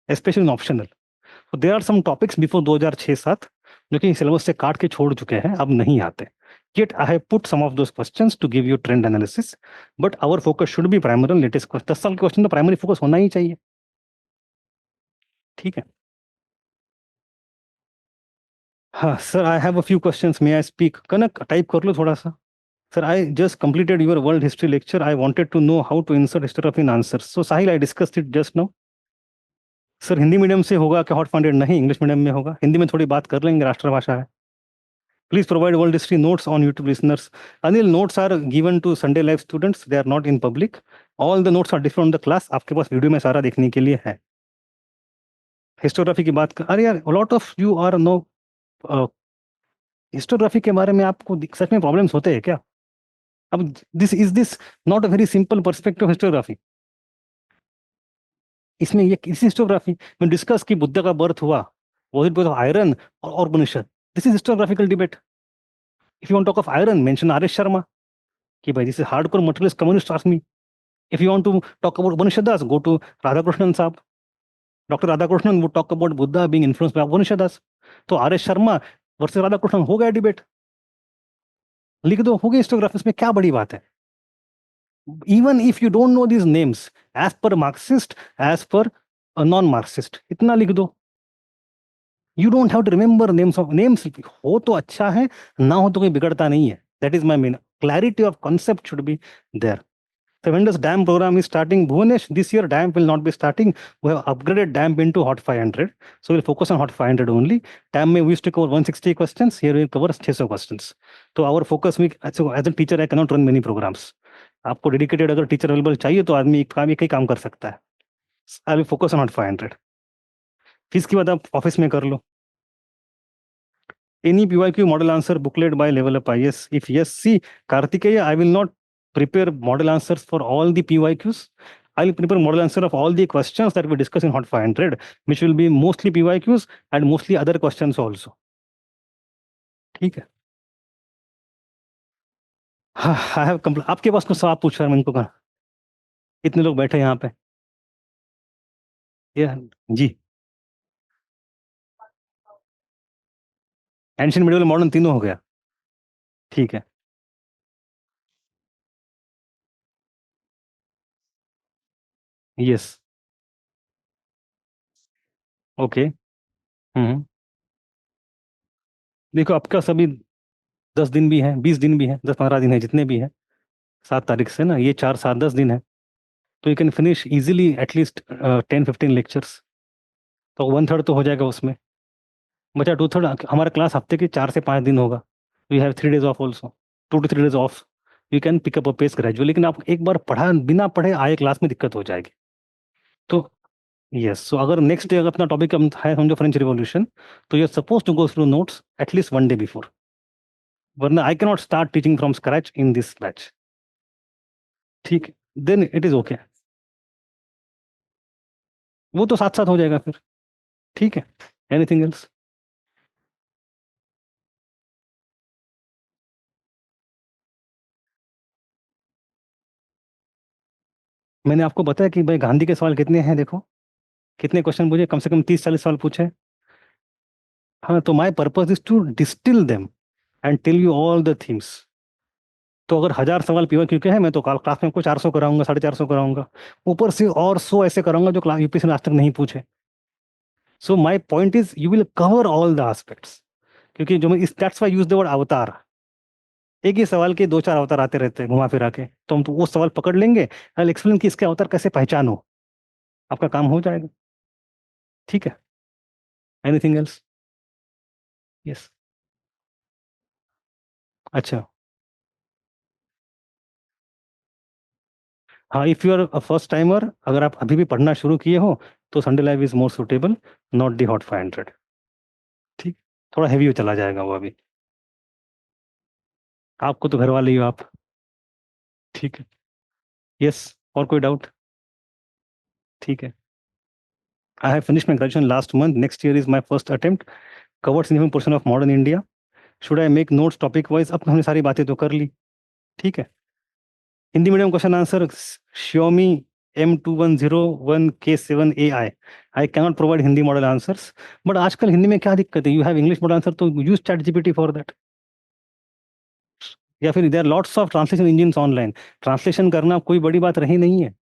स्पेशली इन ऑप्शनल. तो there are some topics before 2006-7 जो कि सिलेबस से काट के छोड़ चुके हैं, अब नहीं आते. Yet I have put some of those questions to give you trend analysis, but our focus should be primary on latest question. 10 साल के क्वेश्चन तो प्राइमरी फोकस होना ही चाहिए. ठीक है. हाँ sir, I have a few questions. May I speak? Kanak type कर लो थोड़ा सा. Sir, I just completed your world history lecture. I wanted to know how to insert historiography in answers. So, Sahil, I discussed it just now. Sir Hindi medium से होगा क्या hot funded? नहीं, English medium में होगा. हिंदी में थोड़ी बात कर लेंगे, राष्ट्रभाषा है. Please provide world history notes on YouTube listeners. Anil, notes are given to Sunday live students, they are not in public. All the notes are different the class. आपके पास वीडियो में सारा देखने के लिए है. हिस्टोग्राफी की बात कर, अरे यार, lot of you are no. Histography के बारे में आपको सच में प्रॉब्लम्स होते हैं क्या? अब this not a very simple perspective historiography. इसमें ये किसी हिस्टोग्राफी में डिस्कस की बुद्ध का बर्थ हुआ, was it because of iron और Upanishad? This is historiographical debate. If you want talk of iron, mention R S Sharma कि भाई this is hardcore materialist communist army. If you want to talk about Upanishads, go to Radhakrishnan sahab. Doctor Radhakrishnan would talk about Buddha being influenced by Upanishads. तो R S Sharma versus Radhakrishnan हो गया debate. लिख दो, हो गई historiography. में क्या बड़ी बात है? Even if you don't know these names, as per Marxist, as per non Marxist, इतना लिख दो. You don't have to remember names of names. हो तो अच्छा है, ना हो तो कोई बिगड़ता नहीं है. That is my main. Clarity of concept should be there. So when does DAMP program is starting? Bhuvanesh, this year DAMP will not be starting. We have upgraded DAMP into Hot 500. So we'll focus on Hot 500 only. DAMP में we used to cover 160 questions. Here we'll cover 600 questions. So our focus में, so as a teacher I cannot run many programs. आपको dedicated अगर teacher available चाहिए तो आदमी एक ही काम कर सकता है. I will focus on Hot 500. Fees की बात आप ऑफिस में कर लो. Any PYQ model answer booklet by Level Up IS? If yes, see, Kartikeya, I will not prepare model answers for all the PYQs. I will prepare model answer of all the questions that we discuss in Hot 500, which will be mostly PYQs and mostly other questions also. ठीक है. हाँ, I have आपके पास कुछ सवाल पूछ रहा है, मैं इनको कहा इतने लोग बैठे यहाँ पे. ये जी, एंशियंट मिडिवल मॉडर्न तीनों हो गया. ठीक है. यस. ओके. हम्म. देखो आपका सभी 10 दिन भी है, 20 दिन भी है, 10-15 दिन है, जितने भी है. 7 तारीख से ना, ये 4-7-10 दिन है. तो you can finish easily at least 10-15 lectures. तो 1/3 तो हो जाएगा उसमें. बचा 2/3. हमारा क्लास हफ्ते के 4 से 5 दिन होगा. We have 3 days off also. 2 to 3 days off. You can pick up a pace gradually. लेकिन आप एक बार पढ़ा, बिना पढ़े आए क्लास में दिक्कत हो जाएगी. तो यस, सो अगर नेक्स्ट डे अगर अपना टॉपिक है समझो फ्रेंच रिवॉल्यूशन, तो you are suppose to go through notes at least 1 day before. वरना I cannot start teaching from scratch in this batch. ठीक है, देन इट इज ओके. वो तो साथ साथ हो जाएगा फिर. ठीक है. Anything else? मैंने आपको बताया कि भाई गांधी के सवाल कितने हैं, देखो कितने क्वेश्चन पूछे, कम से कम 30-40 सवाल पूछे. हाँ, तो my purpose is to distil them and tell you all the things. तो अगर 1000 सवाल पीवा क्योंकि है, मैं तो क्लास में आपको 400 कराऊंगा, 450 कराऊंगा, ऊपर से और 100 ऐसे कराऊंगा जो क्लास यूपीएससी ने आज तक नहीं पूछे. सो my point is you will cover all the aspects. क्योंकि जो मैं इस that's why use the word अवतार. एक ही सवाल के 2-4 अवतार आते रहते हैं घुमा फिरा के, तो हम तो वो सवाल पकड़ लेंगे. आई एक्सप्लेन कि इसके अवतार कैसे पहचानो. आपका काम हो जाएगा. ठीक है. Anything else? यस। अच्छा। हाँ, if you are a first timer, अगर आप अभी भी पढ़ना शुरू किए हो, तो Sunday live is more suitable, not the hot 500। ठीक। थोड़ा हैवी चला जाएगा वो अभी। आपको तो घर वाले ही हो आप। ठीक है। यस। और कोई डाउट? ठीक है। I have finish my graduation last month, next year is my first attempt, covered significant portion of modern India. Should I make notes topic wise? अब हमने सारी बातें तो कर ली। ठीक है। Hindi medium question answer, Xiaomi M2101K7 AI। I cannot provide Hindi model answers, but आजकल हिंदी में क्या दिक्कत है, you have English model answer, तो use chat GPT for that. या फिर there lots of translation engine online, translation करना कोई बड़ी बात रही नहीं है।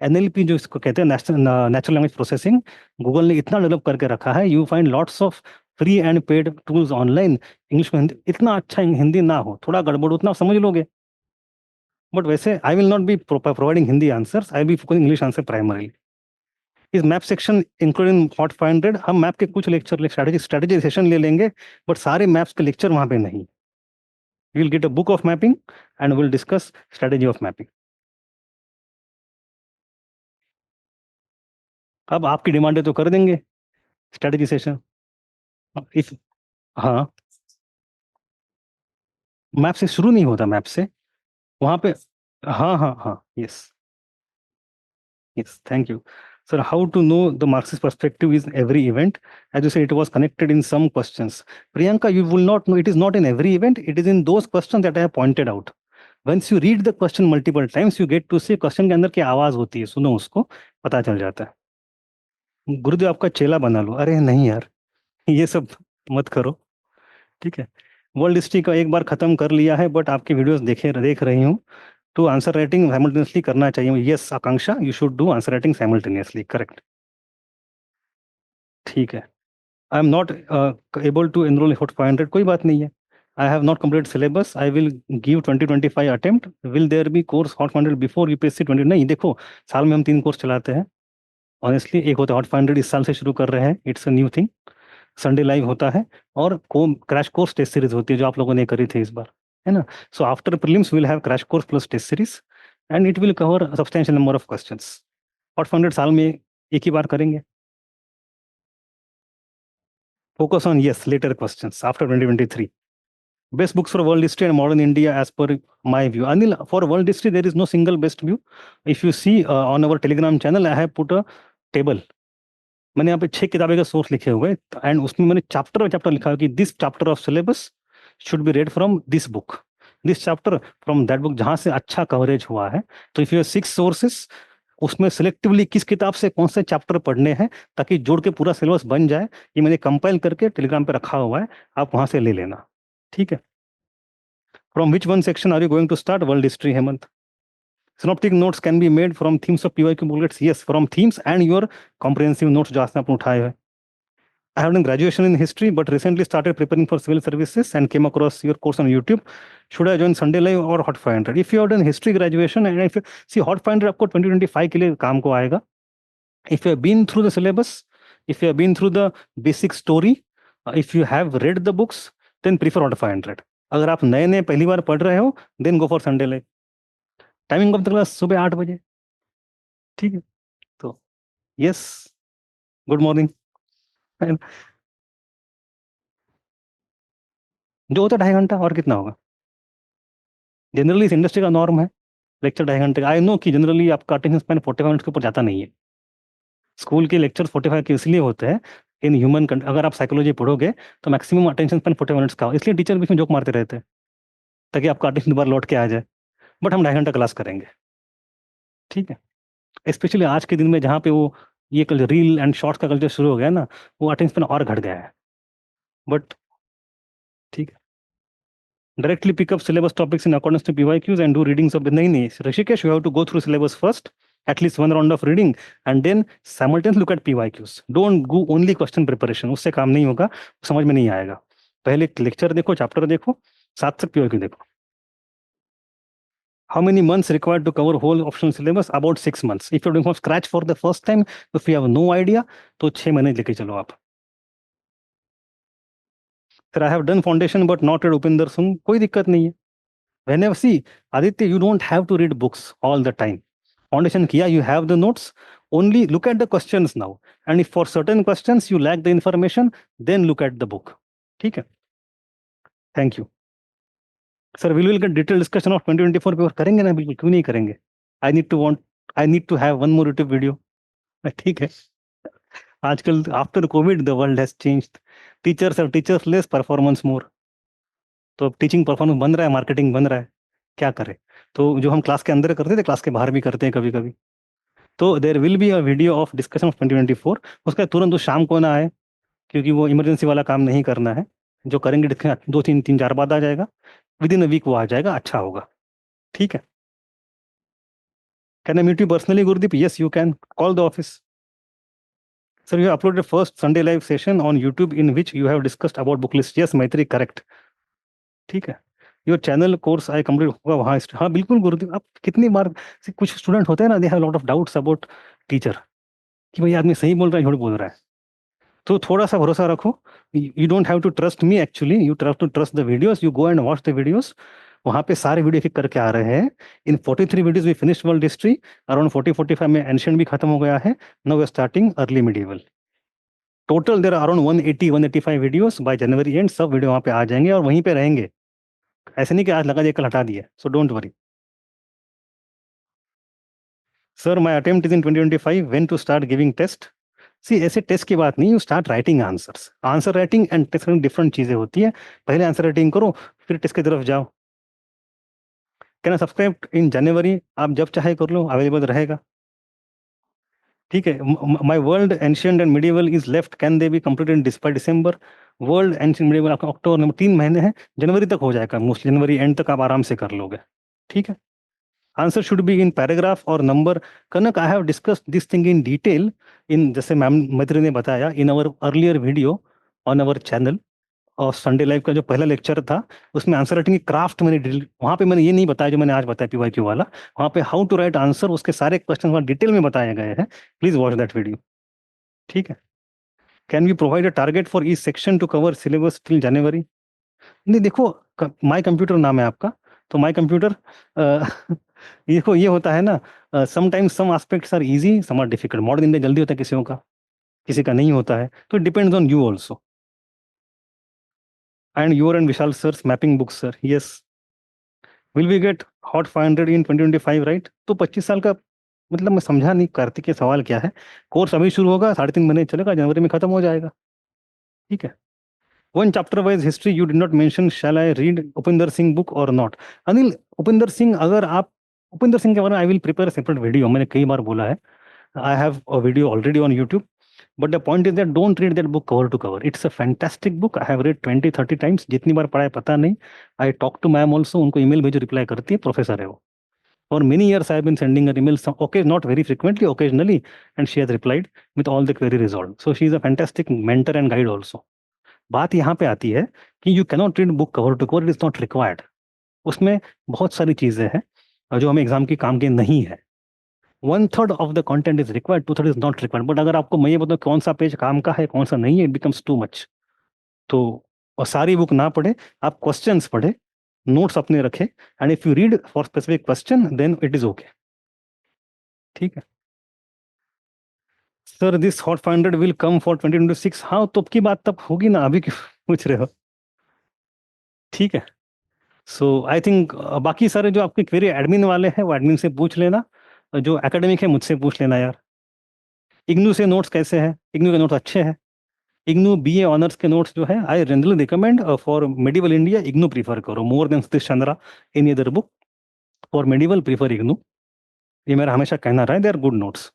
एनएलपी जो इसको कहते हैं, नेचुरल लैंग्वेज प्रोसेसिंग, गूगल ने इतना डेवलप करके रखा है, you find lots of free and paid tools online. English में इतना अच्छा हिंदी ना हो, थोड़ा गड़बड़ उतना समझ लोगे। बट वैसे I will not be providing Hindi answers, I will be focusing English answer primary. इस मैप सेक्शन इंक्लूडिंग हॉट 500, हम मैप के कुछ लेक्चर स्ट्रेटेजी स्ट्रेटेजी सेशन ले लेंगे, बट सारे मैप्स के लेक्चर वहां पे नहीं। We will get a book of mapping and will discuss strategy of mapping. अब आपकी डिमांड है तो कर देंगे स्ट्रेटेजी सेशन। इफ हाँ, मैप से शुरू नहीं होता, मैप से वहां पे। हाँ हाँ हाँ, yes. Yes, thank you. Sir, how to know the Marxist perspective is every event? As you say, it was connected in some questions. Priyanka, you will not know, it is not in every event, it is in those questions that I have pointed out. Once you read the question multiple times, you get to see question के अंदर क्या आवाज होती है, सुनो उसको, पता चल जाता है। गुरुदेव आपका चेला बना लो, अरे नहीं यार, ये सब मत करो। ठीक है। वर्ल्ड हिस्ट्री का एक बार खत्म कर लिया है, बट आपकी वीडियोस देख रही हूँ, तो आंसर राइटिंग साइमल्टेनियसली करना चाहिए। Yes Akanksha, you should do answer writing simultaneously, correct. ठीक है। I am not able to enrol hot 500, कोई बात नहीं है। I have not complete syllabus, I will give 2025 attempt. Will there be course hot 500 before UPSC 20? नहीं, देखो, साल में हम 3 कोर्स चलाते हैं ऑनेस्टली। एक होता है हॉट 500, इस साल से शुरू कर रहे हैं, it's a new thing. Sunday live होता है, और क्रैश कोर्स टेस्ट सीरीज होती है जो आप लोगों ने करी थी इस बार, है ना। So after prelims will have crash course plus test series, and it will cover substantial number of questions. Hot 500 साल में एक ही बार करेंगे। Focus on, yes, later questions after 2023. Best books for world history and modern India as per my view. Anil, for world history, there is no single best view. If you see on our Telegram channel, I have put a table. मैंने यहाँ पे 6 किताबें का source लिखे हुए, and उसमें मैंने chapter by chapter लिखा है कि this chapter of syllabus should be red from this book, this chapter from that book, जहां से अच्छा कवरेज हुआ है। तो इफ यू 6 सोर्सेस, उसमें सिलेक्टिवली किस किताब से कौन से चैप्टर पढ़ने हैं, ताकि जोड़ के पूरा सिलेबस बन जाए, ये मैंने कंपाइल करके टेलीग्राम पे रखा हुआ है, आप वहां से ले लेना। ठीक है। From which one section are you going to start? World history, Hemant. Synoptic notes can be made from themes of PYQ bullets, yes, from themes and your comprehensive notes जो आपने उठाए हैं। I have done graduation in history, but recently started preparing for civil services and came across your course on YouTube. Should I join Sunday Live or Hot 500? If you have done history graduation, and if you see Hot 500 आपको 2025 के लिए काम को आएगा। If you have been through the syllabus, if you have been through the basic story, if you have read the books, then prefer Hot 500. अगर आप नए नए पहली बार पढ़ रहे हो, then go for Sunday Live. Timing कब तक क्लास? सुबह 8 बजे। ठीक है। तो यस, गुड मॉर्निंग। जो होता है 2.5 घंटा, और कितना होगा? जनरली इस इंडस्ट्री का नॉर्म है लेक्चर 2.5 घंटे। आई नो कि जनरली आपका अटेंशन स्पैन 45 मिनट्स के ऊपर जाता नहीं है। स्कूल के लेक्चर 45 के इसलिए होते हैं, इन ह्यूमन, अगर आप साइकोलॉजी पढ़ोगे तो मैक्सिमम अटेंशन स्पैन 45 मिनट्स का हो, इसलिए टीचर बीच में जोक मारते रहते हैं ताकि आपका अटेंशन दोबारा लौट के आ जाए। बट हम 2.5 घंटा क्लास करेंगे। ठीक है। स्पेशली आज के दिन में जहाँ पे वो ये कल रील एंड शॉर्ट्स का कल्चर शुरू हो गया ना, वो अटेंशन स्पैन और घट गया है। बट ठीक है। Directly pick up syllabus topics in accordance to PYQs and do readings of, नहीं नहीं Rishikesh, you have to go through syllabus first, at least one round of reading, and then simultaneously look at PYQs. Don't go only question preparation, उससे काम नहीं होगा, समझ में नहीं आएगा। पहले लेक्चर देखो, चैप्टर देखो, साथ साथ PYQ देखो। How many months required to cover whole optional syllabus? About 6 months. If you're doing from scratch for the first time, if you have no idea, तो 6 महीने लेके चलो आप। Sir I have done foundation but not red Upinder Singh, कोई दिक्कत नहीं है। whenever see Aditya, you don't have to read books all the time. Foundation kiya, you have the notes, only look at the questions now, and if for certain questions you lack the information, then look at the book. ठीक है, thank you sir. Will will get detail discussion of 2024 paper करेंगे ना, बिल्कुल, क्यों नहीं करेंगे। I need to have one more YouTube video. ठीक है, आजकल after Covid the world has changed, teachers are teachers less, performance more. तो अब टीचिंग परफॉर्मेंस बन रहा है, मार्केटिंग बन रहा है, क्या करें। तो जो हम क्लास के अंदर करते थे, क्लास के बाहर भी करते हैं कभी कभी। तो there will be a video of discussion of 2024, उसका तुरंत उस शाम को ना आए, क्योंकि वो इमरजेंसी वाला काम नहीं करना है। जो करेंगे डिस्कशन 2 3 3 4 बाद आ जाएगा, विद इन अ वीक वो आ जाएगा, अच्छा होगा। ठीक है, can I meet you personally Gurdeep? Yes you can, call the office. Sir you uploaded first Sunday live session on YouTube in which you have discussed about book list. Yes Maitri, correct. ठीक है, your channel course I complete होगा वहाँ। हाँ बिल्कुल गुरुदेव, आप कितनी बार कुछ student होते हैं ना, they have lot of doubts about teacher, कि भाई आदमी सही बोल रहा है झूठ बोल रहा है। तो थोड़ा सा भरोसा रखो। You don't have to trust me actually, you have to trust the videos, you go and watch the videos. वहाँ पे सारे वीडियो फिक करके आ रहे हैं। In 43 videos we finished world history, around 40 45 में एंशिएंट भी खत्म हो गया है। Now we are starting early medieval. Total there around 180 185 videos by January end, सब वीडियो वहाँ पे आ जाएंगे और वहीं पे रहेंगे। ऐसे नहीं कि आज लगा दिया कल हटा दिया, so don't worry. Sir my attempt is in 2025 when to start giving test. See ऐसे टेस्ट की बात नहीं, you start writing answers. Answer writing and test writing different चीजें होती है। पहले आंसर राइटिंग करो, फिर टेस्ट की तरफ जाओ। कैन आई सब्सक्राइब इन जनवरी? आप जब चाहे कर लो, अवेलेबल रहेगा। ठीक है, my world ancient and medieval is left, can they be completed in by December? World ancient medieval आपका अक्टूबर में 3 महीने हैं, जनवरी तक हो जाएगा मोस्टली, जनवरी एंड तक आप आराम से कर लोगे। ठीक है, answer should be in paragraph और number. Kanak, I have discussed this thing in detail in, जैसे मैम मैत्री ने बताया, in our earlier video on our channel. और संडे लाइव का जो पहला लेक्चर था, उसमें आंसर राइटिंग की क्राफ्ट मैंने वहाँ पे मैंने ये नहीं बताया जो मैंने आज बताया PYQ वाला। वहाँ पे हाउ टू राइट आंसर, उसके सारे क्वेश्चन वहाँ डिटेल में बताए गए हैं। Please watch that video. ठीक है, can we provide a target for each section to cover syllabus till January? नहीं देखो, माई कंप्यूटर नाम है आपका, तो माई कंप्यूटर देखो ये होता है ना, sometimes some aspects are easy, some are difficult. Modern India जल्दी होता है किसी का, किसी का नहीं होता है, तो depends on you also. And your and Vishal sir mapping book sir, yes. Will we get hot 500 in 2025 right? तो 25 साल का मतलब, मैं समझा नहीं कार्तिक के सवाल क्या है। कोर्स अभी शुरू होगा, 3.5 महीने चलेगा, जनवरी में खत्म हो जाएगा। ठीक है, one chapter wise history you did not mention, shall I read Upinder Singh book और नॉट? अनिल, उपिंदर सिंह, अगर आप उपिंदर सिंह के बारे में, I will prepare separate video, मैंने कई बार बोला है। I have a video already on YouTube, but the point is that don't read that book cover to cover. It's a fantastic book, I have read 20 30 times, जितनी बार पढ़ा है पता नहीं। I talk to ma'am also, उनको email भेजो, reply करती है, professor है वो। For many years, I have been sending her emails, okay, not very frequently, occasionally, and she has replied with all the query resolved. So she is a fantastic mentor and guide also. बात यहाँ पे आती है कि you cannot read book cover to cover, it is not required. उसमें बहुत सारी चीजें हैं जो हमें एग्जाम की काम की नहीं है। 1/3 of the content is required, 2/3 is not required. But अगर आपको मैं ये बताऊँ कौन सा पेज काम का है कौन सा नहीं है, इट बिकम्स टू मच। तो और सारी बुक ना पढ़े, आप क्वेश्चंस पढ़े, नोट्स अपने रखे, and if you read for specific question then it is okay. ठीक है sir, this hot 500 will come for 2026। हाँ, तो अब की बात तब होगी ना, अभी क्यों पूछ रहे हो। ठीक है, सो आई थिंक बाकी सारे जो आपके क्वेरी एडमिन वाले हैं वो एडमिन से पूछ लेना, जो एकेडमिक है मुझसे पूछ लेना यार। इग्नू से नोट्स कैसे हैं? इग्नू के नोट्स अच्छे हैं। इग्नू BA ऑनर्स के नोट्स जो है, I generally recommend for medieval India IGNOU prefer करो more than Satish Chandra any other book. For medieval prefer IGNOU, ये मेरा हमेशा कहना रहा है, they are good notes.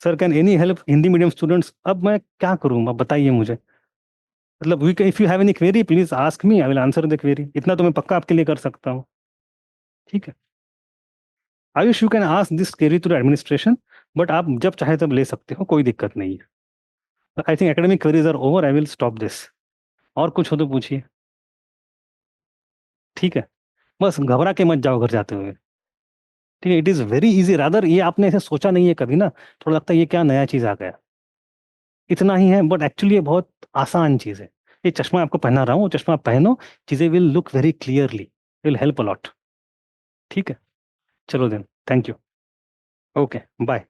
Sir can any help Hindi medium students? अब मैं क्या करूँ, अब बताइए मुझे। मतलब we if you have any query please ask me, I will answer the query, इतना तो मैं पक्का आपके लिए कर सकता हूँ। ठीक है, Ayush you can ask this query to administration, but आप जब चाहे तब ले सकते हो, कोई दिक्कत नहीं है। I think academic queries are over, I will stop this. और कुछ हो तो पूछिए। ठीक है, बस घबरा के मत जाओ घर जाते हुए। ठीक है, it is very easy, rather ये आपने ऐसे सोचा नहीं है कभी ना, थोड़ा लगता है ये क्या नया चीज़ आ गया, इतना ही है, बट एक्चुअली ये बहुत आसान चीज़ है। ये चश्मा आपको पहना रहा हूँ, वो चश्मा आप पहनो, चीजें will look very clearly, will help a lot. ठीक है, चलो then, thank you. Okay, bye.